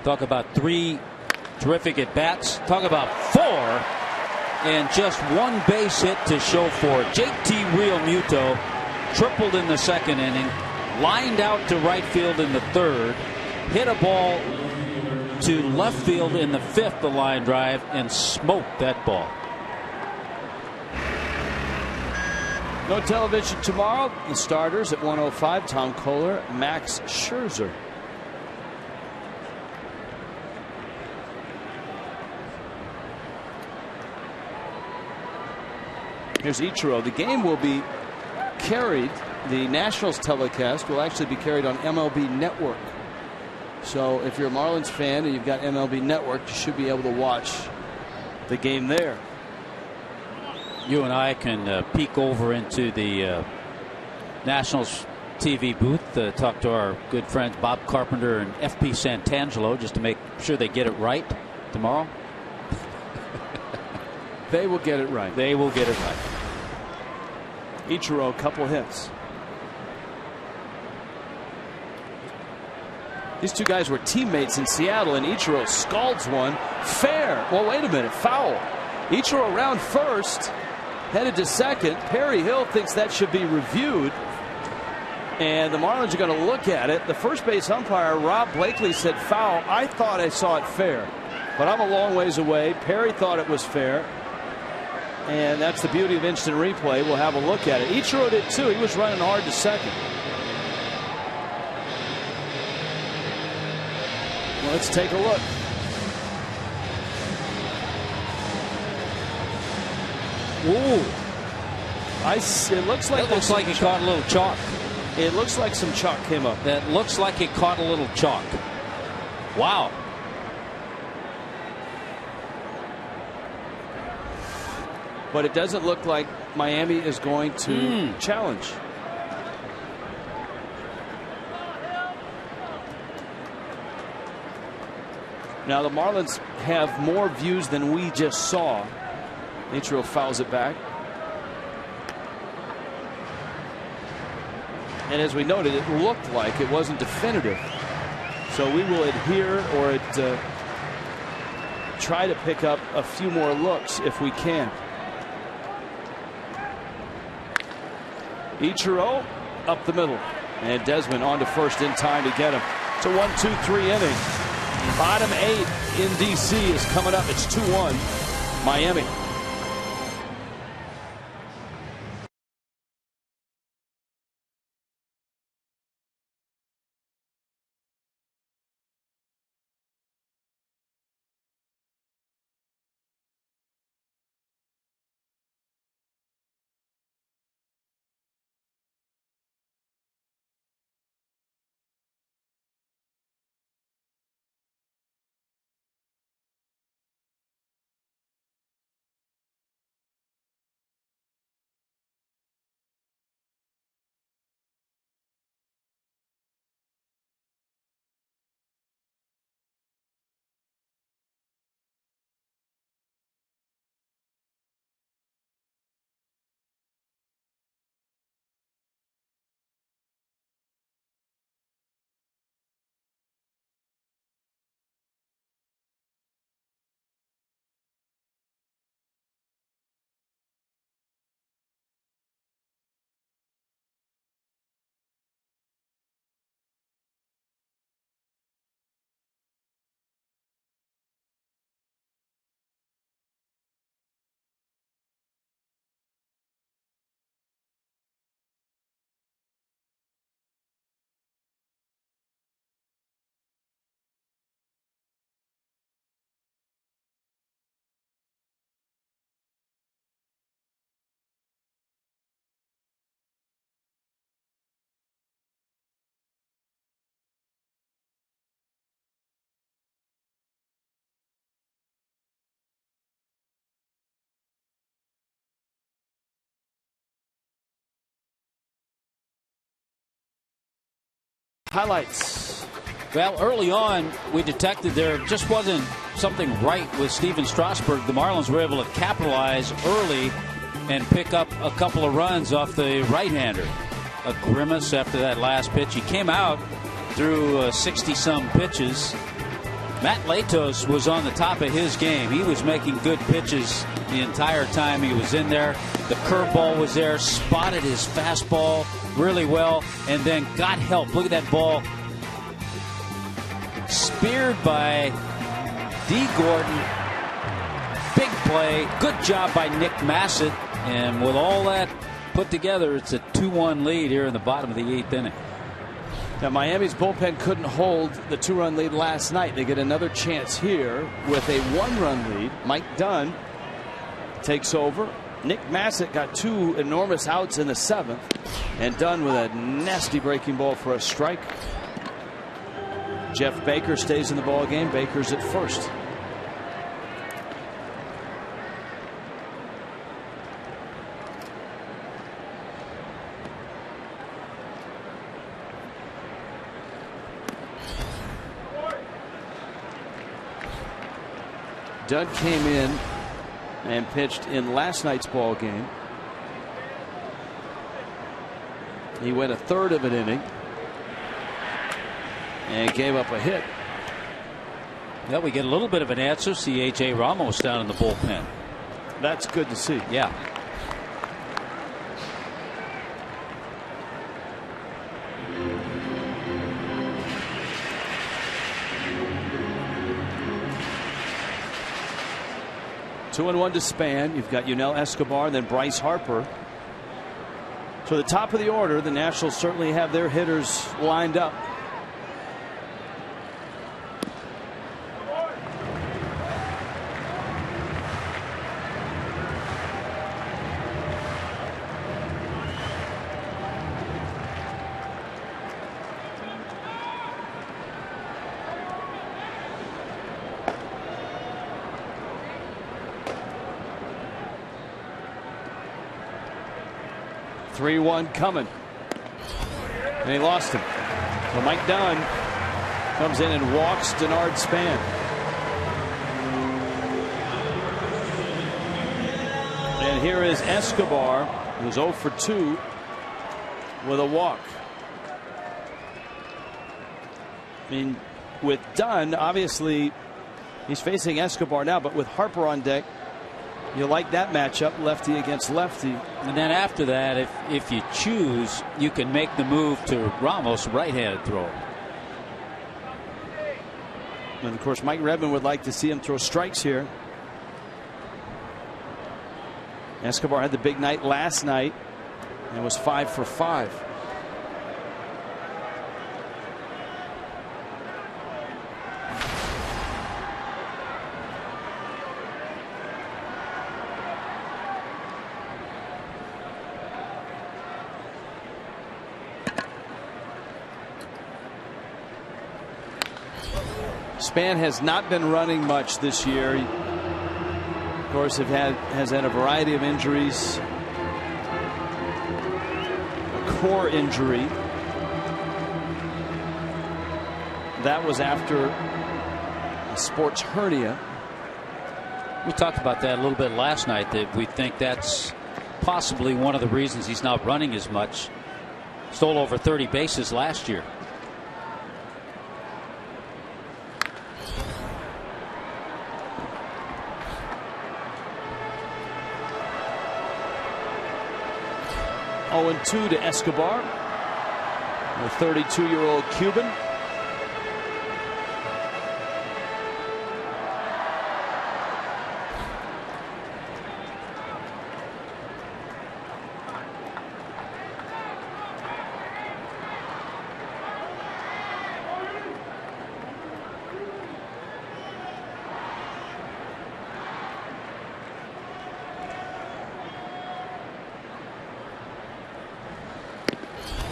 Talk about 3 terrific at bats. Talk about 4 and just 1 base hit to show for it. JT Realmuto tripled in the 2nd inning, lined out to right field in the 3rd, hit a ball to left field in the 5th, the line drive, and smoked that ball.
No television tomorrow. The starters at 1:05, Tom Kohler, Max Scherzer. Here's Ichiro. The game will be carried. The Nationals telecast will actually be carried on MLB Network. So if you're a Marlins fan and you've got MLB Network, you should be able to watch the game there.
You and I can peek over into the Nationals TV booth, talk to our good friends Bob Carpenter and FP Santangelo just to make sure they get it right tomorrow.
They will get it right.
They will get it right.
Ichiro, a couple hits. These two guys were teammates in Seattle, and Ichiro scalds one. Fair. Well, wait a minute. Foul. Ichiro around first, headed to second. Perry Hill thinks that should be reviewed, and the Marlins are going to look at it. The first base umpire, Rob Blakely, said foul. I thought I saw it fair. But I'm a long ways away. Perry thought it was fair. And that's the beauty of instant replay. We'll have a look at it. Ichiro did too. He was running hard to second. Well, let's take a look. Ooh. It looks like
he caught a little chalk.
It looks like some chalk came up.
That looks like it caught a little chalk. Wow.
But it doesn't look like Miami is going to challenge. Now the Marlins have more views than we just saw. Ichiro fouls it back. And as we noted, it looked like it wasn't definitive. So we will adhere or try to pick up a few more looks if we can. Ichiro up the middle. And Desmond on to first in time to get him. It's a 1-2-3 inning. Bottom 8 in D.C. is coming up. It's 2-1 Miami. Highlights.
Well, early on, we detected there just wasn't something right with Steven Strasburg. The Marlins were able to capitalize early and pick up a couple of runs off the right-hander. A grimace after that last pitch. He came out through 60-some pitches. Matt Latos was on the top of his game. He was making good pitches the entire time he was in there. The curveball was there, spotted his fastball really well, and then got help. Look at that ball. Speared by D. Gordon. Big play. Good job by Nick Massett. And with all that put together, it's a 2-1 lead here in the bottom of the 8th inning.
Now, Miami's bullpen couldn't hold the 2-run lead last night. They get another chance here with a 1-run lead. Mike Dunn takes over. Nick Massett got 2 enormous outs in the 7th. And Dunn with a nasty breaking ball for a strike. Jeff Baker stays in the ball game. Baker's at first. Dunn came in and pitched in last night's ball game. He went a third of an inning and gave up a hit.
Well, we get a little bit of an answer. See A.J. Ramos down in the bullpen.
That's good to see.
Yeah.
2-1 to Span. You've got Yunel Escobar and then Bryce Harper. So the top of the order, the Nationals certainly have their hitters lined up. .3-1 coming, and he lost him. So Mike Dunn comes in and walks Denard Span. And here is Escobar, who's 0 for 2 with a walk. I mean, with Dunn, obviously he's facing Escobar now, but with Harper on deck, you like that matchup, lefty against lefty.
And then after that, if you choose, you can make the move to Ramos, right-handed thrower.
And of course, Mike Redmond would like to see him throw strikes here. Escobar had the big night last night and was 5 for 5. Span has not been running much this year. He, of course, has had a variety of injuries. A core injury. That was after a sports hernia.
We talked about that a little bit last night, that we think that's possibly one of the reasons he's not running as much. Stole over 30 bases last year.
Oh, 2 to Escobar, the 32-year-old Cuban.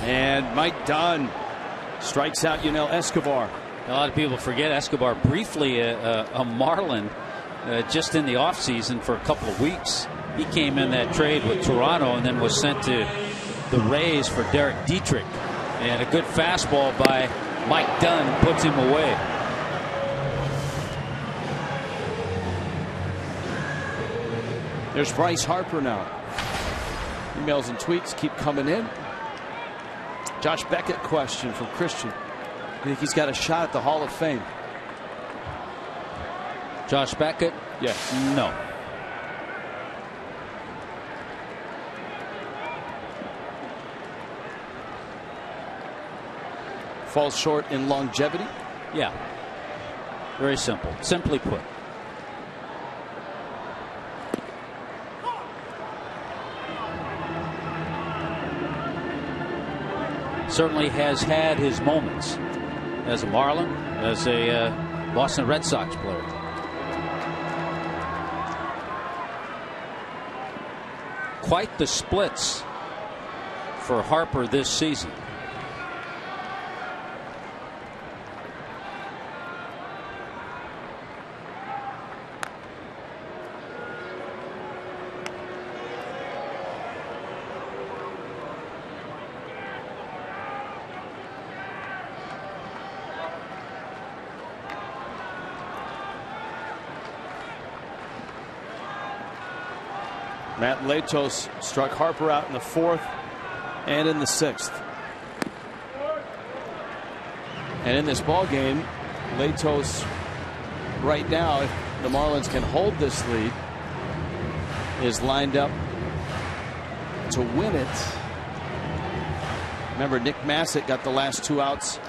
And Mike Dunn strikes out Yunel Escobar.
A lot of people forget Escobar, briefly a Marlin just in the offseason for a couple of weeks. He came in that trade with Toronto and then was sent to the Rays for Derek Dietrich. And a good fastball by Mike Dunn puts him away.
There's Bryce Harper now. Emails and tweets keep coming in. Josh Beckett question from Christian. I think he's got a shot at the Hall of Fame.
Josh Beckett?
Yes.
No.
Falls short in longevity?
Yeah. Very simple. Simply put. Certainly has had his moments as a Marlin, as a Boston Red Sox player. Quite the splits for Harper this season.
Matt Latos struck Harper out in the 4th and in the 6th. And in this ball game, Latos right now, if the Marlins can hold this lead, is lined up to win it. Remember, Nick Massett got the last 2 outs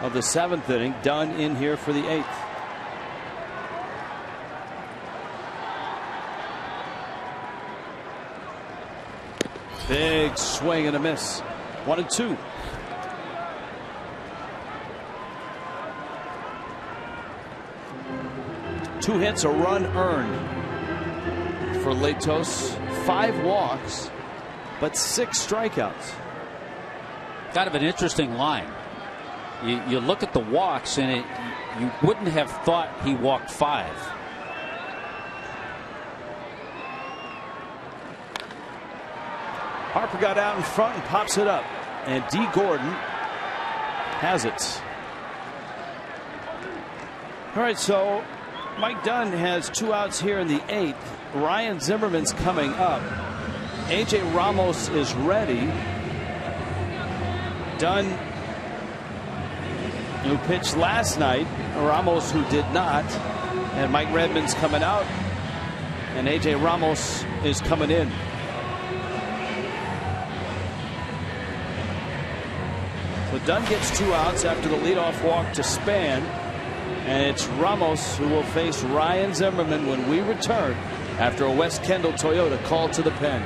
of the 7th inning. Dunn in here for the 8th. Big swing and a miss. 1-2. Two hits, a run earned for Latos. 5 walks, but 6 strikeouts.
Kind of an interesting line. You look at the walks, and you wouldn't have thought he walked 5.
Harper got out in front and pops it up, and D. Gordon has it. All right, so Mike Dunn has 2 outs here in the 8th. Ryan Zimmerman's coming up. A.J. Ramos is ready. Dunn, who pitched last night, Ramos, who did not, and Mike Redmond's coming out, and A.J. Ramos is coming in. So Dunn gets 2 outs after the leadoff walk to Span, and it's Ramos who will face Ryan Zimmerman when we return after a West Kendall Toyota call to the pen.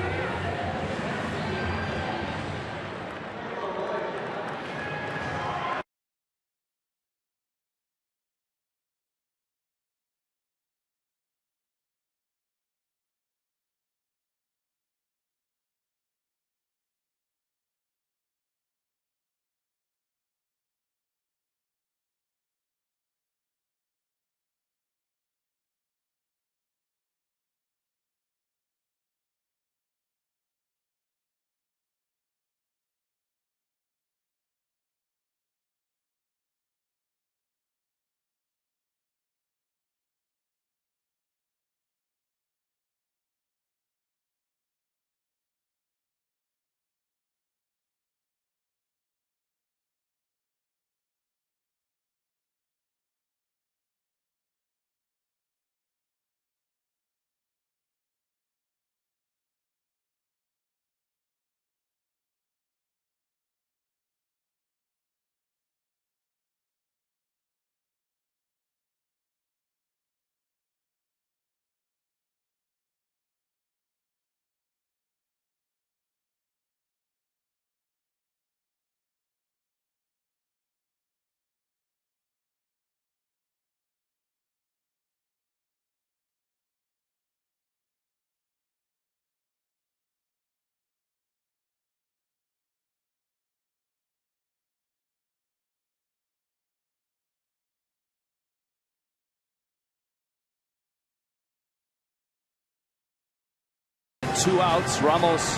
Two outs. Ramos,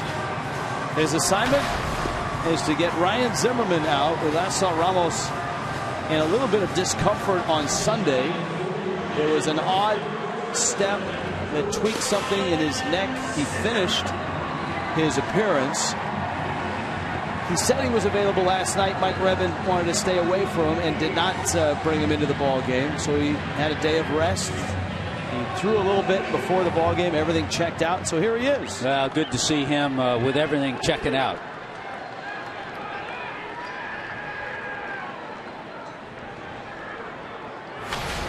his assignment is to get Ryan Zimmerman out. We last saw Ramos in a little bit of discomfort on Sunday. There was an odd step that tweaked something in his neck. He finished his appearance. He said he was available last night. Mike Redmond wanted to stay away from him and did not bring him into the ball game. So he had a day of rest. He threw a little bit before the ball game. Everything checked out. So here he is.
Good to see him with everything checking out.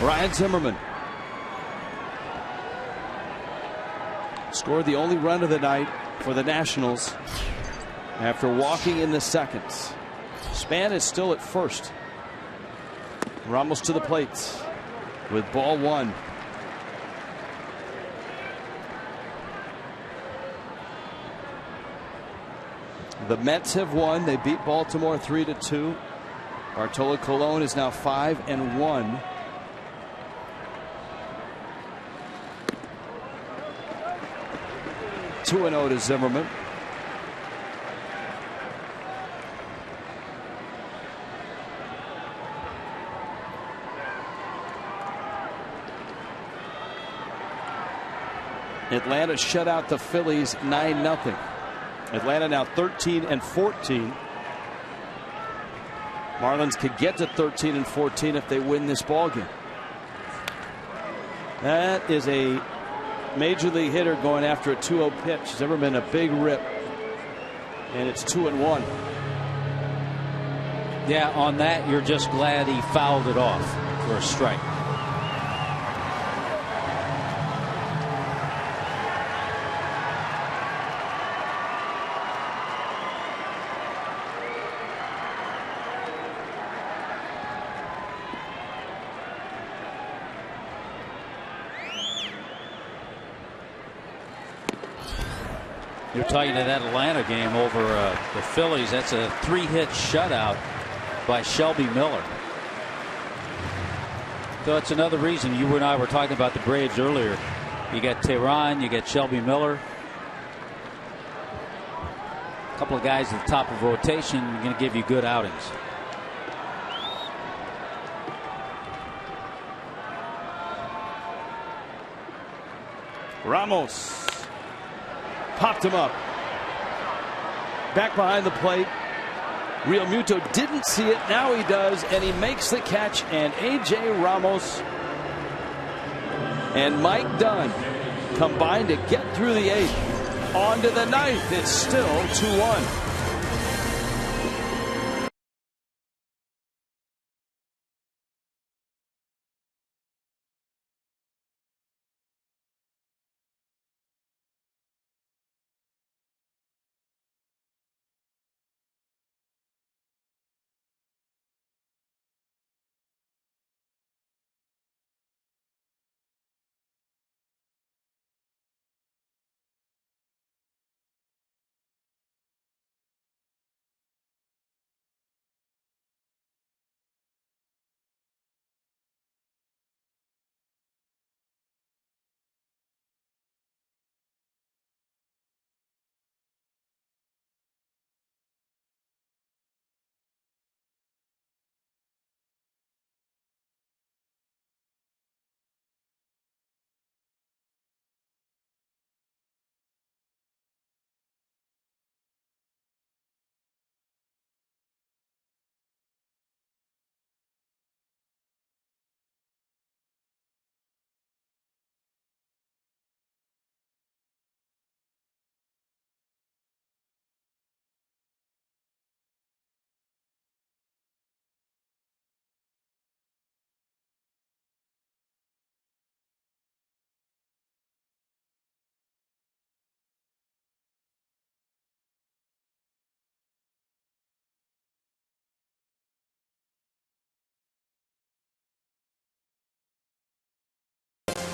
Ryan Zimmerman scored the only run of the night for the Nationals after walking in the second. Span is still at first. Ramos to the plate with ball 1. The Mets have won. They beat Baltimore 3-2. Bartolo Colon is now 5-1. Two and 0 to Zimmerman. Atlanta shut out the Phillies 9-0. Atlanta now 13-14. Marlins could get to 13-14 if they win this ballgame. That is a major league hitter going after a 2-0 pitch. Zimmerman a big rip, and it's 2-1.
Yeah, on that you're just glad he fouled it off for a strike. You're talking to that Atlanta game over the Phillies. That's a 3-hit shutout by Shelby Miller. So it's another reason you and I were talking about the Braves earlier. You got Tehran, you got Shelby Miller. A couple of guys at the top of rotation going to give you good outings.
Ramos popped him up. Back behind the plate. Real Muto didn't see it. Now he does, and he makes the catch. And A.J. Ramos and Mike Dunn combined to get through the 8th. On to the 9th. It's still 2-1.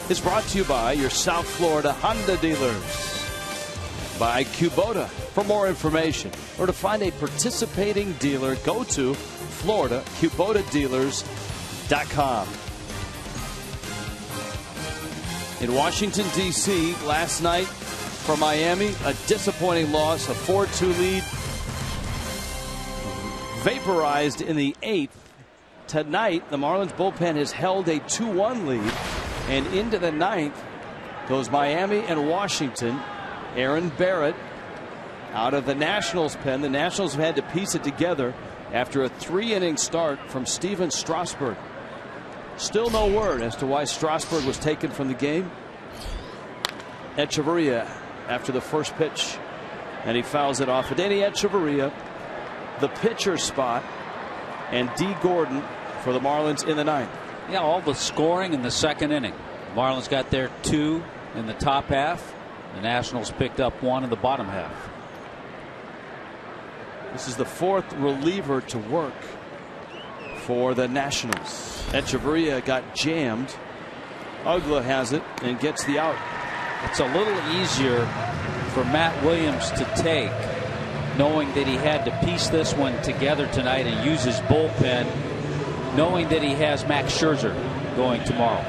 Is brought to you by your South Florida Honda dealers. By Kubota. For more information or to find a participating dealer, go to FloridaKubotaDealers.com. In Washington, D.C., last night for Miami, a disappointing loss, a 4-2 lead. Vaporized in the 8th. Tonight, the Marlins bullpen has held a 2-1 lead. And into the 9th goes Miami and Washington. Aaron Barrett out of the Nationals pen. The Nationals have had to piece it together after a 3-inning start from Steven Strasburg. Still no word as to why Strasburg was taken from the game. Echeverria after the first pitch, and he fouls it off. Adeiny Echeverria, the pitcher spot, and D. Gordon for the Marlins in the 9th.
Yeah, all the scoring in the second inning. Marlins got their 2 in the top half. The Nationals picked up 1 in the bottom half.
This is the 4th reliever to work for the Nationals. Echeverria got jammed. Ugla has it and gets the out.
It's a little easier for Matt Williams to take, knowing that he had to piece this one together tonight and use his bullpen, knowing that he has Max Scherzer going tomorrow.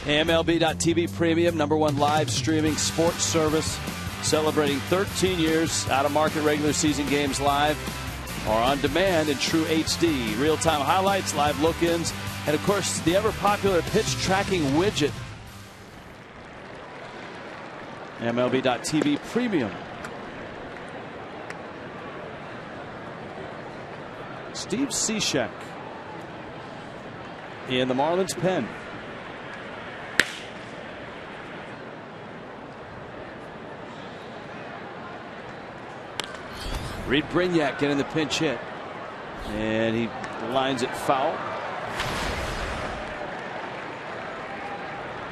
MLB.TV Premium, #1 live streaming sports service, celebrating 13 years out of market regular season games live or on demand in true HD. Real-time highlights, live look-ins, and of course the ever-popular pitch tracking widget. MLB.TV Premium. Steve Cishek in the Marlins pen. Reed Brignac getting the pinch hit, and he lines it foul.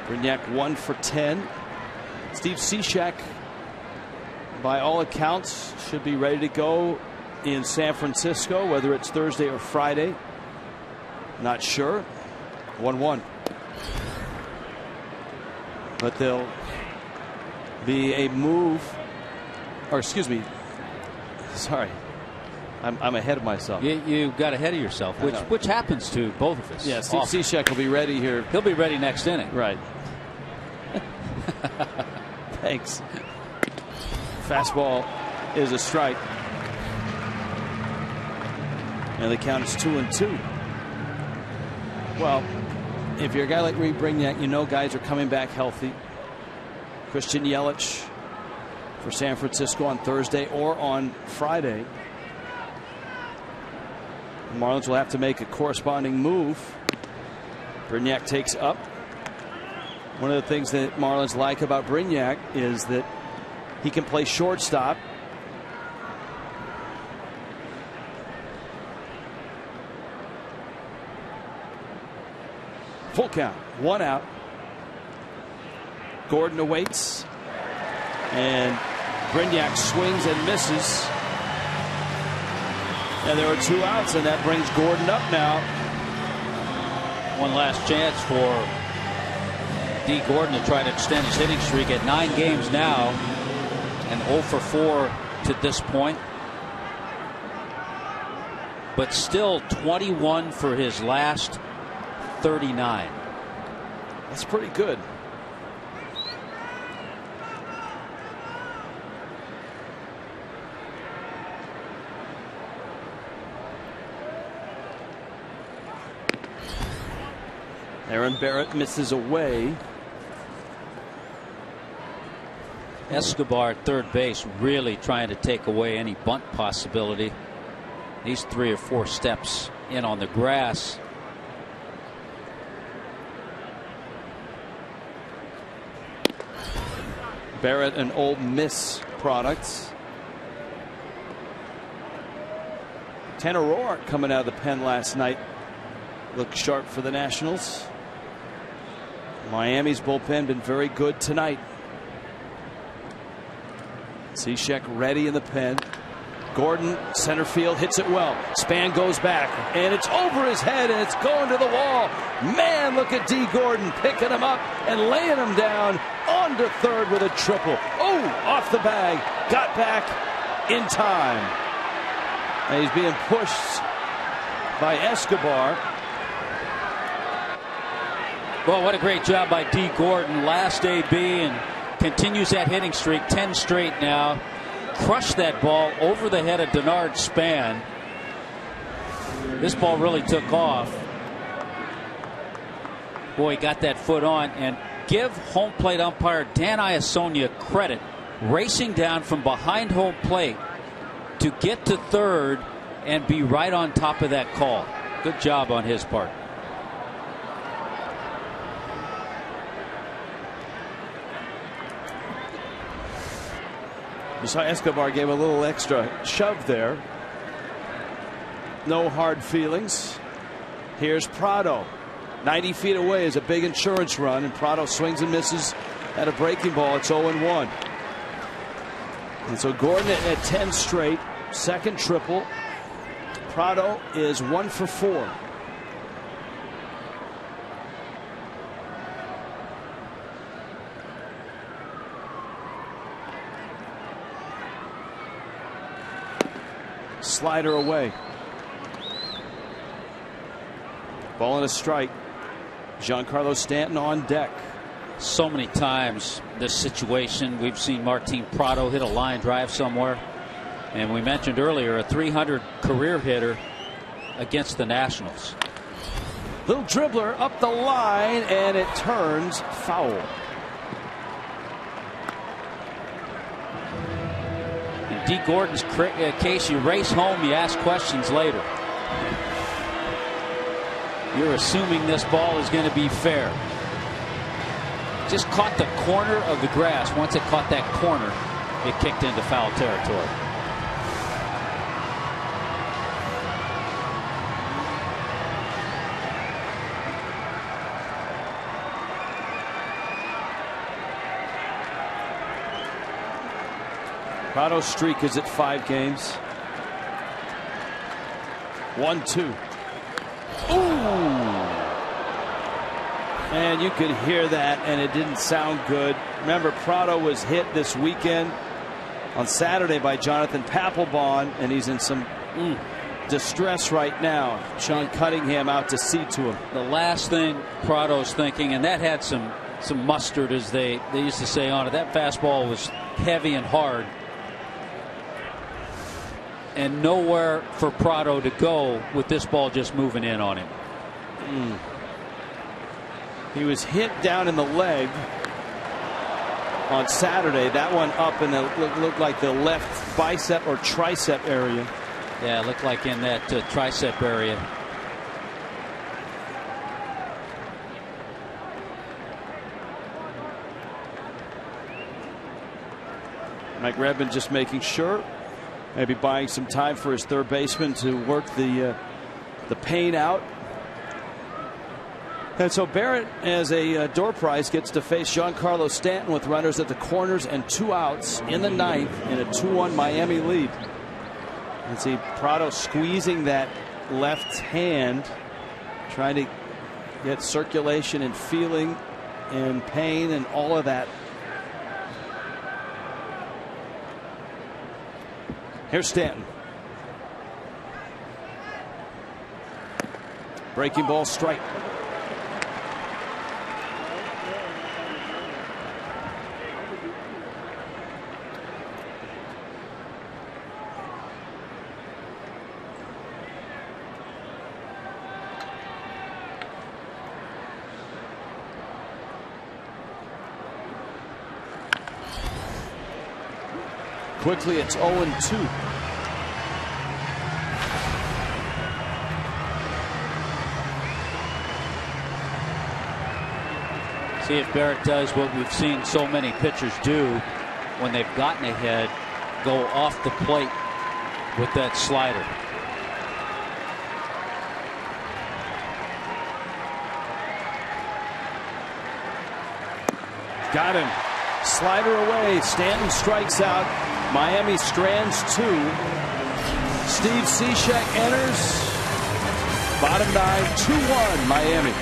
Brignac 1 for 10. Steve Cishek, by all accounts, should be ready to go in San Francisco, whether it's Thursday or Friday. Not sure. 1-1. But they'll be a move, or excuse me, sorry, I'm ahead of myself.
You got ahead of yourself, which happens to both of us.
Yeah, Steve Cishek will be ready here.
He'll be ready next inning.
Right. Thanks. Fastball is a strike. And the count is 2-2. Well, if you're a guy like Reed Brignac, you know guys are coming back healthy. Christian Yelich for San Francisco on Thursday or on Friday. The Marlins will have to make a corresponding move. Brignac takes up. One of the things that Marlins like about Brignac is that he can play shortstop. Full count, 1 out. Gordon awaits, and Brignac swings and misses. And there are 2 outs, and that brings Gordon up now.
One last chance for D. Gordon to try to extend his hitting streak at 9 games now, and 0 for 4 to this point. But still 21 for his last 39.
That's pretty good. Aaron Barrett misses away.
Escobar at third base really trying to take away any bunt possibility. He's 3 or 4 steps in on the grass.
Barrett, an Ole Miss product. Tanner Roark coming out of the pen last night looked sharp for the Nationals. Miami's bullpen been very good tonight. Cishek ready in the pen. Gordon center field hits it well. Span goes back and it's over his head and it's going to the wall. Man, look at D. Gordon picking him up and laying him down onto third with a triple. Oh, off the bag, got back in time. And he's being pushed by Escobar.
Well, what a great job by D. Gordon. Last AB and continues that hitting streak. 10 straight now. Crushed that ball over the head of Denard Span. This ball really took off. Boy, he got that foot on. And give home plate umpire Dan Iasonia credit. Racing down from behind home plate to get to third and be right on top of that call. Good job on his part.
You saw Escobar gave a little extra shove there. No hard feelings. Here's Prado. 90 feet away is a big insurance run, and Prado swings and misses at a breaking ball. It's 0-1. And so Gordon at 10 straight, second triple. Prado is 1 for 4. Slider away. Ball and a strike. Giancarlo Stanton on deck.
So many times this situation we've seen Martin Prado hit a line drive somewhere, and we mentioned earlier a 300 career hitter against the Nationals.
Little dribbler up the line and it turns foul.
In D. Gordon's case, you race home, you ask questions later. You're assuming this ball is going to be fair. Just caught the corner of the grass. Once it caught that corner, it kicked into foul territory.
Prado's streak is at 5 games. 1-2. Ooh! And you could hear that, and it didn't sound good. Remember, Prado was hit this weekend on Saturday by Jonathan Papelbon, and he's in some distress right now. Sean Cunningham out to see to him.
The last thing Prado's thinking, and that had some mustard, as they used to say on it. That fastball was heavy and hard, and nowhere for Prado to go with this ball just moving in on him.
He was hit down in the leg on Saturday. That one up in the looked like the left bicep or tricep area.
Yeah, it looked like in that tricep area.
Mike Redmond just making sure, maybe buying some time for his third baseman to work the pain out. And so Barrett, as a door prize, gets to face Giancarlo Stanton with runners at the corners and 2 outs in the 9th in a 2-1 Miami lead. And see Prado squeezing that left hand, trying to get circulation and feeling and pain and all of that. Here's Stanton. Breaking ball, strike. Quickly, it's 0-2.
See if Barrett does what we've seen so many pitchers do when they've gotten ahead, go off the plate with that slider.
Got him. Slider away. Stanton strikes out. Miami strands 2. Steve Cishek enters. Bottom 9, 2-1 Miami.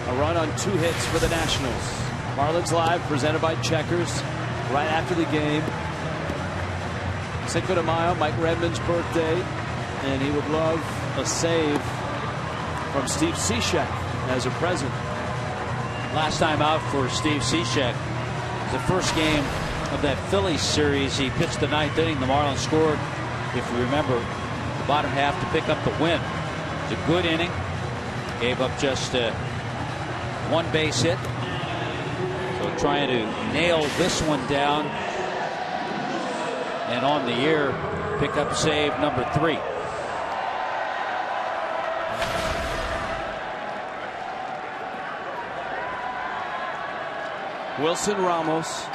A run on 2 hits for the Nationals. Marlins Live presented by Checkers right after the game. Cinco de Mayo, Mike Redmond's birthday, and he would love a save from Steve Cishek as a present.
Last time out for Steve Cishek was the first game of that Phillies series. He pitched the 9th inning. The Marlins scored, if you remember, the bottom half to pick up the win. It's a good inning. Gave up just 1 base hit. So trying to nail this one down. And on the year, pick up save number 3.
Wilson Ramos,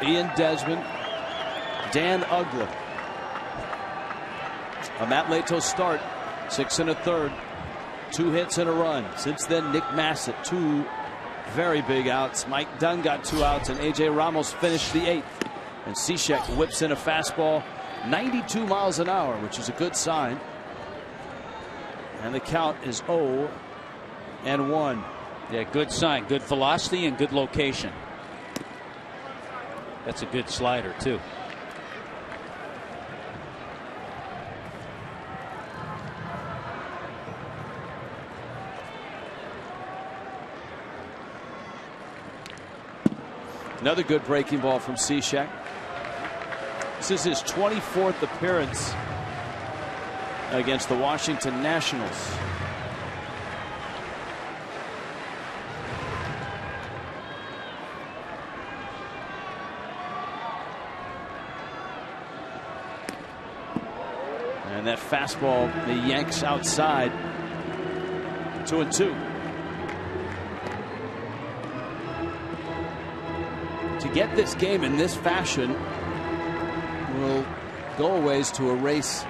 Ian Desmond, Dan Uggla. A Matt Lato start, 6 1/3, 2 hits and a run. Since then, Nick Massett, 2 very big outs. Mike Dunn got 2 outs, and A.J. Ramos finished the 8th. And Cishek whips in a fastball, 92 miles an hour, which is a good sign. And the count is 0-1.
Yeah, good sign. Good velocity and good location. That's a good slider, too.
Another good breaking ball from Cishek. This is his 24th appearance against the Washington Nationals. And that fastball, the yanks outside. 2-2. To get this game in this fashion will go a ways to erase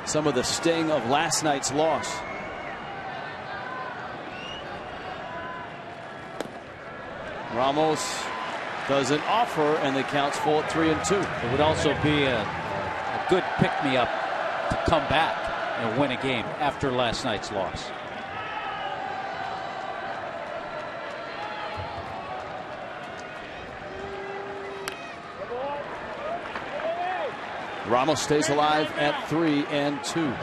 some of the sting of last night's loss. Ramos doesn't offer, and the count's full at 3-2.
It would also be a good pick-me-up to come back and win a game after last night's loss.
Ramos stays alive at 3-2.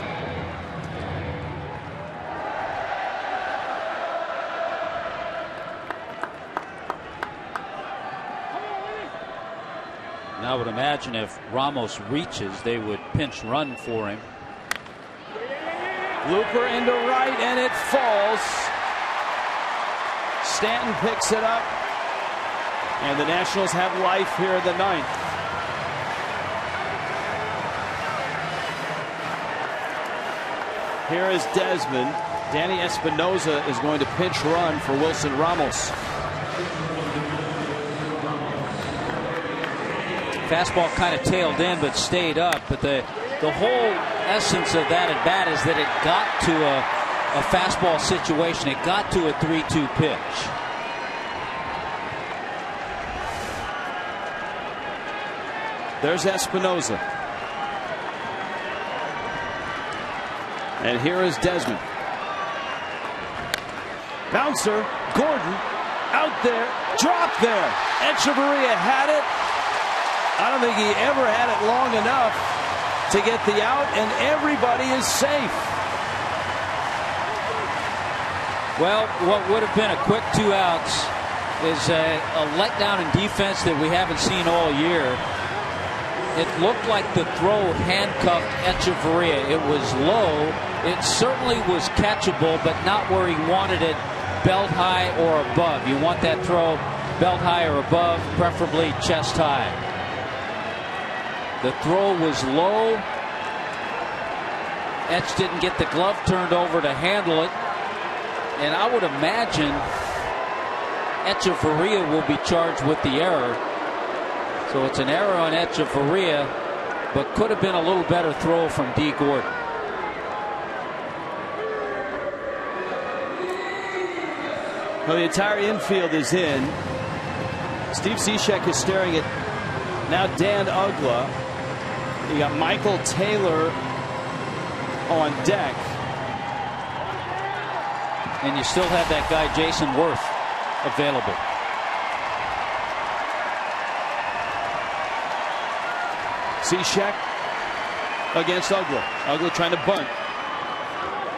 Now I would imagine if Ramos reaches, they would pinch run for him.
Looper into right, and it falls. Stanton picks it up, and the Nationals have life here in the 9th. Here is Desmond. Danny Espinosa is going to pinch run for Wilson Ramos.
Fastball kind of tailed in but stayed up, but the whole essence of that at bat is that it got to a fastball situation. It got to a 3-2 pitch.
There's Espinosa. And here is Desmond. Bouncer, Gordon, out there, dropped there. Echeverria had it. I don't think he ever had it long enough to get the out, and everybody is safe.
Well, what would have been a quick 2 outs is a letdown in defense that we haven't seen all year. It looked like the throw handcuffed Echeverria. It was low. It certainly was catchable, but not where he wanted it, belt high or above. You want that throw belt high or above, preferably chest high. The throw was low. Etch didn't get the glove turned over to handle it. And I would imagine Echeverria will be charged with the error. So it's an error on Echeverria, but could have been a little better throw from D. Gordon.
Well, the entire infield is in. Steve Cishek is staring at now Dan Uggla. You got Michael Taylor on deck.
And you still have that guy Jason Worth available.
Cishek against Uggla. Uggla trying to bunt.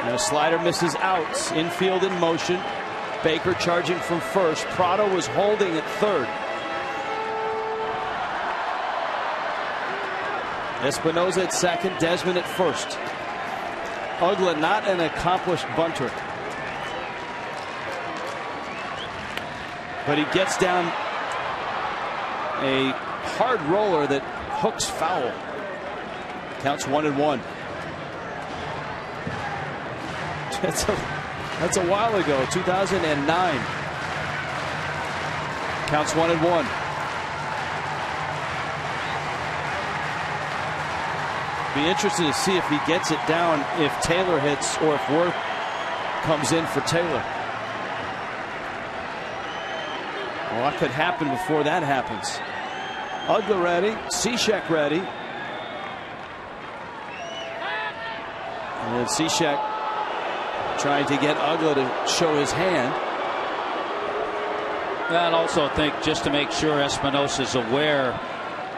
And a slider misses outs. Infield in motion. Baker charging from first. Prado was holding at third. Espinosa at second. Desmond at first. Uggla not an accomplished bunter, but he gets down a hard roller that hooks foul. Counts 1-1. That's a while ago, 2009. Counts 1-1. Be interested to see if he gets it down if Taylor hits or if Worth comes in for Taylor. Well, what could happen before that happens? Uggla ready, Cishek ready. And then Cishek trying to get Uggla to show his hand.
I'd also think just to make sure Espinosa's aware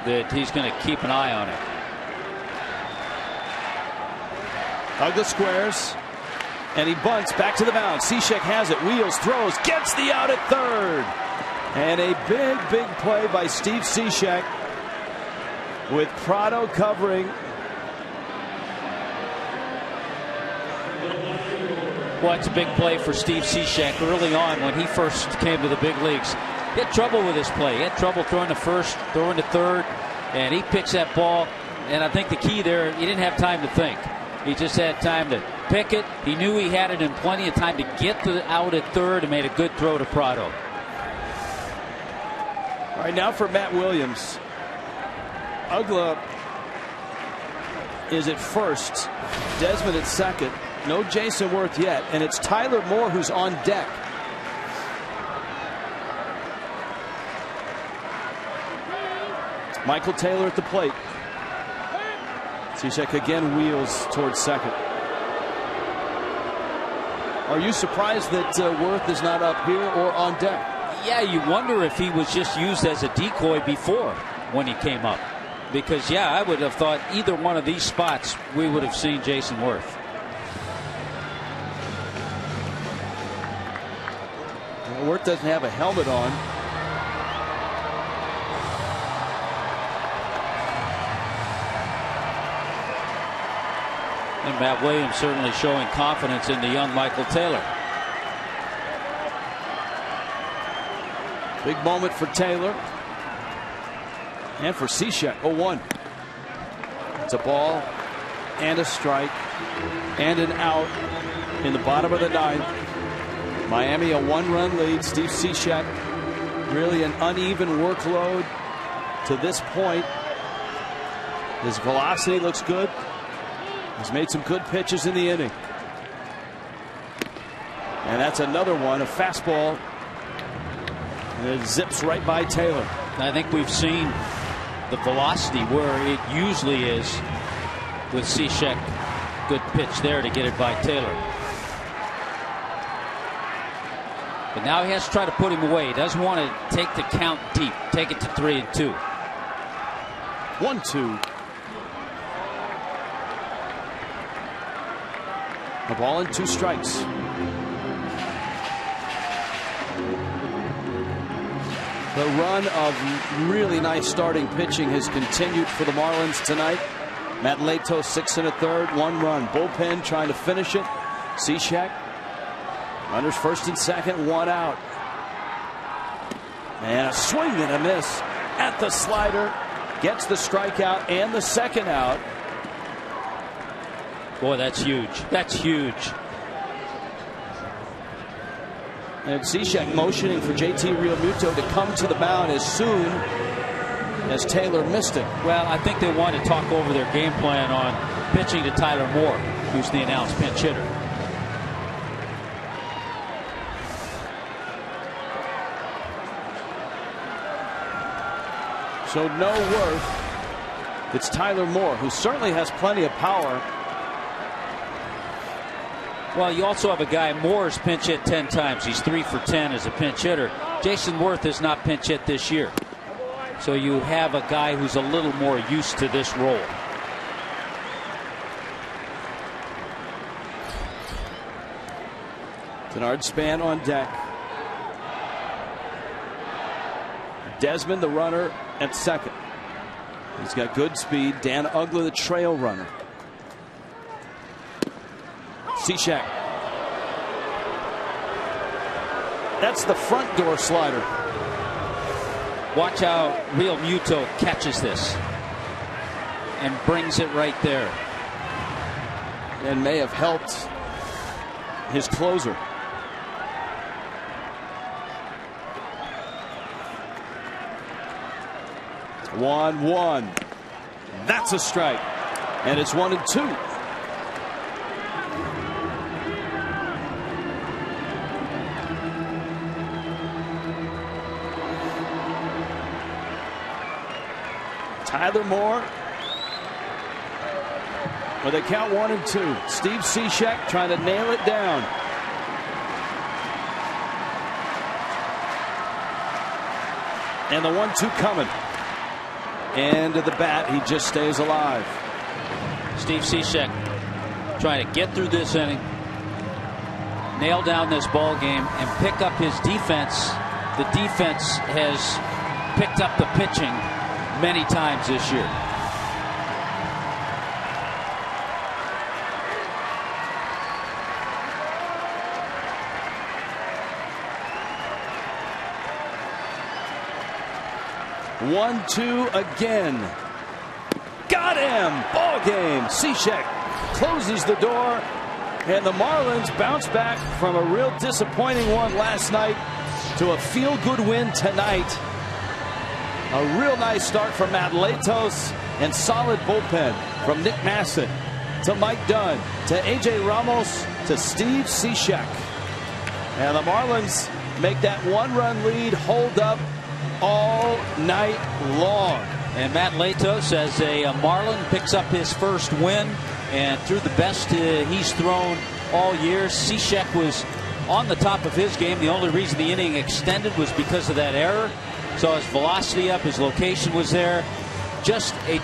that he's going to keep an eye on it.
Uggla squares, and he bunts back to the mound. Cishek has it, wheels, throws, gets the out at third. And a big play by Steve Cishek with Prado covering.
Well, it's a big play for Steve Cishek early on when he first came to the big leagues. He had trouble with this play. He had trouble throwing to first, throwing to third, and he picks that ball. And I think the key there, he didn't have time to think. He just had time to pick it. He knew he had it in plenty of time to get to the out at third and made a good throw to Prado.
All right, now for Matt Williams. Uggla is at first. Desmond at second. No Jason Worth yet. And it's Tyler Moore who's on deck. Michael Taylor at the plate. Cishek again wheels towards second. Are you surprised that Worth is not up here or on deck?
Yeah, you wonder if he was just used as a decoy before when he came up. Because, yeah, I would have thought either one of these spots we would have seen Jason Worth.
Well, Worth doesn't have a helmet on.
And Matt Williams certainly showing confidence in the young Michael Taylor.
Big moment for Taylor. And for Cishek. 0-1. It's a ball and a strike and an out in the bottom of the ninth. Miami a 1-run lead. Steve Cishek really an uneven workload to this point. His velocity looks good. He's made some good pitches in the inning. And that's another one, a fastball. And it zips right by Taylor.
I think we've seen the velocity where it usually is with Cishek. Good pitch there to get it by Taylor. But now he has to try to put him away. He doesn't want to take the count deep. Take it to 3-2.
1-2. A ball and 2 strikes. The run of really nice starting pitching has continued for the Marlins tonight. Matt Lato 6 1/3, 1 run. Bullpen trying to finish it. Cishek. Runners first and second, 1 out. And a swing and a miss at the slider. Gets the strikeout and the second out.
Boy, that's huge. That's huge.
And Cishek motioning for JT Realmuto to come to the mound as soon as Taylor missed it.
Well, I think they want to talk over their game plan on pitching to Tyler Moore, who's the announced pinch hitter.
So no Worth. It's Tyler Moore, who certainly has plenty of power.
Well, you also have a guy, Moore's pinch hit 10 times. He's 3 for 10 as a pinch hitter. Jason Worth has not pinch hit this year. So you have a guy who's a little more used to this role.
Denard Span on deck. Desmond, the runner, at second. He's got good speed. Dan Uggla, the trail runner. Cishek. That's the front door slider.
Watch how Realmuto catches this and brings it right there.
And may have helped his closer. 1-1. That's a strike. And it's 1-2. Tyler Moore with a count 1-2. Steve Cishek trying to nail it down. And the 1-2 coming. And to the bat, he just stays alive.
Steve Cishek trying to get through this inning, nail down this ball game, and pick up his defense. The defense has picked up the pitching many times this year.
One, two again. Got him. Ball game. Cishek closes the door, and the Marlins bounce back from a real disappointing one last night to a feel-good win tonight. A real nice start from Matt Latos, and solid bullpen from Nick Masset to Mike Dunn to A.J. Ramos to Steve Cishek. And the Marlins make that one-run lead hold up all night long.
And Matt Latos, as a Marlin, picks up his first win, and through the best he's thrown all year. Cishek was on the top of his game. The only reason the inning extended was because of that error. So his velocity up, his location was there. Just a